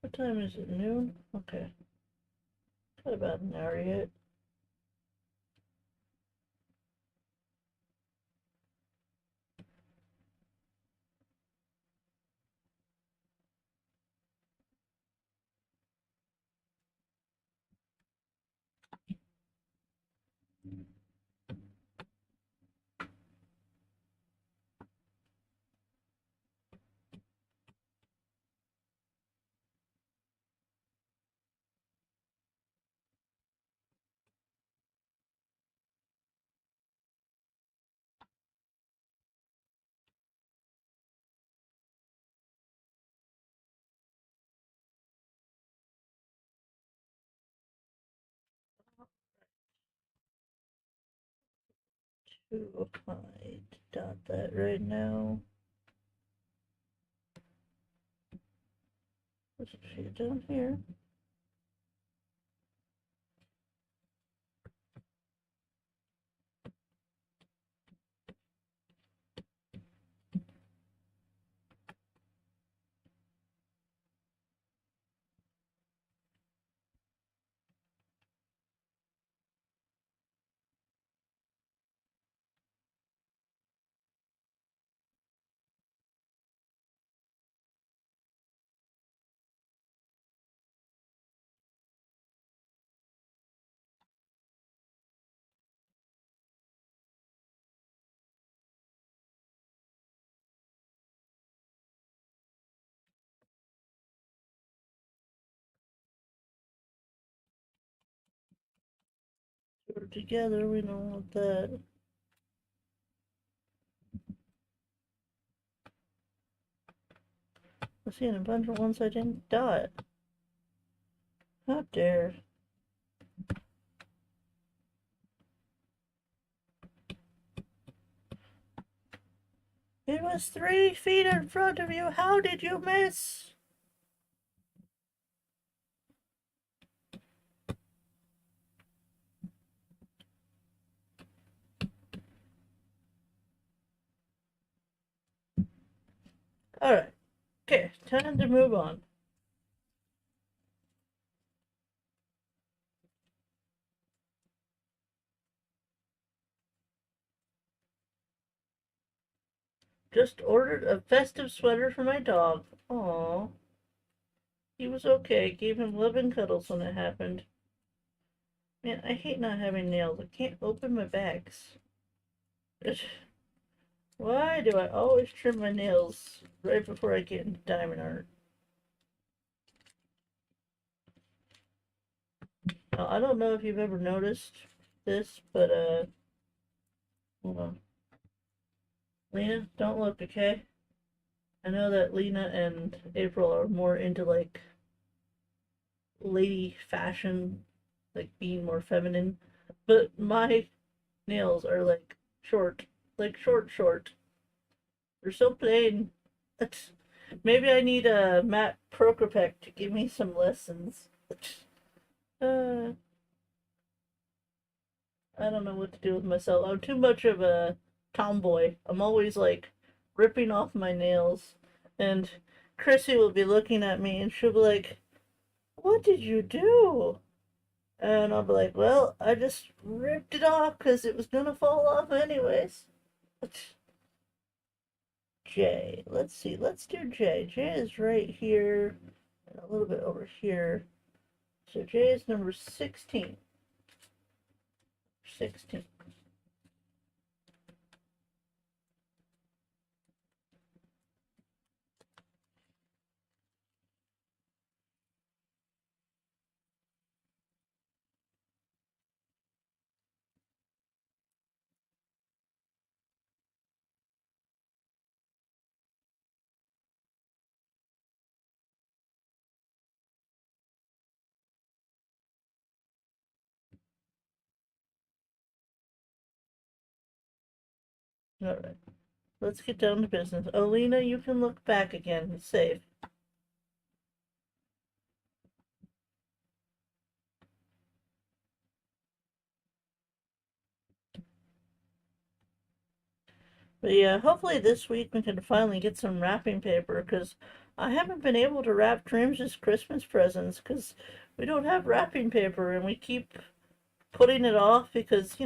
What time is it? Noon? Okay. Got about an hour yet. Too high to dot that right now. Let's see it down here. Put it together, we don't want that. I'm seeing a bunch of ones I didn't dot. How dare. It was 3 feet in front of you. How did you miss? Alright. Okay, time to move on. Just ordered a festive sweater for my dog. Aww. He was okay. Gave him love and cuddles when it happened. Man, I hate not having nails. I can't open my bags. Why do I always trim my nails right before I get into diamond art? Now, I don't know if you've ever noticed this, but, hold on. Lena, don't look, okay? I know that Lena and April are more into, like, lady fashion, like, being more feminine, but my nails are, like, short. Like, short. They're so plain. That's, maybe I need a Matt Prokopek to give me some lessons. Uh, I don't know what to do with myself. I'm too much of a tomboy. I'm always like ripping off my nails. And Chrissy will be looking at me and she'll be like, "What did you do?" And I'll be like, "Well, I just ripped it off because it was gonna fall off anyways." J. Let's see. Let's do J. J is right here and a little bit over here. So J is number 16. 16. Alright. Let's get down to business. Alina, you can look back again. It's safe. But yeah, hopefully this week we can finally get some wrapping paper because I haven't been able to wrap Dreams' Christmas presents because we don't have wrapping paper and we keep putting it off because,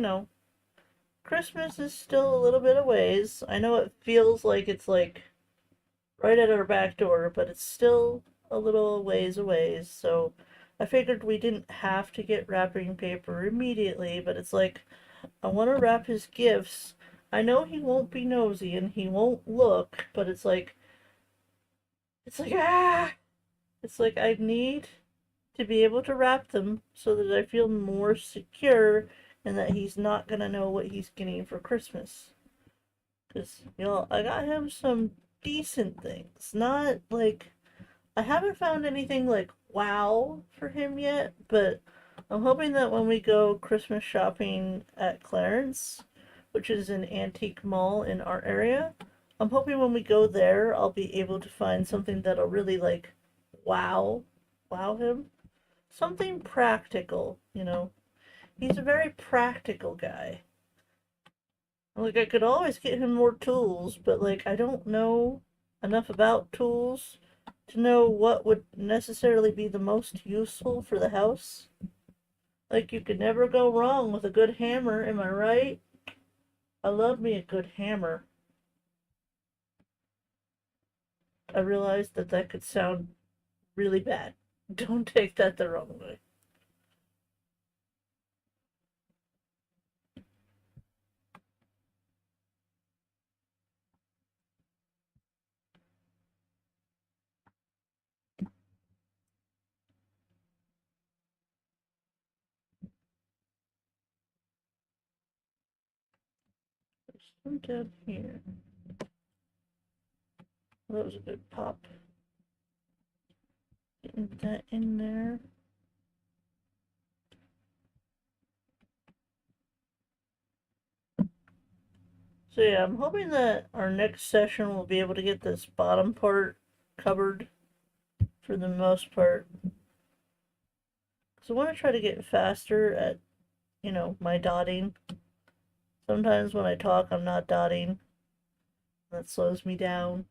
Christmas is still a little bit of ways. I know it feels like it's like right at our back door, but it's still a little ways away. So I figured we didn't have to get wrapping paper immediately, but it's like I want to wrap his gifts. I know he won't be nosy and he won't look, but it's like it's like I need to be able to wrap them so that I feel more secure and that he's not gonna know what he's getting for Christmas. Cause I got him some decent things, not like I haven't found anything like wow for him yet, but I'm hoping that when we go Christmas shopping at Clarence, which is an antique mall in our area, I'm hoping when we go there, I'll be able to find something that'll really like wow, wow him. Something practical. He's a very practical guy. Like I could always get him more tools, but like I don't know enough about tools to know what would necessarily be the most useful for the house. Like you could never go wrong with a good hammer, am I right? I love me a good hammer. I realized that that could sound really bad. Don't take that the wrong way. There's some down here. That was a good pop. Getting that in there. So yeah, I'm hoping that our next session will be able to get this bottom part covered for the most part. So I want to try to get faster at, my dotting. Sometimes when I talk, I'm not dotting. That slows me down.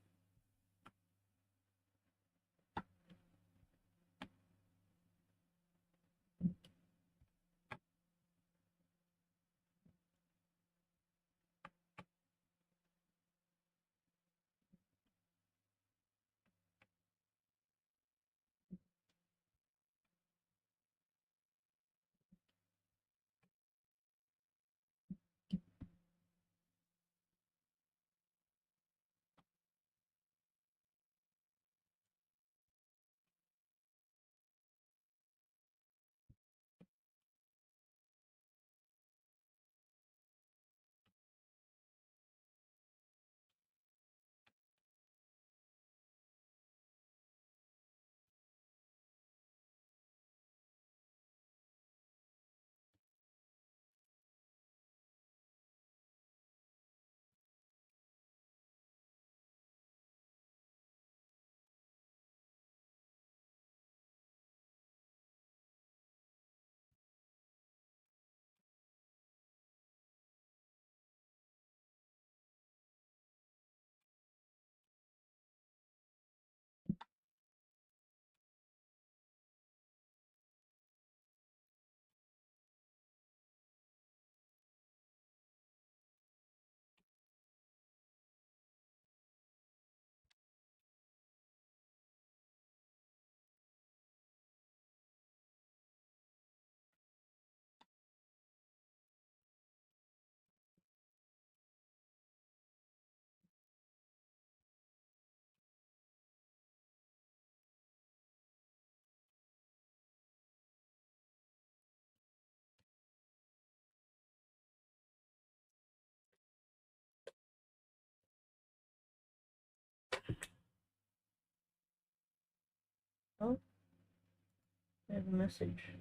Oh, I have a message.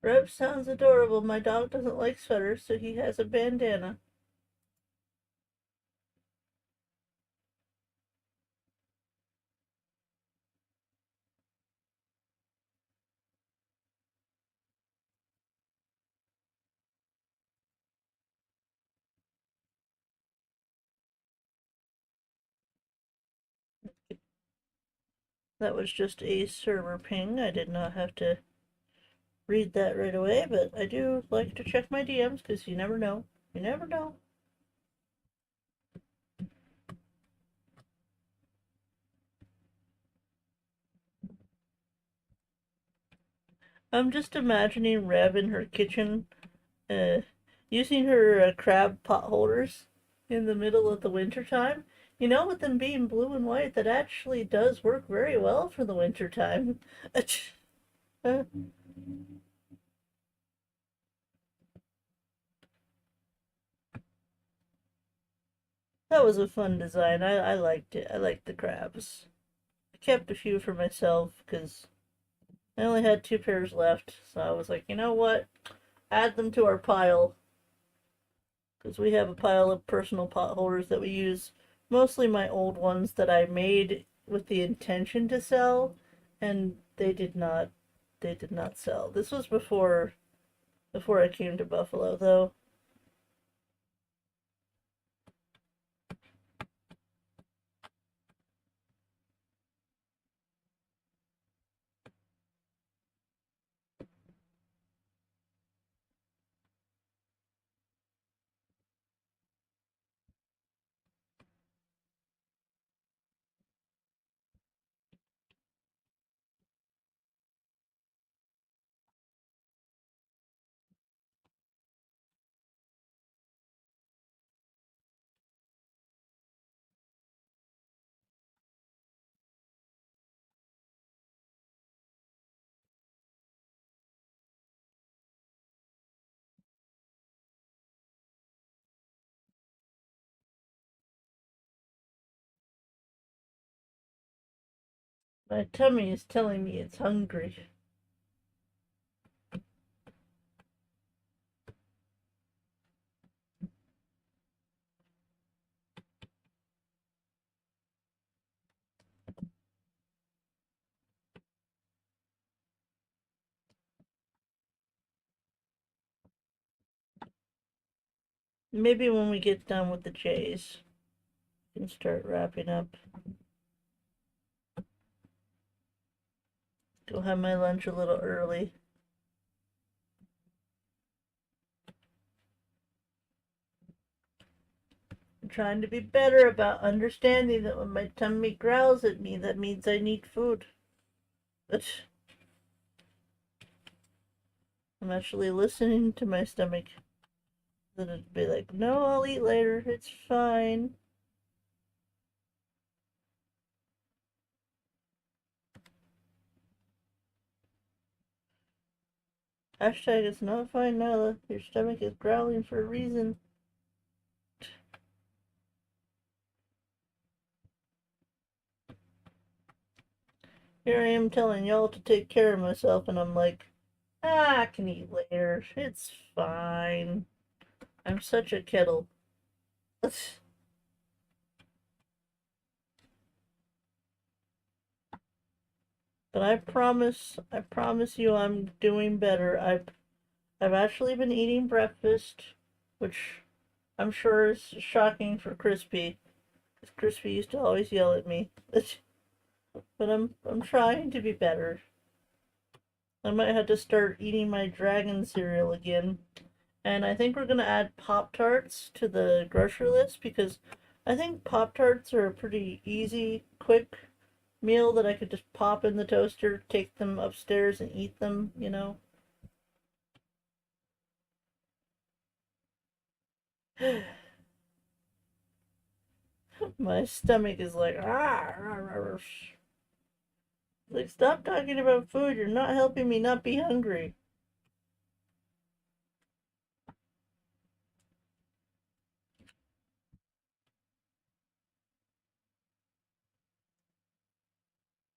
Reb sounds adorable. My dog doesn't like sweaters, so he has a bandana. That was just a server ping. I did not have to read that right away, but I do like to check my DMs because you never know. You never know. I'm just imagining Reb in her kitchen, uh, using her crab pot holders in the middle of the winter time. You know, with them being blue and white, that actually does work very well for the winter time. That was a fun design. I liked it. I liked the crabs. I kept a few for myself because I only had 2 pairs left. So I was like, you know what? Add them to our pile because we have a pile of personal pot holders that we use. Mostly my old ones that I made with the intention to sell, and they did not. They did not sell. This was before I came to Buffalo, though. My tummy is telling me it's hungry. Maybe when we get done with the J's, we can start wrapping up. Go have my lunch a little early. I'm trying to be better about understanding that when my tummy growls at me, that means I need food. But I'm actually listening to my stomach. Then it'd be like, no, I'll eat later. It's fine. Hashtag it's not fine, Nailah. Your stomach is growling for a reason. Here I am telling y'all to take care of myself, and I'm like, I can eat later. It's fine. I'm such a kettle. But I promise you I'm doing better. I've actually been eating breakfast, which I'm sure is shocking for Crispy. Because Crispy used to always yell at me. But I'm trying to be better. I might have to start eating my dragon cereal again. And I think we're gonna add Pop Tarts to the grocery list because I think Pop Tarts are a pretty easy, quick meal that I could just pop in the toaster, take them upstairs and eat them, you know. My stomach is like, ah. Like, stop talking about food. You're not helping me not be hungry.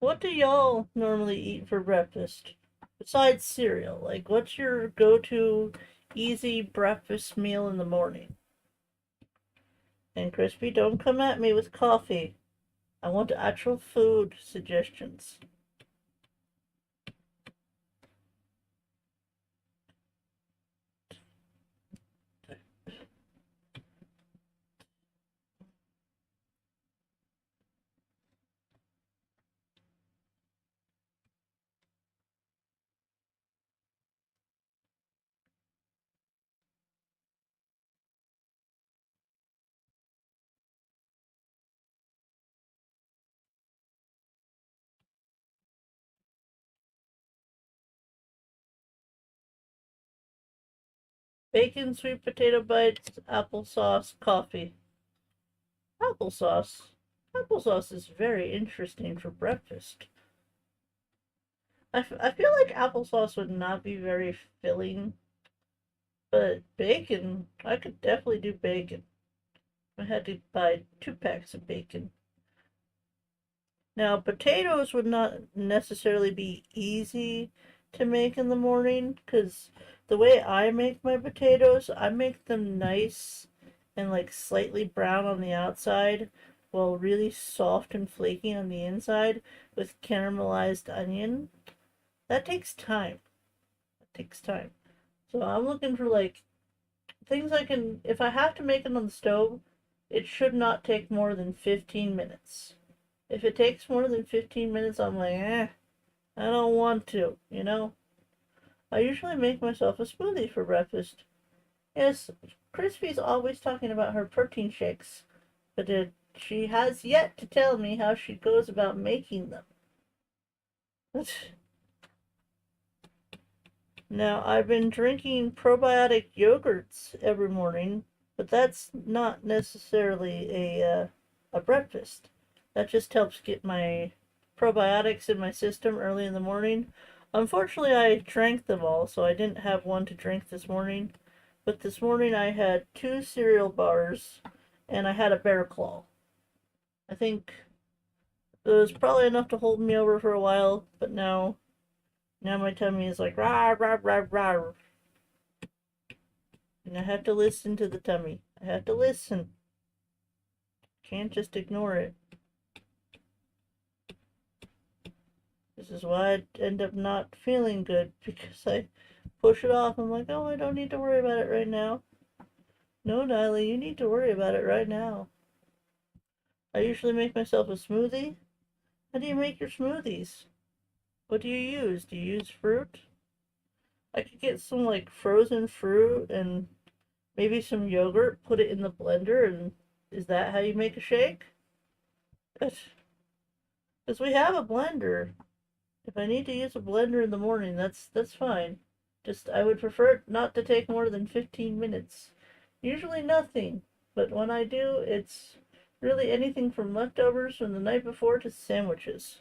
What do y'all normally eat for breakfast? Besides cereal, like what's your go-to easy breakfast meal in the morning? And Crispy, don't come at me with coffee. I want actual food suggestions. Bacon, sweet potato bites, applesauce, coffee. Applesauce. Applesauce is very interesting for breakfast. I feel like applesauce would not be very filling, but bacon, I could definitely do bacon. I had to buy 2 packs of bacon. Now, potatoes would not necessarily be easy to make in the morning because the way I make my potatoes, I make them nice and like slightly brown on the outside while really soft and flaky on the inside with caramelized onion. That takes time. It takes time. So I'm looking for like things I can, if I have to make it on the stove, it should not take more than 15 minutes. If it takes more than 15 minutes, I'm like, I don't want to, you know? I usually make myself a smoothie for breakfast. Yes, Crispy's always talking about her protein shakes, but she has yet to tell me how she goes about making them. Now, I've been drinking probiotic yogurts every morning, but that's not necessarily a breakfast. That just helps get my probiotics in my system early in the morning. Unfortunately, I drank them all, so I didn't have one to drink this morning. But this morning I had 2 cereal bars and I had a bear claw. I think it was probably enough to hold me over for a while, but now my tummy is like rah rah rah rah. And I have to listen to the tummy. I have to listen. Can't just ignore it. This is why I end up not feeling good because I push it off. I'm like, oh, I don't need to worry about it right now. No, Nailah, you need to worry about it right now. I usually make myself a smoothie. How do you make your smoothies? What do you use? Do you use fruit? I could get some like frozen fruit and maybe some yogurt, put it in the blender, and is that how you make a shake? Because we have a blender. If I need to use a blender in the morning, that's fine. Just I would prefer it not to take more than 15 minutes. Usually nothing, but when I do, it's really anything from leftovers from the night before to sandwiches.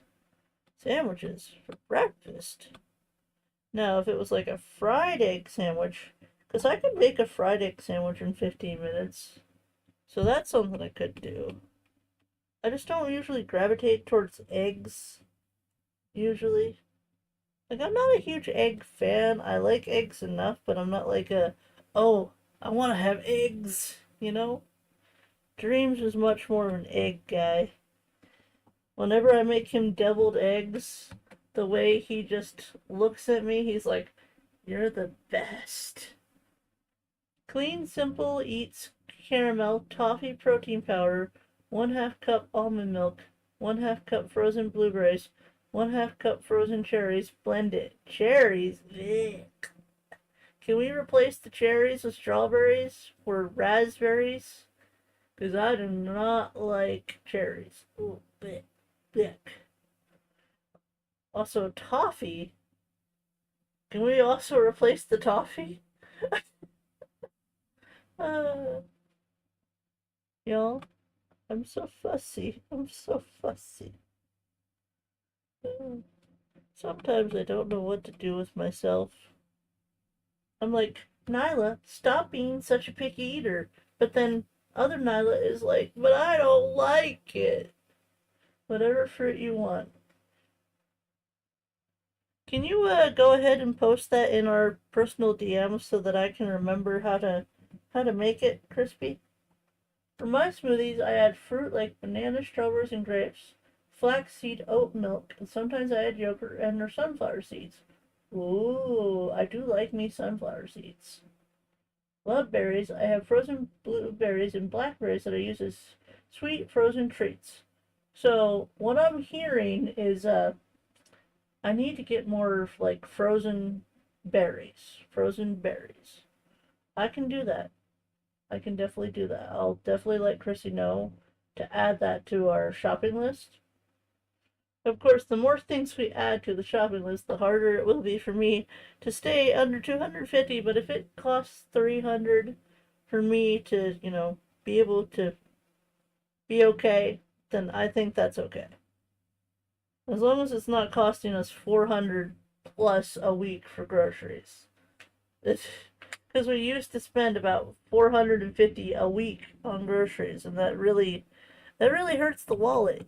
Sandwiches for breakfast. Now, if it was like a fried egg sandwich, because I could make a fried egg sandwich in 15 minutes, so that's something I could do. I just don't usually gravitate towards eggs, usually. Like, I'm not a huge egg fan. I like eggs enough, but I'm not like oh, I want to have eggs, you know? Dreams is much more of an egg guy. Whenever I make him deviled eggs, the way he just looks at me, he's like, you're the best. Clean Simple eats caramel toffee protein powder, 1/2 cup almond milk, 1/2 cup frozen blueberries, 1/2 cup frozen cherries. Blend it. Cherries? Blech. Can we replace the cherries with strawberries or raspberries? Because I do not like cherries. Ooh, blech, blech. Also, toffee. Can we also replace the toffee? uh, y'all, I'm so fussy. I'm so fussy. Sometimes I don't know what to do with myself. I'm like, Nailah, stop being such a picky eater. But then other Nailah is like, but I don't like it. Whatever fruit you want. Can you go ahead and post that in our personal DMs so that I can remember how to make it crispy? For my smoothies, I add fruit like bananas, strawberries, and grapes, flaxseed, oat milk, and sometimes I add yogurt and or sunflower seeds. Ooh, I do like me sunflower seeds. Love berries. I have frozen blueberries and blackberries that I use as sweet frozen treats. So what I'm hearing is I need to get more like frozen berries. Frozen berries. I can do that. I can definitely do that. I'll definitely let Chrissy know to add that to our shopping list. Of course, the more things we add to the shopping list, the harder it will be for me to stay under 250. But if it costs 300 for me to, be able to be okay, then I think that's okay. As long as it's not costing us 400 plus a week for groceries. Because we used to spend about 450 a week on groceries, and that really hurts the wallet.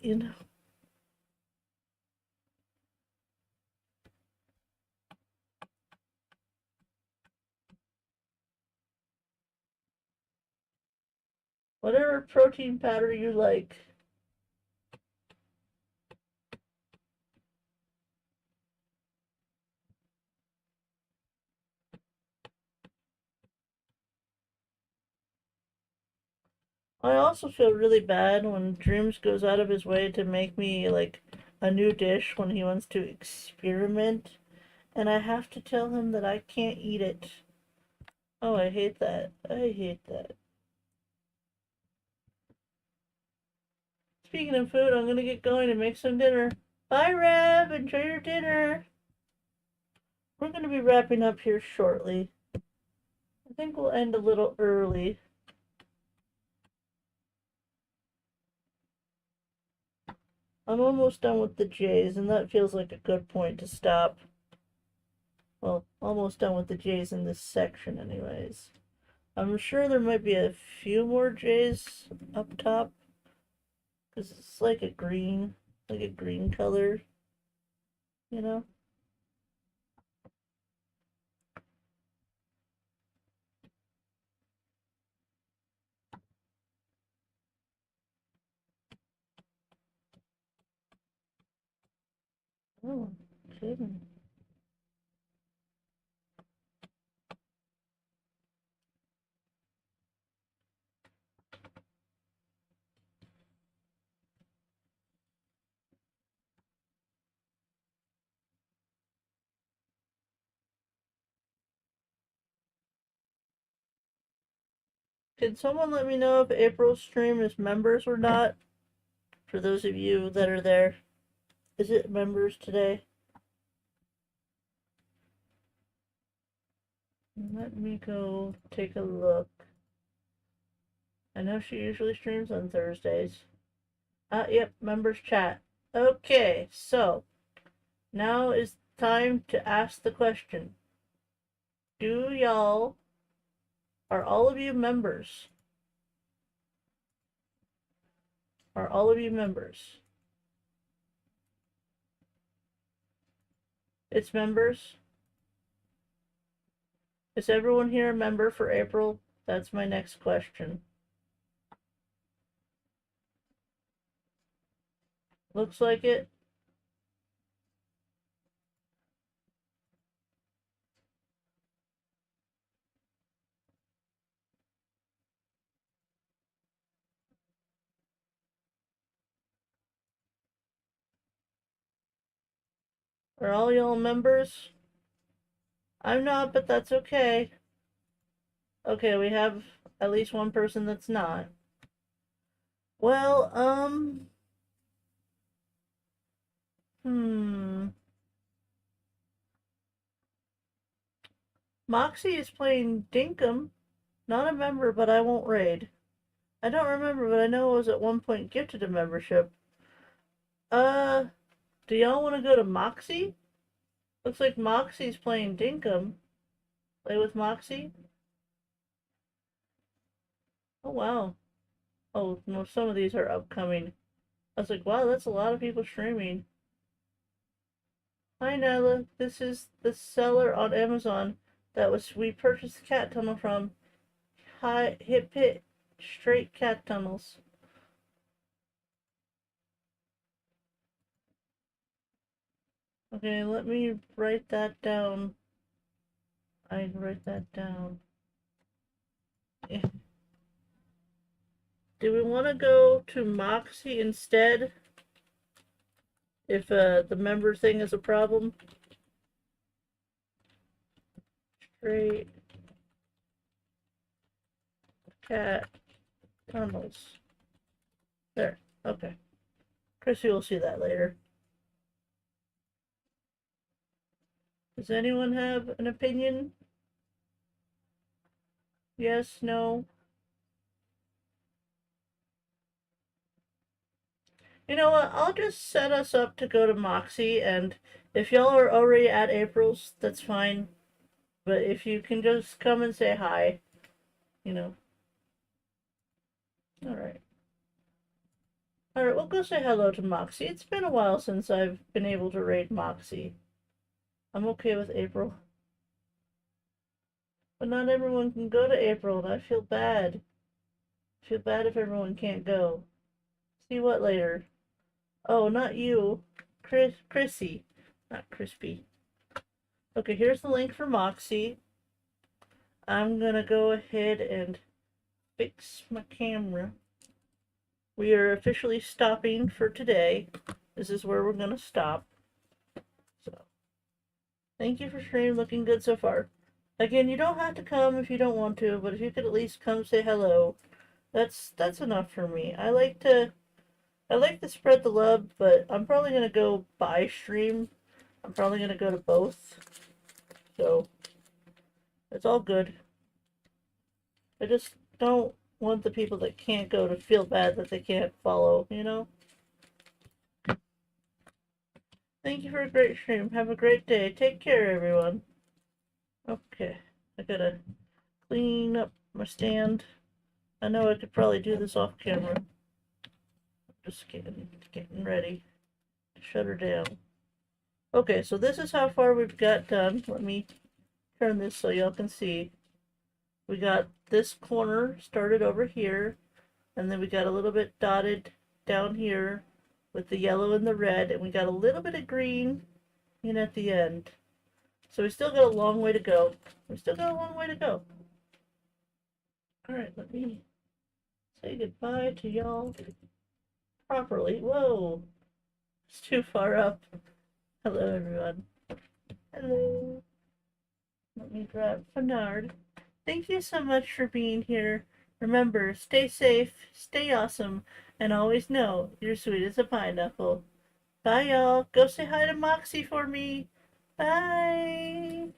Whatever protein powder you like. I also feel really bad when Dreams goes out of his way to make me like a new dish when he wants to experiment, and I have to tell him that I can't eat it. Oh, I hate that. I hate that. Speaking of food, I'm gonna get going and make some dinner. Bye, Rev. Enjoy your dinner. We're gonna be wrapping up here shortly. I think we'll end a little early. I'm almost done with the J's, and that feels like a good point to stop. Well, almost done with the J's in this section, anyways. I'm sure there might be a few more J's up top, because it's like a green color, you know? Oh, kidding. Can someone let me know if April's stream is members or not? For those of you that are there. Is it members today? Let me go take a look. I know she usually streams on Thursdays. Yep, members chat. Okay, so now is time to ask the question. Are all of you members? Are all of you members? It's members? Is everyone here a member for April? That's my next question. Looks like it. Are all y'all members? I'm not, but that's okay. Okay, we have at least one person that's not. Well, Moxie is playing Dinkum. Not a member, but I won't raid. I don't remember, but I know I was at one point gifted a membership. Do y'all want to go to Moxie? Looks like Moxie's playing Dinkum. Play with Moxie? Oh, wow. Oh, no, some of these are upcoming. I was like, wow, that's a lot of people streaming. Hi Nailah, this is the seller on Amazon we purchased the cat tunnel from. Hi, hip hit, straight cat tunnels. Okay, let me write that down. I'd write that down. Eh. Do we want to go to Moxie instead? If the member thing is a problem? Straight cat tunnels. There. Okay. Chrissy will see that later. Does anyone have an opinion? Yes, no? You know what? I'll just set us up to go to Moxie, and if y'all are already at April's, that's fine. But if you can just come and say hi, you know. Alright. Alright, we'll go say hello to Moxie. It's been a while since I've been able to raid Moxie. I'm okay with April. But not everyone can go to April, and I feel bad. I feel bad if everyone can't go. See what later? Oh, not you. Chrissy. Not Crispy. Okay, here's the link for Moxie. I'm gonna go ahead and fix my camera. We are officially stopping for today. This is where we're gonna stop. So, thank you for stream. Looking good so far. Again, you don't have to come if you don't want to, but if you could at least come say hello, that's enough for me. I like to spread the love, but I'm probably gonna go by stream. I'm probably gonna go to both. So it's all good. I just don't want the people that can't go to feel bad that they can't follow, you know? Thank you for a great stream. Have a great day. Take care, everyone. Okay. I gotta clean up my stand. I know I could probably do this off camera. Just getting ready to shut her down. Okay, so this is how far we've got done. Let me turn this so y'all can see. We got this corner started over here, and then we got a little bit dotted down here with the yellow and the red, and we got a little bit of green in at the end. So we still got a long way to go. Alright, let me say goodbye to y'all properly. Whoa! It's too far up. Hello, everyone. Hello. Let me grab Bernard. Thank you so much for being here. Remember, stay safe, stay awesome, and always know you're sweet as a pineapple. Bye, y'all. Go say hi to Moxie for me. Bye.